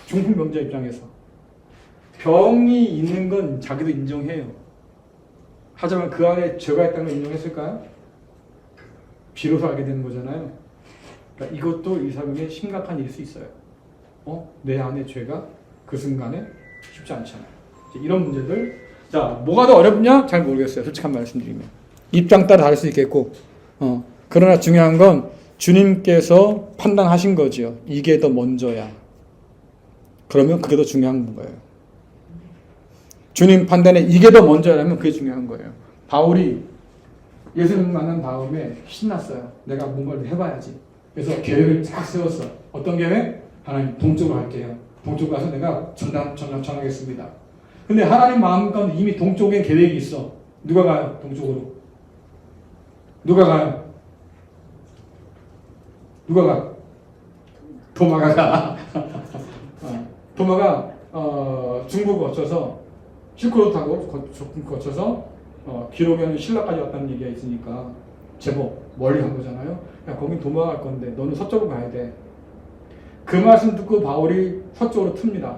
중풍병자 입장에서 병이 있는 건 자기도 인정해요. 하지만 그 안에 죄가 있다는 걸 인정했을까요? 비로소 알게 되는 거잖아요. 그러니까 이것도 이 사람에게 심각한 일일 수 있어요. 내 안에 죄가 그 순간에 쉽지 않잖아요. 이런 문제들. 자, 뭐가 더 어렵냐? 잘 모르겠어요. 솔직한 말씀드리면. 입장 따라 다를 수 있겠고. 그러나 중요한 건 주님께서 판단하신 거죠. 이게 더 먼저야. 그러면 그게 더 중요한 거예요. 주님 판단에 이게 더 먼저라면 그게 중요한 거예요. 바울이 예수님 만난 다음에 신났어요. 내가 뭔가를 해봐야지. 그래서 계획을 쫙 세웠어. 어떤 계획? 하나님 동쪽으로 갈게요. 동쪽 가서 내가 전하겠습니다. 근데 하나님 마음 가운데 이미 동쪽에 계획이 있어. 누가 가요? 동쪽으로. 누가 가요? 누가 가? 도마가 가. 도마가 중국을 거쳐서 실크로드 타고 거쳐서 기록에는 신라까지 왔다는 얘기가 있으니까 제법 멀리 간 거잖아요. 야, 거긴 도망갈 건데 너는 서쪽으로 가야 돼. 그 말씀 듣고 바울이 서쪽으로 틉니다.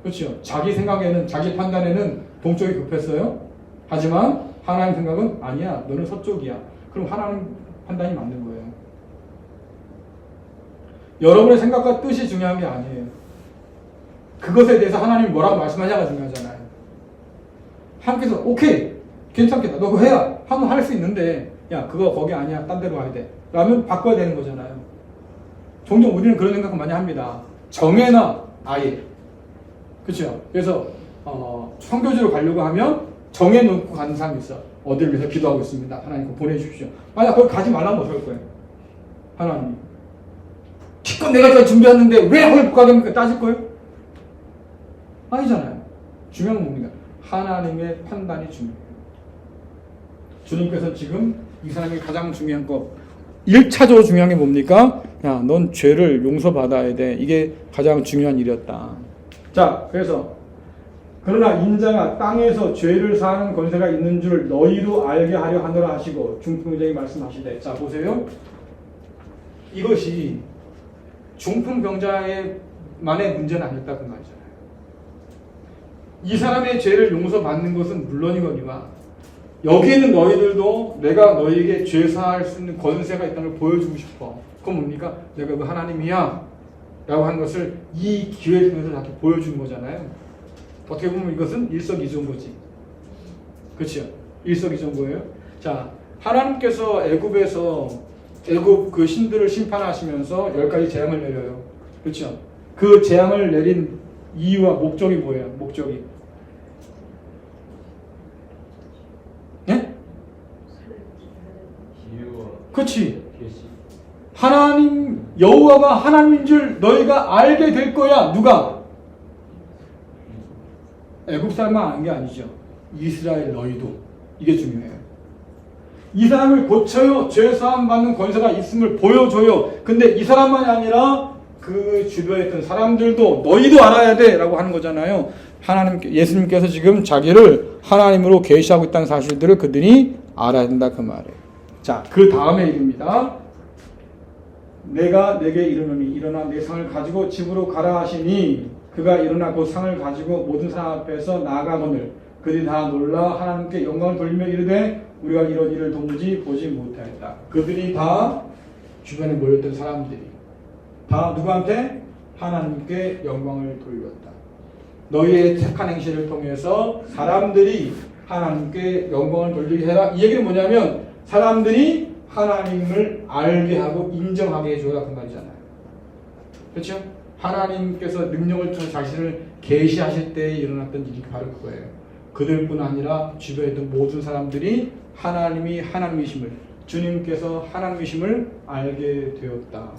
그렇죠. 자기 생각에는, 자기 판단에는 동쪽이 급했어요. 하지만 하나님 생각은 아니야. 너는 서쪽이야. 그럼 하나님 판단이 맞는 거예요. 여러분의 생각과 뜻이 중요한 게 아니에요. 그것에 대해서 하나님이 뭐라고 말씀하냐가 중요하잖아요. 하나님께서 오케이 괜찮겠다 너 그거 해야 하면 할 수 있는데 야 그거 거기 아니야 딴 데로 가야 돼 라면 바꿔야 되는 거잖아요. 종종 우리는 그런 생각을 많이 합니다. 정해놔 아예. 그렇죠. 그래서 선교지로 가려고 하면 정해놓고 가는 사람이 있어. 어디를 위해서 기도하고 있습니다. 하나님 그거 보내주십시오. 만약 거기 가지 말라면 어떨 거예요? 하나님 기껏 내가 다 준비했는데 왜 거기 못 가게 합니까? 따질 거예요? 아니잖아요. 중요한 건 뭡니까? 하나님의 판단이 중요해요. 주님께서 지금 이 사람이 가장 중요한 거 1차적으로 중요한 게 뭡니까? 야, 넌 죄를 용서받아야 돼. 이게 가장 중요한 일이었다. 자, 그래서 그러나 인자가 땅에서 죄를 사하는 권세가 있는 줄 너희도 알게 하려 하노라 하시고 중풍병자에게 말씀하시되. 자, 보세요. 이것이 중풍병자의 만의 문제는 아니었다 그 말이잖아요. 이 사람의 죄를 용서받는 것은 물론이거니와 여기 있는 너희들도 내가 너희에게 죄 사할 수 있는 권세가 있다는 걸 보여주고 싶어. 그건 뭡니까? 내가 그 하나님이야 라고 하는 것을 이 기회를 통해서 이렇게 보여주는 거잖아요. 어떻게 보면 이것은 일석이조인 그렇죠? 일석이조인 자, 하나님께서 애굽에서 애굽 그 신들을 심판하시면서 10가지 재앙을 내려요. 그렇죠? 그 재앙을 내린 이유와 목적이 뭐예요? 목적이 네? 그렇지. 하나님 여호와가 하나님인 줄 너희가 알게 될 거야. 누가? 애굽 사람만 아는 게 아니죠. 이스라엘 너희도. 이게 중요해요. 이 사람을 고쳐요. 죄사함 받는 권세가 있음을 보여줘요. 근데 이 사람만이 아니라 그 주변에 있던 사람들도 너희도 알아야 돼 라고 하는 거잖아요. 예수님께서 지금 자기를 하나님으로 계시하고 있다는 사실들을 그들이 알아야 된다 그 말이에요. 자, 그 다음에 얘기입니다. 내가 내게 이르노니 일어나 내 상을 가지고 집으로 가라 하시니 그가 일어나 그 상을 가지고 모든 사람 앞에서 나아가거늘 그들이 다 놀라 하나님께 영광을 돌리며 이르되 우리가 이런 일을 도무지 보지 못하였다. 그들이 다 주변에 모였던 사람들이 다 누구한테? 하나님께 영광을 돌렸다. 너희의 착한 행실을 통해서 사람들이 하나님께 영광을 돌리게 해라. 이 얘기는 뭐냐면 사람들이 하나님을 알게 하고 인정하게 해줘라 그 말이잖아요. 그렇죠? 하나님께서 능력을 통해 자신을 계시하실 때에 일어났던 일이 바로 그거예요. 그들뿐 아니라 주변에 있던 모든 사람들이 하나님이 하나님이심을, 주님께서 하나님이심을 알게 되었다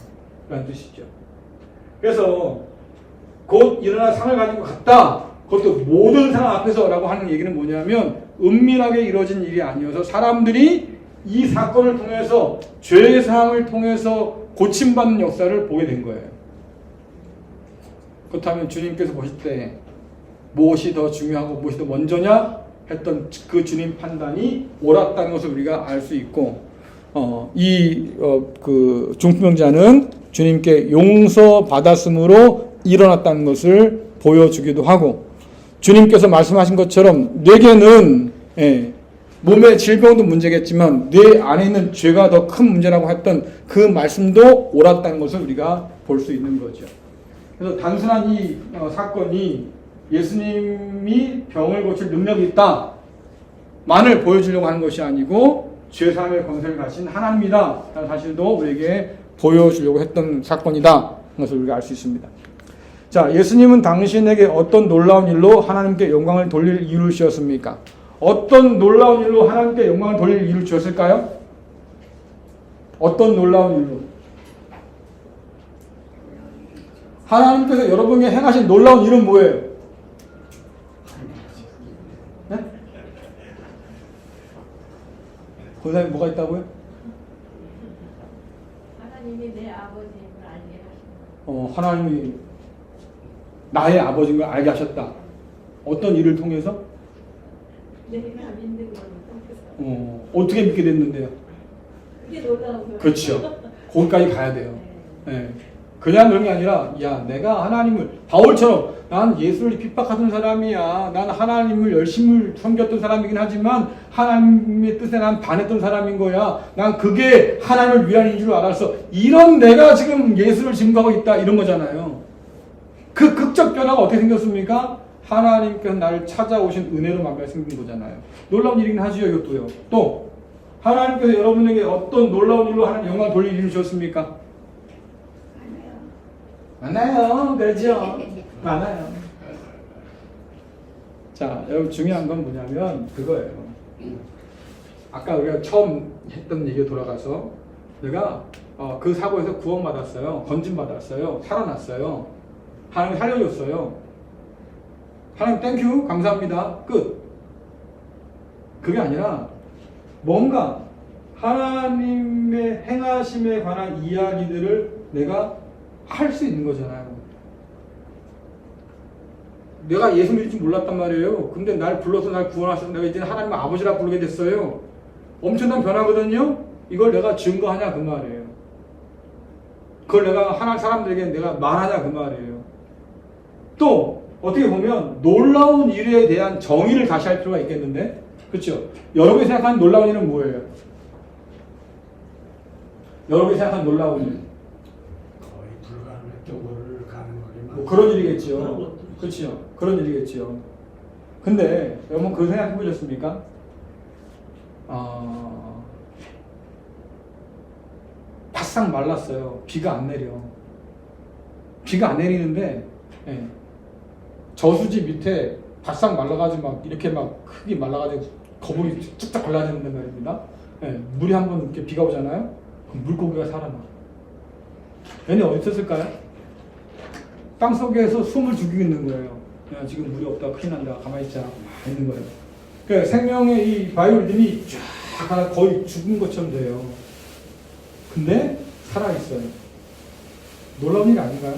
라는 뜻이죠. 그래서 곧 일어나 상을 가지고 갔다. 그것도 모든 사람 앞에서 라고 하는 얘기는 뭐냐면 은밀하게 이루어진 일이 아니어서 사람들이 이 사건을 통해서 죄사함을 통해서 고침받는 역사를 보게 된 거예요. 그렇다면 주님께서 보실 때 무엇이 더 중요하고 무엇이 더 먼저냐 했던 그 주님 판단이 옳았다는 것을 우리가 알 수 있고 그 중풍병자는 주님께 용서받았으므로 일어났다는 것을 보여주기도 하고 주님께서 말씀하신 것처럼 내게는 몸의 질병도 문제겠지만 내 안에 있는 죄가 더 큰 문제라고 했던 그 말씀도 옳았다는 것을 우리가 볼 수 있는 거죠. 그래서 단순한 이 사건이 예수님이 병을 고칠 능력이 있다 만을 보여주려고 하는 것이 아니고 죄사함의 권세를 가진 하나님이다 라는 사실도 우리에게 보여주려고 했던 사건이다 라는 것을 우리가 알 수 있습니다. 자, 예수님은 당신에게 어떤 놀라운 일로 하나님께 영광을 돌릴 이유를 주셨습니까? 어떤 놀라운 일로 하나님께 영광을 돌릴 이유를 주셨을까요? 어떤 놀라운 일로? 하나님께서 여러분에게 행하신 놀라운 일은 뭐예요? 네? 거기에 뭐가 있다고요? 하나님이 내 아버지임을 알게 하시는 하나님이 나의 아버지인 걸 알게 하셨다. 어떤 일을 통해서? 내가 믿는 걸 통해서. 어떻게 믿게 됐는데요? 그게 놀라운 거예요. 그렇죠. 거기까지 가야 돼요. 예. 그냥 그런 게 아니라, 야, 내가 하나님을, 바울처럼, 난 예수를 핍박하던 사람이야. 난 하나님을 열심히 섬겼던 사람이긴 하지만, 하나님의 뜻에 난 반했던 사람인 거야. 난 그게 하나님을 위한 일인 줄 알았어. 이런 내가 지금 예수를 증거하고 있다. 이런 거잖아요. 그 극적 변화가 어떻게 생겼습니까? 하나님께서 나를 찾아오신 은혜로만 생긴 거잖아요. 놀라운 일이긴 하지요, 이것도요. 또, 하나님께서 여러분에게 어떤 놀라운 일로 하나님 영광을 돌릴 일을 주셨습니까? 많아요. 그렇죠? 많아요. 자, 여러분 중요한 건 뭐냐면 그거예요. 아까 우리가 처음 했던 얘기에 돌아가서 내가 그 사고에서 구원받았어요. 건진받았어요. 살아났어요. 하나님 살려줬어요. 하나님 땡큐 감사합니다. 끝. 그게 아니라 뭔가 하나님의 행하심에 관한 이야기들을 내가 할 수 있는 거잖아요. 내가 예수 믿을 줄 몰랐단 말이에요. 근데 날 불러서 날 구원하셔서 내가 이제 하나님 아버지라 부르게 됐어요. 엄청난 변화거든요. 이걸 내가 증거하냐 그 말이에요. 그걸 내가 하나님 사람들에게 내가 말하냐 그 말이에요. 또 어떻게 보면 놀라운 일에 대한 정의를 다시 할 필요가 있겠는데, 그렇죠? 여러분이 생각하는 놀라운 일은 뭐예요? 여러분이 생각하는 놀라운 일. 거의 불가능했던 거를 가능하게 뭐 그런 일이겠죠. 그렇죠. 그런 일이겠죠. 근데 여러분 그 생각 해보셨습니까? 바싹 말랐어요. 비가 안 내려. 비가 안 내리는데 예. 저수지 밑에 바싹 말라가지고 막 이렇게 막 흙이 말라가지고 거북이 뚝딱 갈라지는 말입니다. 예. 물이 한번 이렇게 비가 오잖아요. 그럼 물고기가 살아나. 얘네 어디 있었을까요? 땅 속에서 숨을 죽이고 있는 거예요. 야, 지금 물이 없다, 큰일 난다, 가만히 있자, 막 있는 거예요. 그러니까 생명의 이 바이오리듬이 쫙 하나 거의 죽은 것처럼 돼요. 근데 살아있어요. 놀라운 일 아닌가요?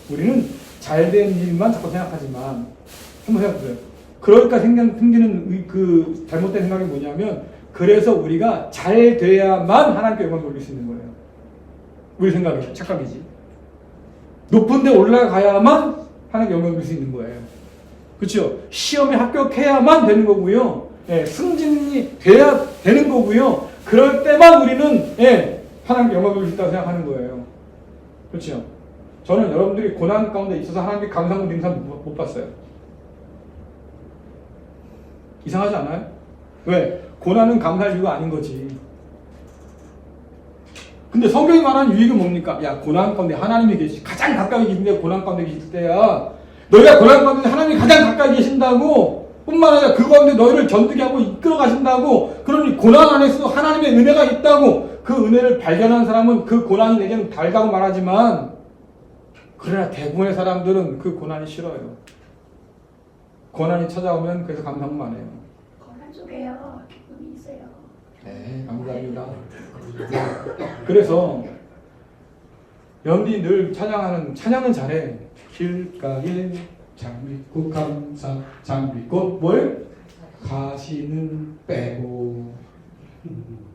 우리는 잘된 일만 자꾸 생각하지만, 한번 생각해보세요. 그러니까 생기는 그 잘못된 생각이 뭐냐면, 그래서 우리가 잘 돼야만 하나님께 영광을 돌릴 수 있는 거예요. 우리 생각이에요. 착각이지. 높은 데 올라가야만 하나님께 영광을 돌릴 수 있는 거예요. 그렇죠? 시험에 합격해야만 되는 거고요. 예, 승진이 돼야 되는 거고요. 그럴 때만 우리는 하나님께 영광을 돌릴 수 있다고 생각하는 거예요. 그렇죠? 저는 여러분들이 고난 가운데 있어서 하나님께 감사함을 드리는 사람 못 봤어요. 이상하지 않아요? 왜? 고난은 감사할 이유가 아닌 거지. 근데 성경이 말하는 유익은 뭡니까? 야, 고난 가운데 하나님이 가장 가까이 계신데 고난 가운데 계실 때야. 너희가 고난 가운데 하나님이 가장 가까이 계신다고 뿐만 아니라 그 가운데 너희를 전득이 하고 이끌어 가신다고. 그러니 고난 안에서 하나님의 은혜가 있다고. 그 은혜를 발견한 사람은 그 고난이 내게는 달다고 말하지만, 그러나 대부분의 사람들은 그 고난이 싫어요. 고난이 찾아오면 그래서 감사만 해요. 고난 속에요 기쁨이 있어요. 네, 감사합니다. 그래서 연디 늘 찬양은 잘해. 길가에 장미꽃 감사 장미꽃 뭘? 가시는 빼고.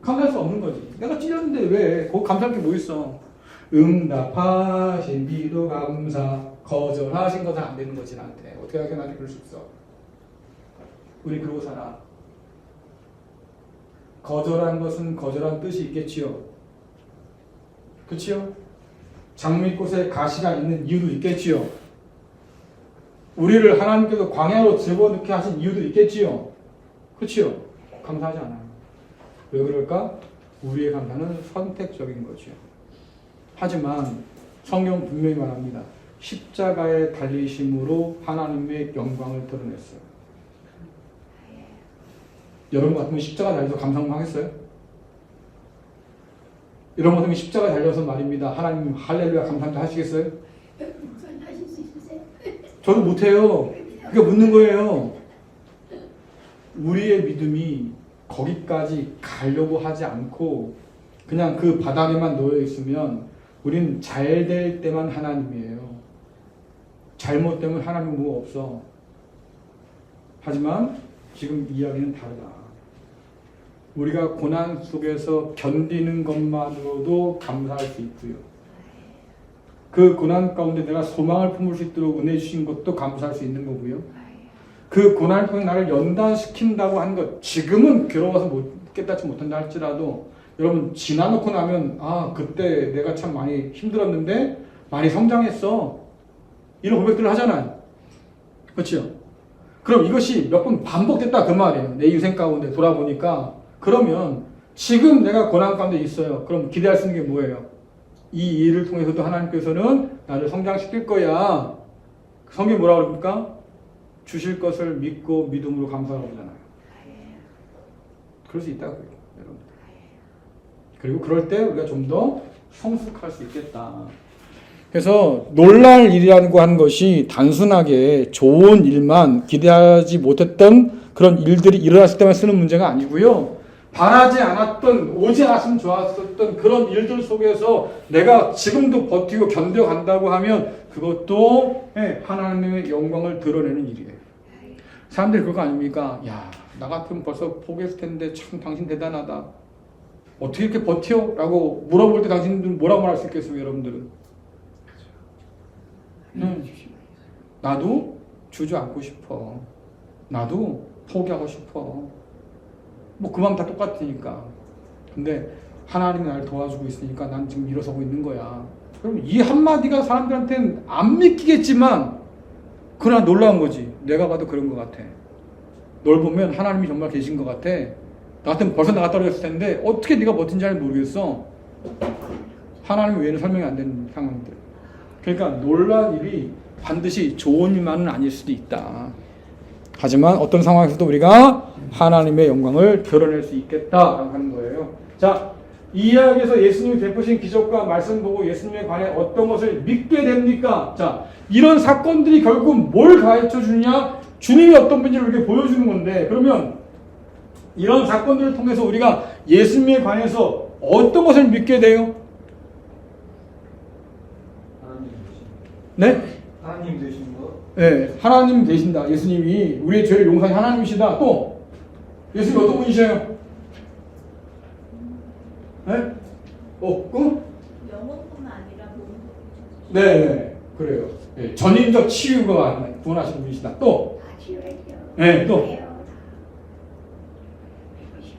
감사할 수 없는 거지. 내가 찔렸는데 왜? 거기 감사할 게 뭐 있어? 응답하신 기도 감사, 거절하신 것은 안 되는 거지 나한테. 어떻게 하게 나한테 그럴 수 있어? 우리 그러고 살아. 거절한 것은 거절한 뜻이 있겠지요. 그치요? 장미꽃에 가시가 있는 이유도 있겠지요. 우리를 하나님께서 광야로 집어넣게 하신 이유도 있겠지요. 그치요? 감사하지 않아요. 왜 그럴까? 우리의 감사는 선택적인 거죠. 하지만 성경 분명히 말합니다. 십자가에 달리심으로 하나님의 영광을 드러냈어요. 여러분 같으면 십자가 달려서 감상하겠어요? 여러분 같으면 십자가 달려서 말입니다. 하나님 할렐루야 감사합니다 하시겠어요? 목사님 하실 수 있으세요? 저도 못해요. 그러니까 묻는 거예요. 우리의 믿음이 거기까지 가려고 하지 않고 그냥 그 바닥에만 놓여 있으면 우린 잘 될 때만 하나님이에요. 잘못되면 하나님 뭐 없어. 하지만 지금 이야기는 다르다. 우리가 고난 속에서 견디는 것만으로도 감사할 수 있고요. 그 고난 가운데 내가 소망을 품을 수 있도록 은혜 주신 것도 감사할 수 있는 거고요. 그 고난을 통해 나를 연단시킨다고 하는 것, 지금은 괴로워서 깨닫지 못한다 할지라도 여러분 지나놓고 나면 아 그때 내가 참 많이 힘들었는데 많이 성장했어. 이런 고백들을 하잖아요. 그렇죠? 그럼 이것이 몇 번 반복됐다 그 말이에요. 내 인생 가운데 돌아보니까. 그러면 지금 내가 고난 가운데 있어요. 그럼 기대할 수 있는 게 뭐예요? 이 일을 통해서도 하나님께서는 나를 성장시킬 거야. 성경이 뭐라고 그럽니까? 주실 것을 믿고 믿음으로 감사하라고 하잖아요. 그럴 수 있다고요, 여러분. 그리고 그럴 때 우리가 좀 더 성숙할 수 있겠다. 그래서 놀랄 일이라고 하는 것이 단순하게 좋은 일만 기대하지 못했던 그런 일들이 일어났을 때만 쓰는 문제가 아니고요. 바라지 않았던, 오지 않았으면 좋았었던 그런 일들 속에서 내가 지금도 버티고 견뎌간다고 하면 그것도 하나님의 영광을 드러내는 일이에요. 사람들이 그거 아닙니까? 야, 나 같으면 벌써 포기했을 텐데 참 당신 대단하다. 어떻게 이렇게 버텨? 라고 물어볼 때 당신들은 뭐라고 말할 수 있겠어요, 여러분들은? 나도 주저앉고 싶어. 나도 포기하고 싶어. 뭐 그 마음 다 똑같으니까. 근데 하나님이 나를 도와주고 있으니까 난 지금 일어서고 있는 거야. 그럼 이 한마디가 사람들한테는 안 믿기겠지만 그러나 놀라운 거지. 내가 봐도 그런 것 같아. 널 보면 하나님이 정말 계신 것 같아. 나 같으면 벌써 나가 떨어졌을 텐데 어떻게 네가 버틴지 잘 모르겠어. 하나님 외에는 설명이 안 되는 상황들. 그러니까 놀란 일이 반드시 좋은 일만은 아닐 수도 있다. 하지만 어떤 상황에서도 우리가 하나님의 영광을 드러낼 수 있겠다라고 하는 거예요. 자, 이 이야기에서 예수님이 베푸신 기적과 말씀 보고 예수님에 관해 어떤 것을 믿게 됩니까? 자, 이런 사건들이 결국 뭘 가르쳐 주느냐? 주님이 어떤 분인지를 이렇게 보여주는 건데, 그러면 이런 사건들을 통해서 우리가 예수님에 관해서 어떤 것을 믿게 돼요? 네? 하나님 되신 거? 네, 하나님 되신다. 예수님이 우리의 죄를 용서하신 하나님이시다. 또 예수님이 어떤 분이세요? 네? 그? 영혼뿐만 아니라 몸도. 네, 그래요. 네, 전인적 치유가 구원하시는 분이시다. 또? 다 치료해요. 네,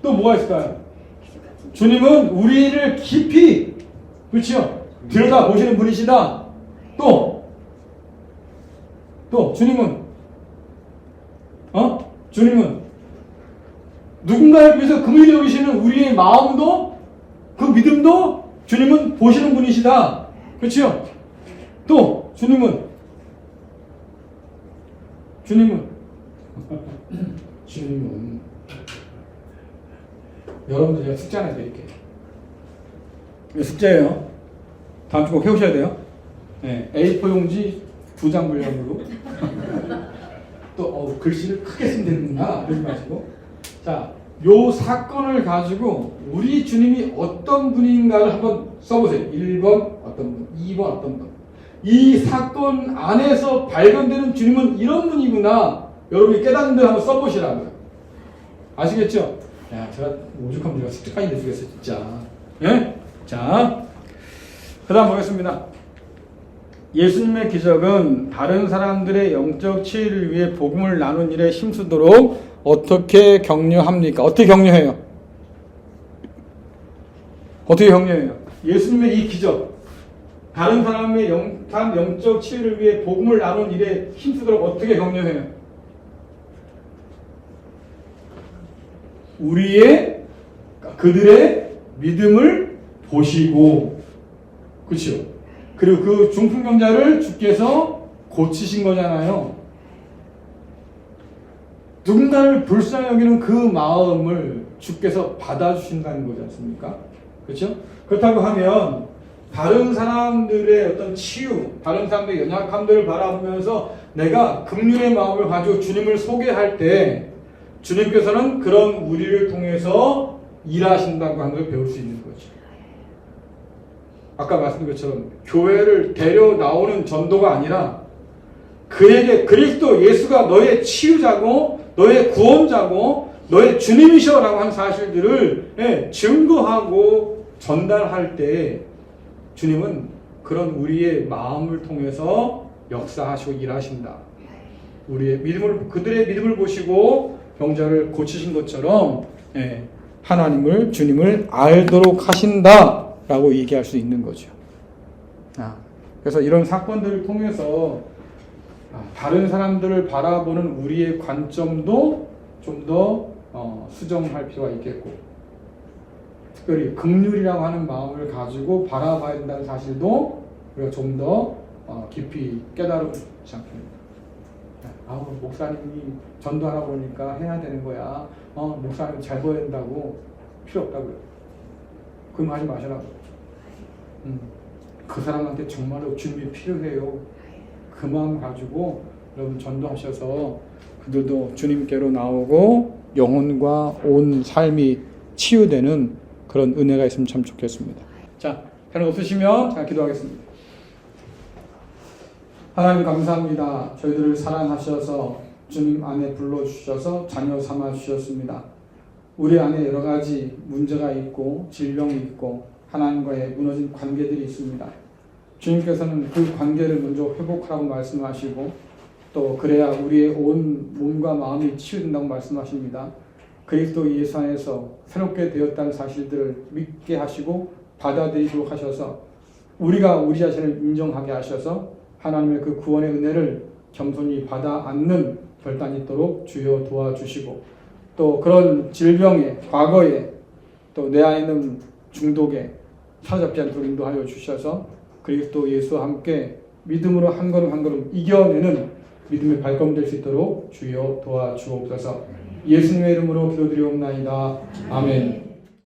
또 뭐가 있을까요? 주님은 우리를 깊이, 그렇죠? 들여다 보시는 분이시다. 또 주님은 주님은 누군가를 위해서 긍휼히 여기시는 우리의 마음도 그 믿음도 주님은 보시는 분이시다. 그렇죠? 또 주님은 여러분들 제가 숙제 하나 드릴게요. 이거 숙제예요. 다음 주 꼭 해오셔야 돼요. 네, A4 용지 2장 분량으로 또 글씨를 크게 쓰면 되는구나 이러지 마시고, 자, 요 사건을 가지고 우리 주님이 어떤 분인가를 한번 써보세요. 1번 어떤 분, 2번 어떤 분. 이 사건 안에서 발견되는 주님은 이런 분이구나, 여러분이 깨닫는 대로 한번 써보시라고요. 아시겠죠? 야, 제가 오죽하면 제가 숙제까지 내주겠어요 진짜. 예? 자, 그 다음 보겠습니다. 예수님의 기적은 다른 사람들의 영적 치유를 위해 복음을 나눈 일에 힘쓰도록 어떻게 격려합니까? 어떻게 격려해요? 어떻게 격려해요? 예수님의 이 기적, 다른 사람의 영적 치유를 위해 복음을 나눈 일에 힘쓰도록 어떻게 격려해요? 그들의 믿음을 보시고, 그렇죠? 그리고 그 중풍병자를 주께서 고치신 거잖아요. 누군가를 불쌍히 여기는 그 마음을 주께서 받아주신다는 거지 않습니까? 그렇죠? 그렇다고 하면 다른 사람들의 어떤 치유, 다른 사람들의 연약함들을 바라보면서 내가 긍휼의 마음을 가지고 주님을 소개할 때 주님께서는 그런 우리를 통해서 일하신다고 하는 걸 배울 수 있는 거죠. 아까 말씀드린 것처럼 교회를 데려 나오는 전도가 아니라 그에게 그리스도 예수가 너의 치유자고 너의 구원자고 너의 주님이셔라고 하는 사실들을 증거하고 전달할 때 주님은 그런 우리의 마음을 통해서 역사하시고 일하신다. 우리의 믿음을, 그들의 믿음을 보시고 병자를 고치신 것처럼 하나님을, 주님을 알도록 하신다라고 얘기할 수 있는 거죠. 그래서 이런 사건들을 통해서 다른 사람들을 바라보는 우리의 관점도 좀 더 수정할 필요가 있겠고, 특별히 긍휼이라고 하는 마음을 가지고 바라봐야 된다는 사실도 우리가 좀 더 깊이 깨달으면 좋지 않겠습니까? 목사님이 전도하라고 그러니까 해야 되는 거야. 목사님 잘 보여야 된다고. 필요 없다고요. 그 말 하지 마시라고. 그 사람한테 정말로 주님이 필요해요. 그 마음 가지고 여러분 전도하셔서 그들도 주님께로 나오고 영혼과 온 삶이 치유되는 그런 은혜가 있으면 참 좋겠습니다. 자, 다른 없으시면 제가 기도하겠습니다. 하나님 감사합니다. 저희들을 사랑하셔서 주님 안에 불러주셔서 자녀 삼아 주셨습니다. 우리 안에 여러 가지 문제가 있고 질병이 있고 하나님과의 무너진 관계들이 있습니다. 주님께서는 그 관계를 먼저 회복하라고 말씀하시고 또 그래야 우리의 온 몸과 마음이 치유된다고 말씀하십니다. 그리스도 예수 안에서 새롭게 되었다는 사실들을 믿게 하시고 받아들이도록 하셔서 우리가 우리 자신을 인정하게 하셔서 하나님의 그 구원의 은혜를 겸손히 받아 안는 결단이 있도록 주여 도와주시고 또 그런 질병에 과거에 또 내 안에 있는 중독에 사로잡지 않도록 인도하여 주셔서 그리스도 예수와 함께 믿음으로 한 걸음 한 걸음 이겨내는 믿음의 발걸음 될 수 있도록 주여 도와주옵소서. 예수님의 이름으로 기도드리옵나이다. 아멘.